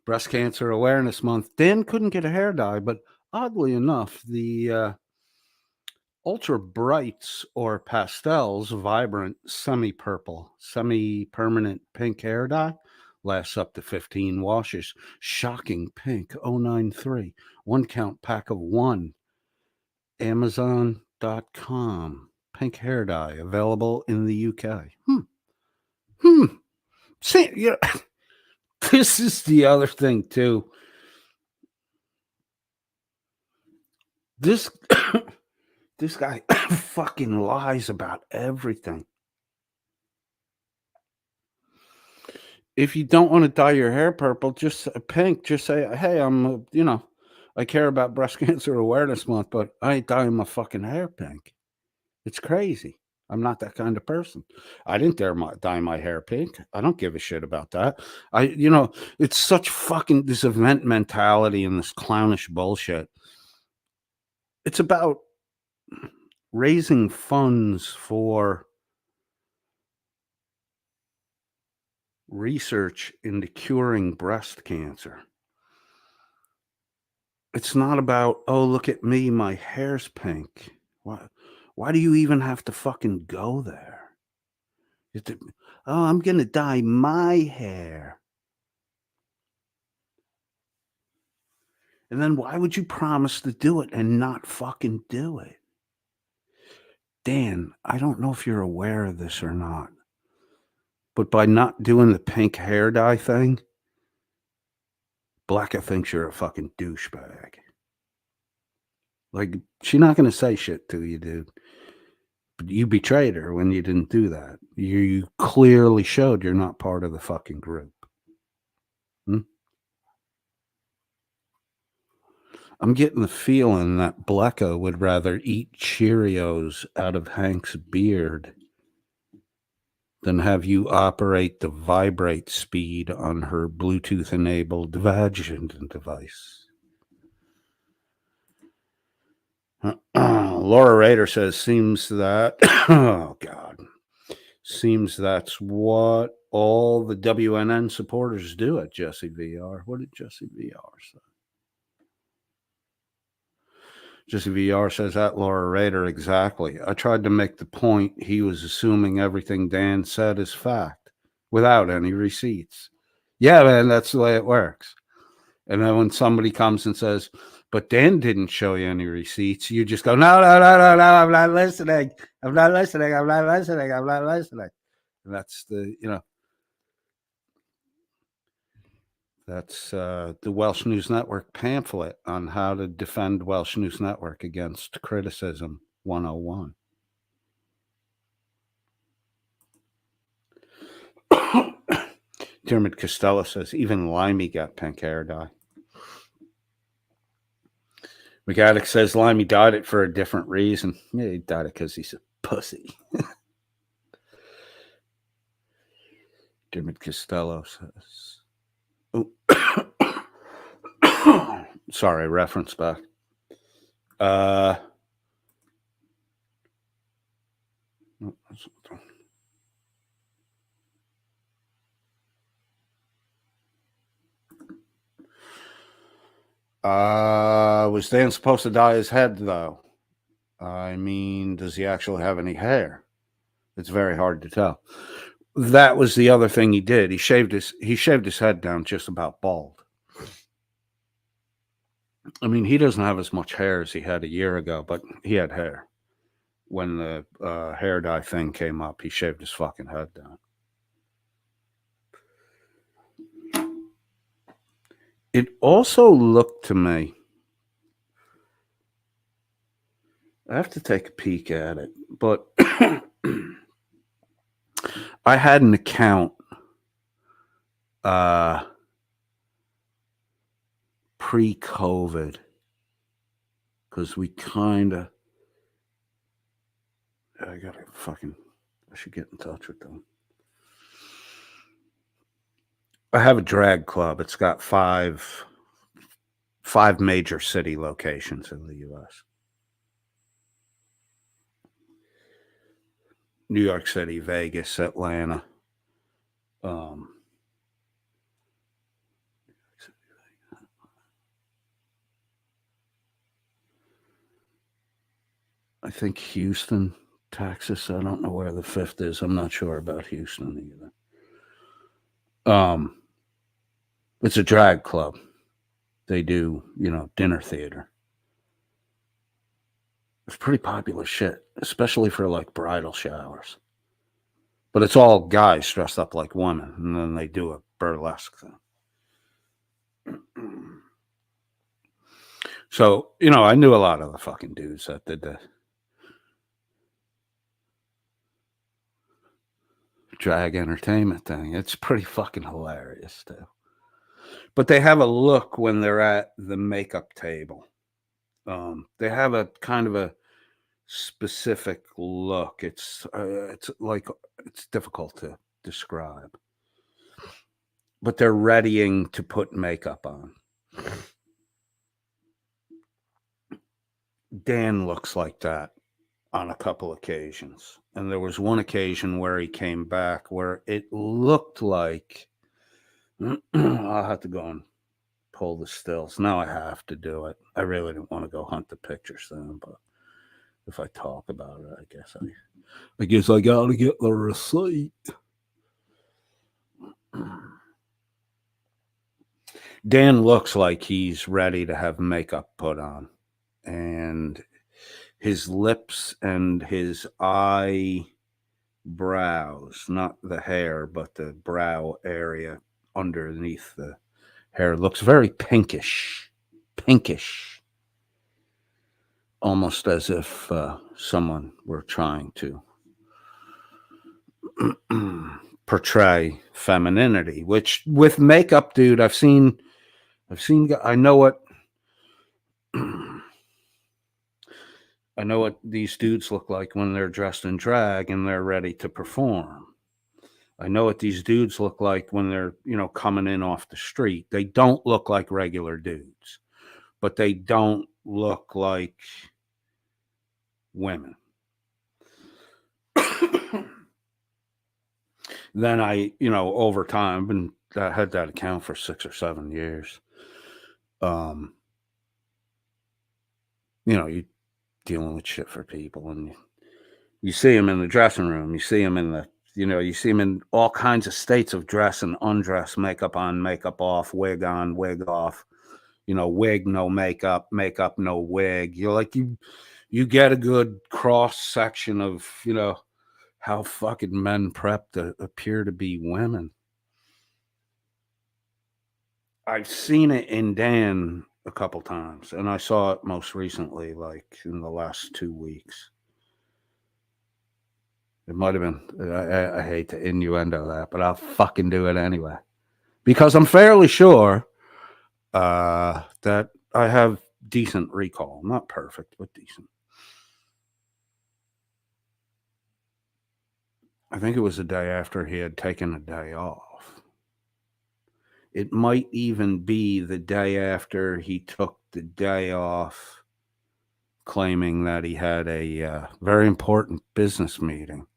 Breast Cancer Awareness Month. Dan couldn't get a hair dye, but oddly enough, the Ultra Brights or Pastels Vibrant Semi-Purple, Semi-Permanent Pink hair dye lasts up to 15 washes. Shocking Pink 093. 1 count pack of 1. Amazon.com. Pink hair dye available in the UK. See, you know, this is the other thing too. This this guy fucking lies about everything. if you don't want to dye your hair purple, just pink, just say, hey, I care about breast cancer awareness month, but I ain't dyeing my fucking hair pink. It's crazy. I'm not that kind of person. I didn't dye my hair pink. I don't give a shit about that. It's such fucking this event mentality and this clownish bullshit. It's about raising funds for research into curing breast cancer. It's not about, oh, look at me, my hair's pink. Why do you even have to fucking go there? Oh, I'm going to dye my hair. And then why would you promise to do it and not fucking do it? Dan, I don't know if you're aware of this or not, but by not doing the pink hair dye thing, Blacka thinks you're a fucking douchebag. Like, she's not going to say shit to you, dude. But you betrayed her when you didn't do that. You clearly showed you're not part of the fucking group. I'm getting the feeling that Blacka would rather eat Cheerios out of Hank's beard than have you operate the vibrate speed on her Bluetooth-enabled Vagin device. Laura Rader says, seems that, oh God, seems that's what all the WNN supporters do at Jesse VR. What did Jesse VR say? Jesse VR says that, Laura Rader, exactly. I tried to make the point he was assuming everything Dan said is fact without any receipts. Yeah, man, that's the way it works. And then when somebody comes and says, but Dan didn't show you any receipts, you just go, no, I'm not listening. I'm not listening. I'm not listening. I'm not listening. And that's that's the Welsh News Network pamphlet on how to defend Welsh News Network against criticism 101. Dermot Costello says, even Limey got pink hair dye. McAddick says Limey dyed it for a different reason. Yeah, he dyed it because he's a pussy. Dermot Costello says, oh, sorry, reference back. Was Dan supposed to dye his head though? I mean, does he actually have any hair? It's very hard to tell. That was the other thing he did. He shaved his head down just about bald. I mean, he doesn't have as much hair as he had a year ago, but he had hair. When the hair dye thing came up, he shaved his fucking head down. It also looked to me, I have to take a peek at it, but I had an account pre-COVID because we kind of, I should get in touch with them. I have a drag club. It's got five major city locations in the U.S. New York City, Vegas, Atlanta. I think Houston, Texas. I don't know where the fifth is. I'm not sure about Houston either. It's a drag club. They do, dinner theater. It's pretty popular shit, especially for like bridal showers. But it's all guys dressed up like women, and then they do a burlesque thing. So, I knew a lot of the fucking dudes that did that. drag entertainment thing. It's pretty fucking hilarious too. But they have a look when they're at the makeup table. They have a kind of a specific look. It's like it's difficult to describe. But they're readying to put makeup on. Dan looks like that on a couple occasions. And there was one occasion where he came back where it looked like I'll have to go and pull the stills. Now I have to do it. I really didn't want to go hunt the pictures then, but if I talk about it, I guess I gotta get the receipt. Dan looks like he's ready to have makeup put on. And his lips and his eyebrows, not the hair, but the brow area underneath the hair, looks very pinkish. Almost as if someone were trying to portray femininity, which with makeup, dude, I've seen, I know what these dudes look like when they're dressed in drag and they're ready to perform. I know what these dudes look like when they're, coming in off the street. They don't look like regular dudes, but they don't look like women. Then over time, I had that account for 6 or 7 years. You dealing with shit for people, and you see them in the dressing room. You see them in the, you see them in all kinds of states of dress and undress, makeup on, makeup off, wig on, wig off, wig, no makeup, makeup, no wig. You're like, you get a good cross section of, how fucking men prep to appear to be women. I've seen it in Dan a couple times, and I saw it most recently, like in the last 2 weeks. It might have been, I hate to innuendo that, but I'll fucking do it anyway. Because I'm fairly sure that I have decent recall. Not perfect, but decent. I think it was the day after he had taken a day off. It might even be the day after he took the day off, claiming that he had a very important business meeting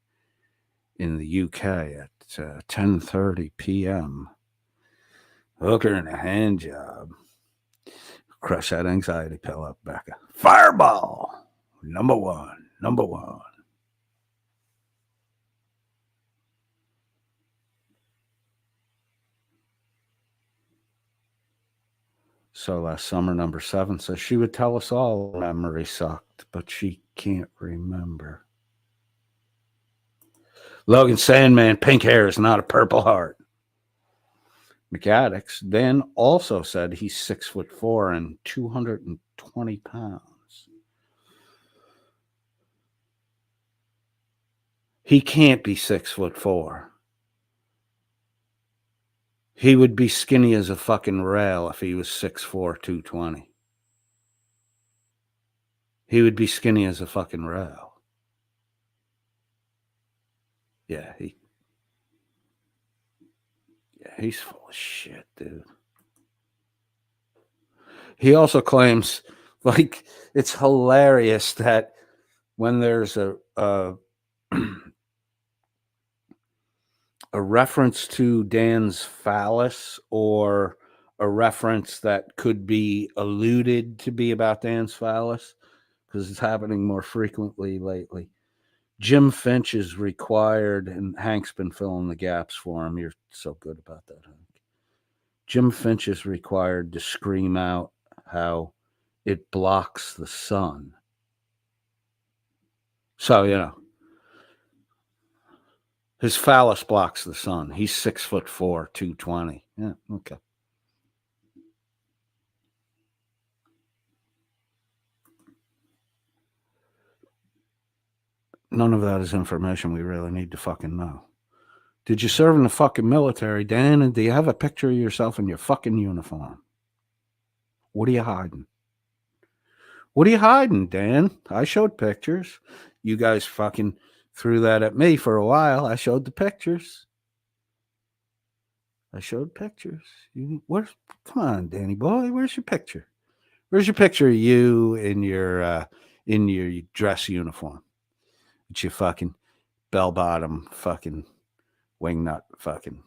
in the UK at 10:30 p.m. Hooker and a hand job. Crush that anxiety pill up, Becca. Fireball. Number one. So last summer, number 7 says she would tell us all memory sucked, but she can't remember. Logan Sandman, pink hair is not a purple heart. McAddix then also said he's 6'4" and 220 pounds. He can't be 6'4". He would be skinny as a fucking rail if he was 6'4", 220. He would be skinny as a fucking rail. Yeah, he's full of shit, dude. He also claims, like, it's hilarious that when there's a reference to Dan's phallus or a reference that could be alluded to be about Dan's phallus, because it's happening more frequently lately. Jim Finch is required, and Hank's been filling the gaps for him. You're so good about that, Hank. Jim Finch is required to scream out how it blocks the sun. So, his phallus blocks the sun. He's 6'4", 220. Yeah, okay. None of that is information we really need to fucking know. Did you serve in the fucking military, Dan? And do you have a picture of yourself in your fucking uniform? What are you hiding? What are you hiding, Dan? I showed pictures. You guys fucking threw that at me for a while. I showed the pictures. Come on, Danny boy. Where's your picture? Where's your picture of you in your dress uniform? With your fucking bell bottom fucking wingnut fucking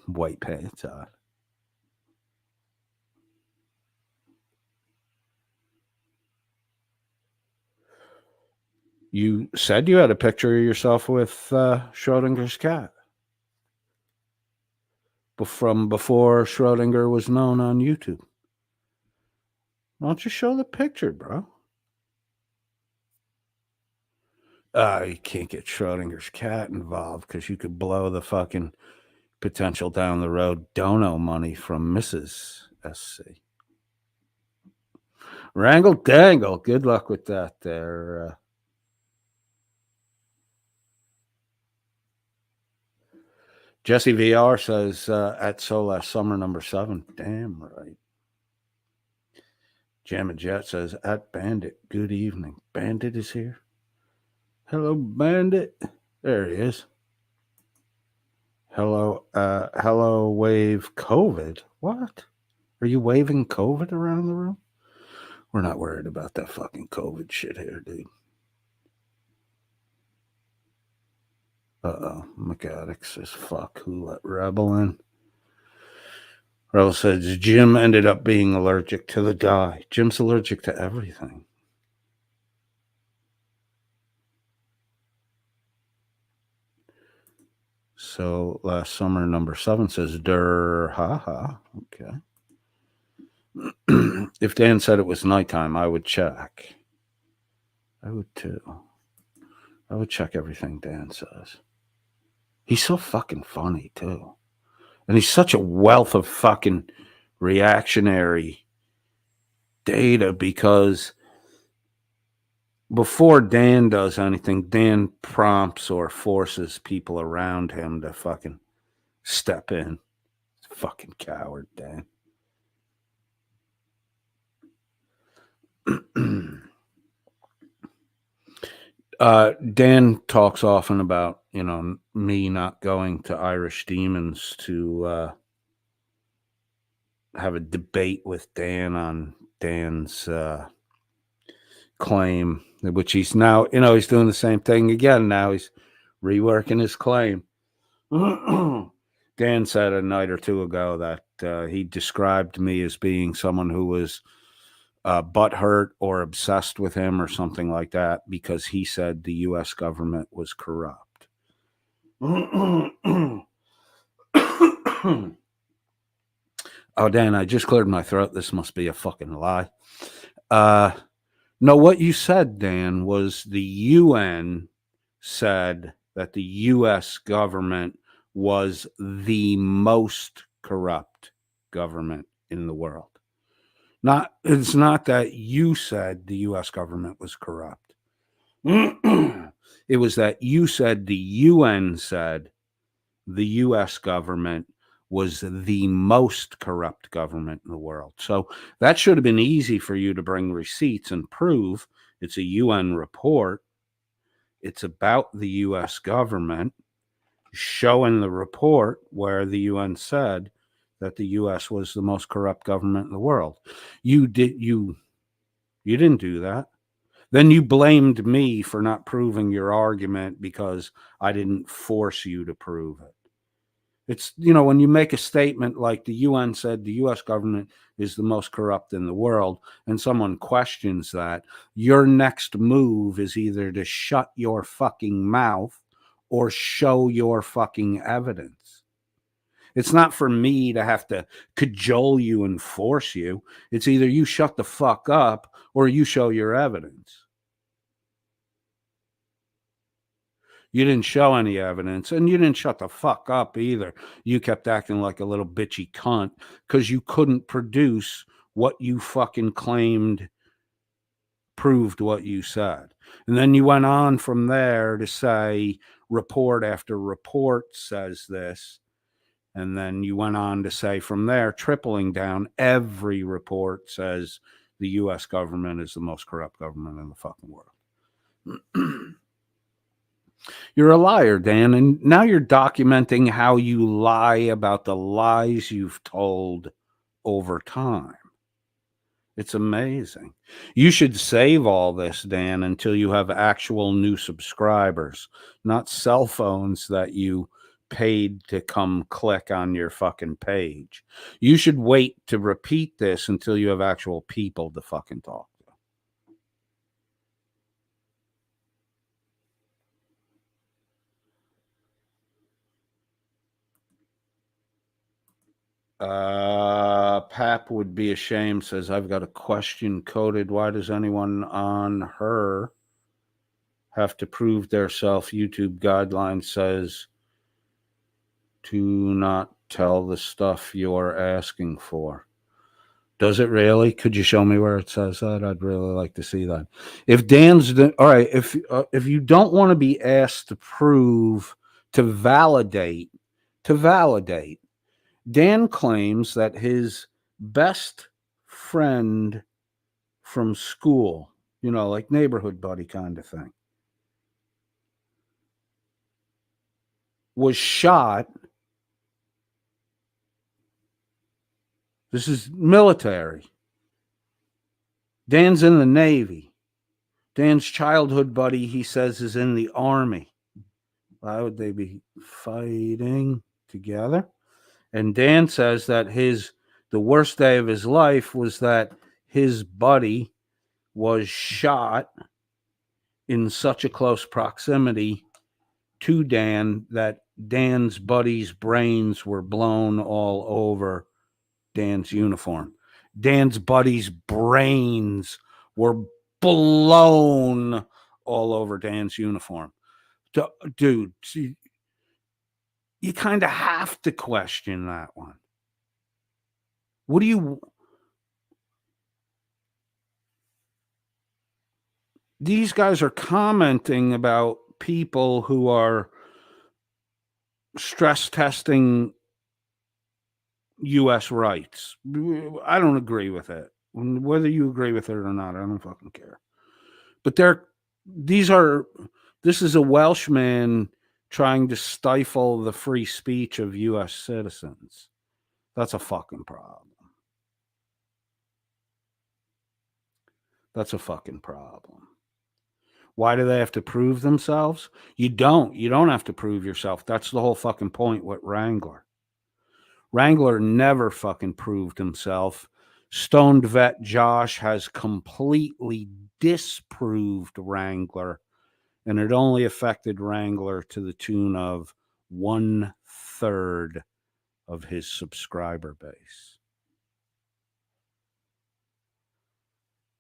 white pants on. You said you had a picture of yourself with Schrodinger's cat from before Schrodinger was known on YouTube. Why don't you show the picture, bro? You can't get Schrodinger's cat involved because you could blow the fucking potential down the road dono money from Mrs. SC. Wrangle dangle. Good luck with that there. Jesse VR says at Sola Summer number 7. Damn right. Jammin' Jet says at Bandit. Good evening. Bandit is here. Hello, Bandit. There he is. Hello, wave COVID. What? Are you waving COVID around the room? We're not worried about that fucking COVID shit here, dude. Mechanic says, fuck, who let Rebel in? Rebel says, Jim ended up being allergic to the guy. Jim's allergic to everything. So last summer, number 7 says, "Der, haha." Okay. If Dan said it was nighttime, I would check. I would too. I would check everything Dan says. He's so fucking funny too. And he's such a wealth of fucking reactionary data because before Dan does anything, Dan prompts or forces people around him to fucking step in. Fucking coward, Dan. Dan talks often about, me not going to Irish Demons to have a debate with Dan on Dan's claim, which he's now, he's doing the same thing again. Now he's reworking his claim. Dan said a night or two ago that he described me as being someone who was butthurt or obsessed with him or something like that because he said the U.S. government was corrupt. Oh, Dan, I just cleared my throat. This must be a fucking lie. No, what you said, Dan, was the UN said that the U.S. government was the most corrupt government in the world. It's not that you said the U.S. government was corrupt. It was that you said the UN said the U.S. government was the most corrupt government in the world. So that should have been easy for you to bring receipts and prove. It's a UN report. It's about the U.S. government, showing the report where the UN said that the U.S. was the most corrupt government in the world. You didn't do that. Then you blamed me for not proving your argument because I didn't force you to prove it. It's, when you make a statement like the UN said the U.S. government is the most corrupt in the world, and someone questions that, your next move is either to shut your fucking mouth or show your fucking evidence. It's not for me to have to cajole you and force you. It's either you shut the fuck up or you show your evidence. You didn't show any evidence, and you didn't shut the fuck up either. You kept acting like a little bitchy cunt because you couldn't produce what you fucking claimed proved what you said. And then you went on from there to say report after report says this. And then you went on to say from there, tripling down, every report says the U.S. government is the most corrupt government in the fucking world. You're a liar, Dan, and now you're documenting how you lie about the lies you've told over time. It's amazing. You should save all this, Dan, until you have actual new subscribers, not cell phones that you paid to come click on your fucking page. You should wait to repeat this until you have actual people to fucking talk to. Pap would be ashamed, says, I've got a question coded. Why does anyone on her have to prove their self? YouTube guideline says to not tell the stuff you're asking for. Does it really? Could you show me where it says that? I'd really like to see that. If Dan's all right, if you don't want to be asked to prove, to validate, Dan claims that his best friend from school, you know, like neighborhood buddy kind of thing, was shot. This is military. Dan's in the Navy. Dan's childhood buddy, he says, is in the Army. Why would they be fighting together? And Dan says that the worst day of his life was that his buddy was shot in such a close proximity to Dan that Dan's buddy's brains were blown all over Dan's uniform. Dan's buddy's brains were blown all over Dan's uniform. Dude, you kind of have to question that one. What do you... These guys are commenting about people who are stress testing U.S. rights. I don't agree with it. Whether you agree with it or not, I don't fucking care. But this is a Welshman trying to stifle the free speech of U.S. citizens. That's a fucking problem. That's a fucking problem. Why do they have to prove themselves? You don't. You don't have to prove yourself. That's the whole fucking point with Wrangler. Wrangler never fucking proved himself. Stoned Vet Josh has completely disproved Wrangler, and it only affected Wrangler to the tune of 1/3 of his subscriber base.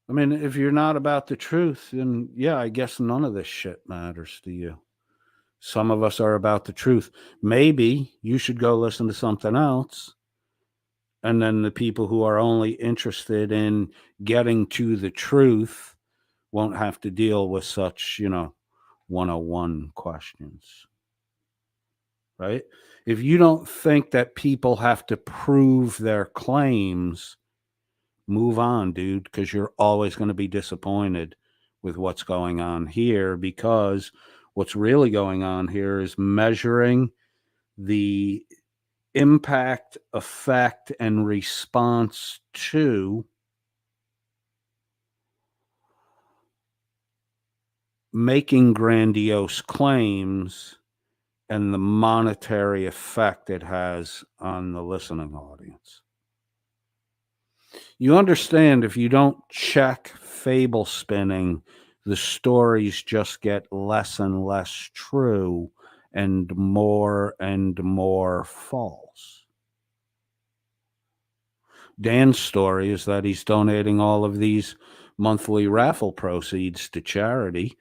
I mean, if you're not about the truth, then yeah, I guess none of this shit matters to you. Some of us are about the truth. Maybe you should go listen to something else. And then the people who are only interested in getting to the truth won't have to deal with such, 101 questions. Right? If you don't think that people have to prove their claims, move on, dude, because you're always going to be disappointed with what's going on here, because what's really going on here is measuring the impact, effect, and response to making grandiose claims and the monetary effect it has on the listening audience. You understand, if you don't check fable spinning, the stories just get less and less true and more false. Dan's story is that he's donating all of these monthly raffle proceeds to charity,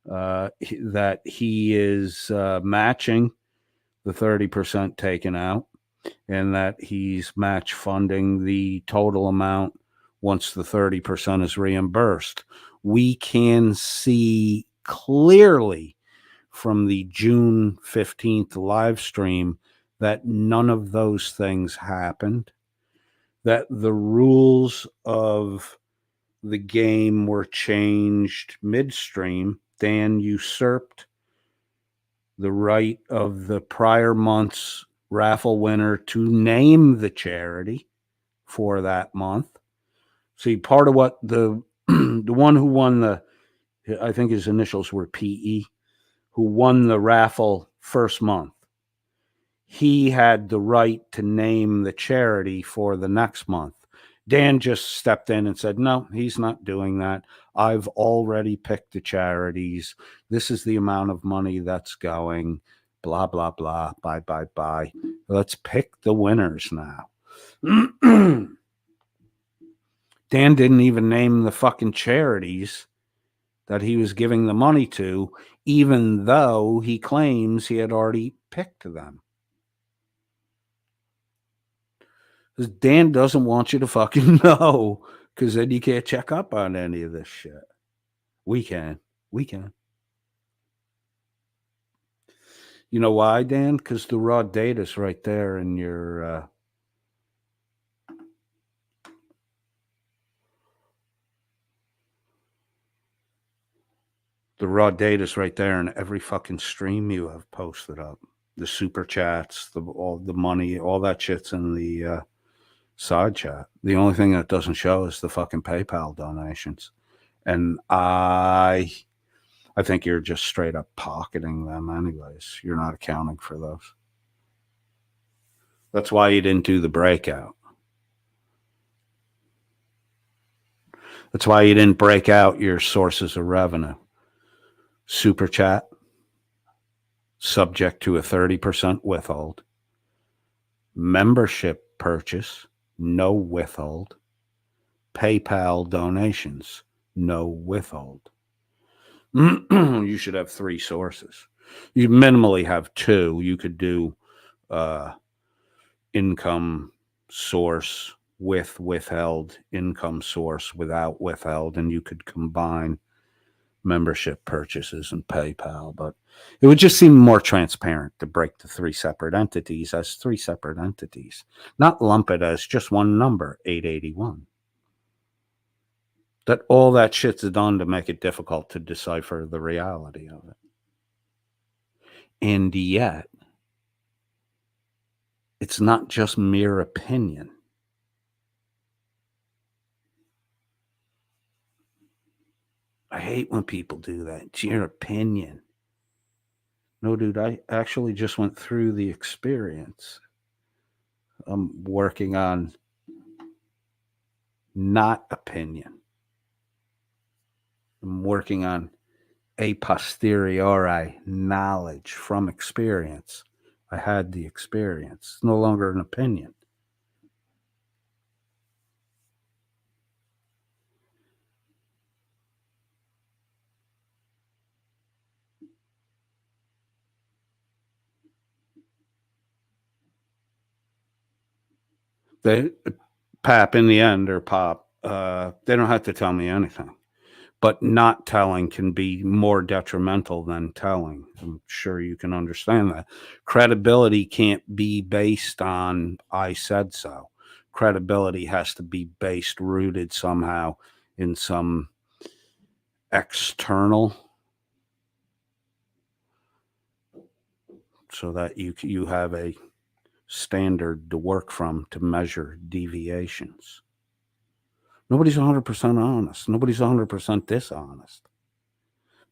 that he is matching the 30% taken out, and that he's match funding the total amount once the 30% is reimbursed. we can see clearly from the June 15th live stream that none of those things happened, that the rules of the game were changed midstream. Dan usurped the right of the prior month's raffle winner to name the charity for that month. See, part of what the the one who won the, I think his initials were PE, who won the raffle first month, he had the right to name the charity for the next month. Dan just stepped in and said, no, he's not doing that. I've already picked the charities. This is the amount of money that's going, blah, blah, blah, bye, bye, bye. Let's pick the winners now. Dan didn't even name the fucking charities that he was giving the money to, even though he claims he had already picked them. Because Dan doesn't want you to fucking know, because then you can't check up on any of this shit. We can. We can. You know why, Dan? Because the raw data's right there in your... the raw data's right there in every fucking stream you have posted up. The super chats, all the money, all that shit's in the side chat. The only thing that doesn't show is the fucking PayPal donations. And I think you're just straight up pocketing them anyways. You're not accounting for those. That's why you didn't do the breakout. That's why you didn't break out your sources of revenue. Super chat, subject to a 30% withhold. Membership purchase, no withhold. PayPal donations, no withhold. You should have 3 sources. You minimally have 2. You could do income source with withheld, income source without withheld, and you could combine membership purchases and PayPal. But it would just seem more transparent to break the 3 separate entities as 3 separate entities, not lump it as just one number, 881. That all that shit's done to make it difficult to decipher the reality of it. And yet, it's not just mere opinion. I hate when people do that. It's your opinion. No, dude, I actually just went through the experience. I'm working on not opinion. I'm working on a posteriori knowledge from experience. I had the experience. It's no longer an opinion. They, Pap, in the end, or Pop, they don't have to tell me anything. But not telling can be more detrimental than telling. I'm sure you can understand that. Credibility can't be based on I said so. Credibility has to be based, rooted somehow in some external, so that you have a standard to work from to measure deviations. Nobody's 100% honest. Nobody's 100% dishonest.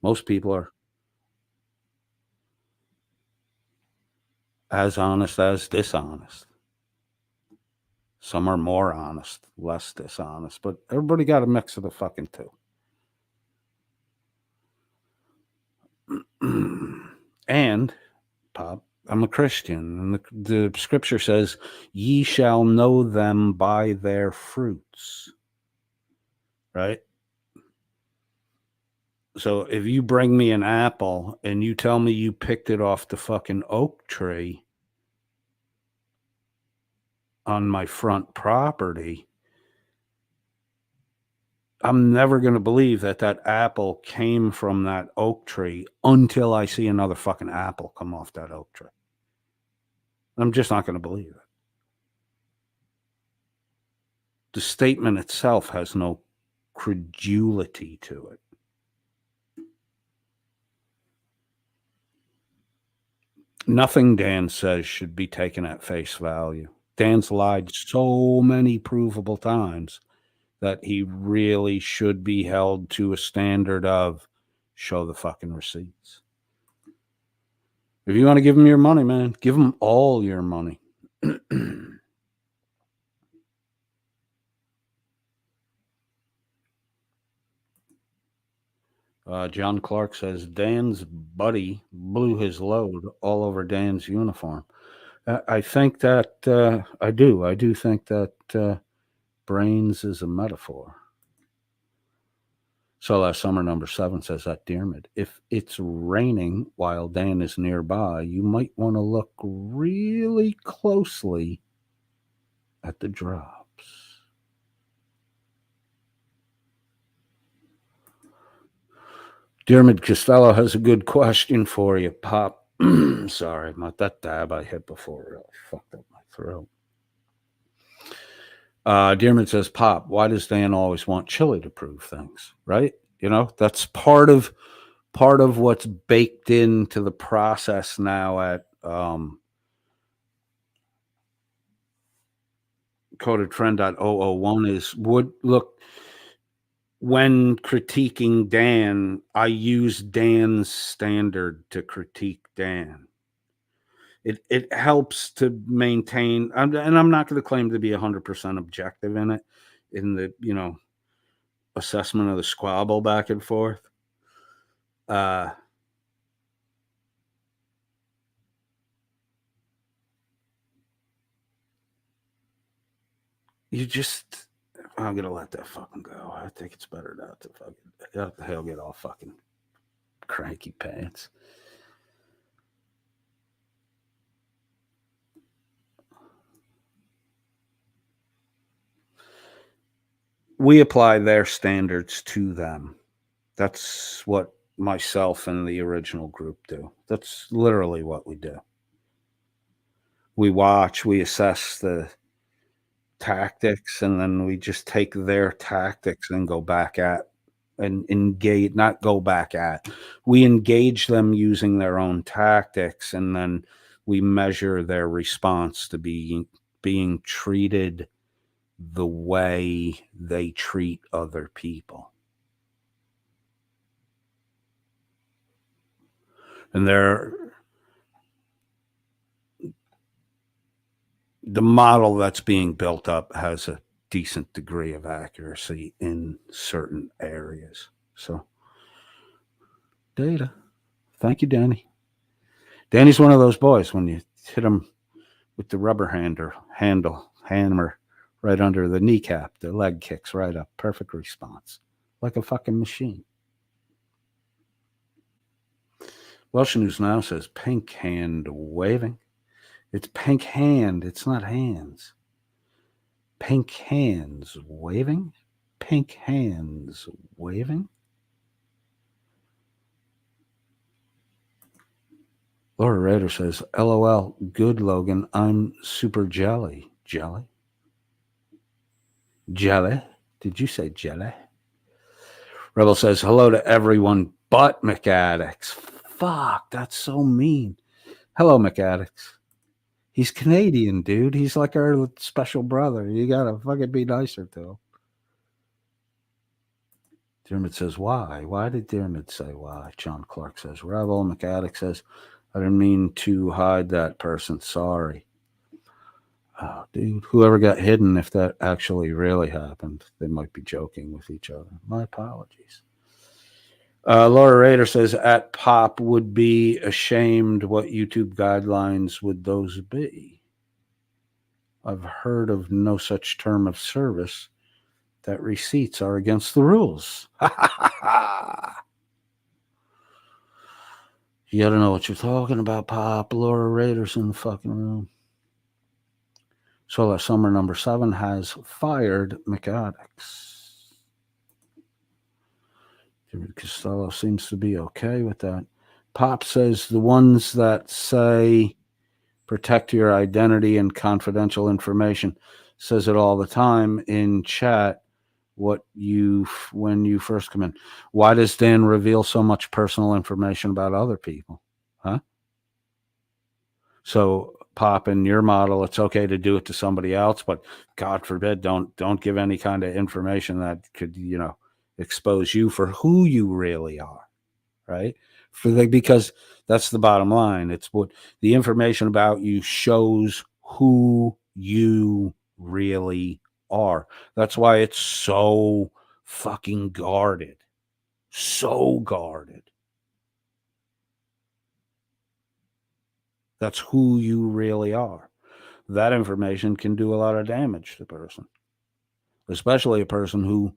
Most people are as honest as dishonest. Some are more honest, less dishonest, but everybody got a mix of the fucking two. And, Pop, I'm a Christian, and the scripture says, ye shall know them by their fruits. Right? So if you bring me an apple and you tell me you picked it off the fucking oak tree on my front property, I'm never going to believe that that apple came from that oak tree until I see another fucking apple come off that oak tree. I'm just not going to believe it. The statement itself has no credulity to it. Nothing Dan says should be taken at face value. Dan's lied so many provable times that he really should be held to a standard of show the fucking receipts. If you want to give him your money, man, give him all your money. John Clark says Dan's buddy blew his load all over Dan's uniform. I think that I do think that brains is a metaphor. So last summer, number 7 says that Diarmid, if it's raining while Dan is nearby, you might want to look really closely at the drops. Diarmid Costello has a good question for you, Pop. Sorry about that dab I hit before really fucked up my throat. Diarmid says, Pop, why does Dan always want Chili to prove things? Right? You know, that's part of what's baked into the process now at codedtrend.001 is look, when critiquing Dan, I use Dan's standard to critique Dan. It helps to maintain, and I'm not going to claim to be 100% objective in it, in the, you know, assessment of the squabble back and forth. You just, I'm going to let that fucking go. I think it's better not to fucking, what the hell, get all fucking cranky pants. We apply their standards to them. That's what myself and the original group do. That's literally what we do. We watch, we assess the tactics, and then we just take their tactics and go back at and engage, not go back at. We engage them using their own tactics, and then we measure their response to being treated the way they treat other people. And the model that's being built up has a decent degree of accuracy in certain areas. So, data. Thank you, Danny. Danny's one of those boys when you hit him with the rubber hammer right under the kneecap, the leg kicks right up. Perfect response. Like a fucking machine. Welsh News Now says pink hand waving. It's pink hand. It's not hands. Pink hands waving. Pink hands waving. Laura Rader says, LOL, good Logan. I'm super jelly. Jelly? Jelly? Did you say jelly? Rebel says, hello to everyone but McAddicts. Fuck, that's so mean. Hello, McAddicts. He's Canadian, dude. He's like our special brother. You gotta fucking be nicer to him. Diarmid says, why? Why did Diarmid say why? John Clark says, Rebel. McAddict says, I didn't mean to hide that person. Sorry. Oh, dude, whoever got hidden, if that actually really happened, they might be joking with each other. My apologies. Laura Rader says, at Pop would be ashamed. What YouTube guidelines would those be? I've heard of no such term of service that receipts are against the rules. You gotta know what you're talking about, Pop. Laura Rader's in the fucking room. So last summer, number 7 has fired McAddicts. David Costello seems to be okay with that. Pop says the ones that say protect your identity and confidential information says it all the time in chat. When you first come in, why does Dan reveal so much personal information about other people? Huh? So Pop, in your model, it's okay to do it to somebody else, but God forbid, don't give any kind of information that could, expose you for who you really are, right? Because that's the bottom line. It's what the information about you shows who you really are. That's why it's so fucking guarded. So guarded. That's who you really are. That information can do a lot of damage to a person, especially a person who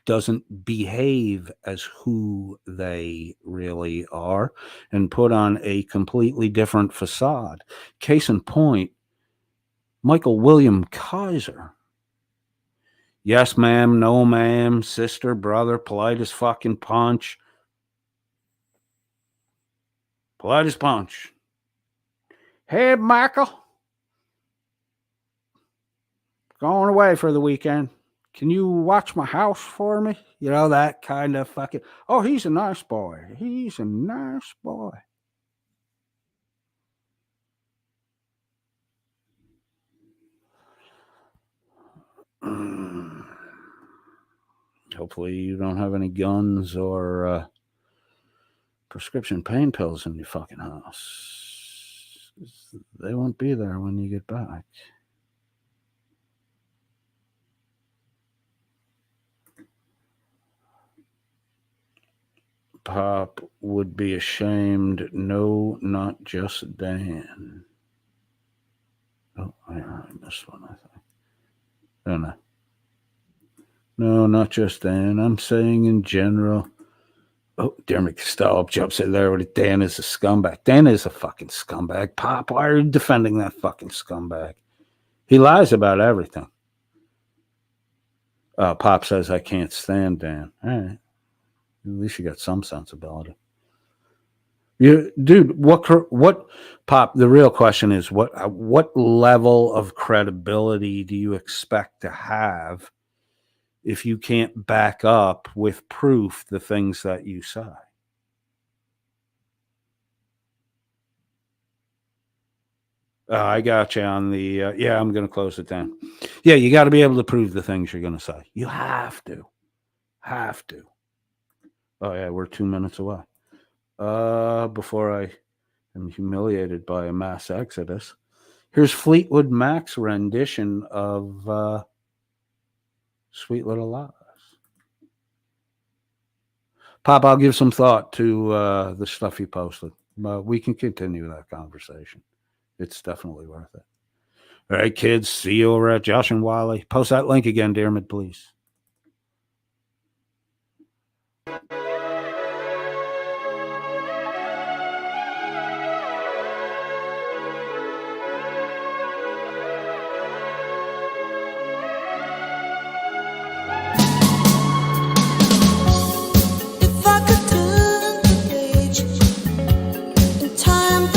doesn't behave as who they really are and put on a completely different facade. Case in point, Michael William Kaiser. Yes, ma'am, no, ma'am, sister, brother, polite as fucking punch. Polite as punch. Hey, Michael. Going away for the weekend. Can you watch my house for me? That kind of fucking. Oh, he's a nice boy. He's a nice boy. Hopefully you don't have any guns or prescription pain pills in your fucking house. They won't be there when you get back. Pop would be ashamed. No, not just Dan. Oh, I missed one, I think. Oh, no. No, not just Dan. I'm saying in general. Oh, Dermot Costello jumps in there with Dan is a scumbag. Dan is a fucking scumbag. Pop, why are you defending that fucking scumbag? He lies about everything. Pop says, I can't stand Dan. All right. At least you got some sensibility. Dude, what, Pop, the real question is, what level of credibility do you expect to have if you can't back up with proof the things that you say? I got you on the, I'm going to close it down. Yeah, you got to be able to prove the things you're going to say. You have to. Oh, yeah, we're 2 minutes away. Before I am humiliated by a mass exodus, here's Fleetwood Mac's rendition of Sweet Little Lies. Pop, I'll give some thought to the stuff you posted. We can continue that conversation. It's definitely worth it. All right, kids, see you over at Josh and Wally. Post that link again, Dermot, please. If I could turn the page in time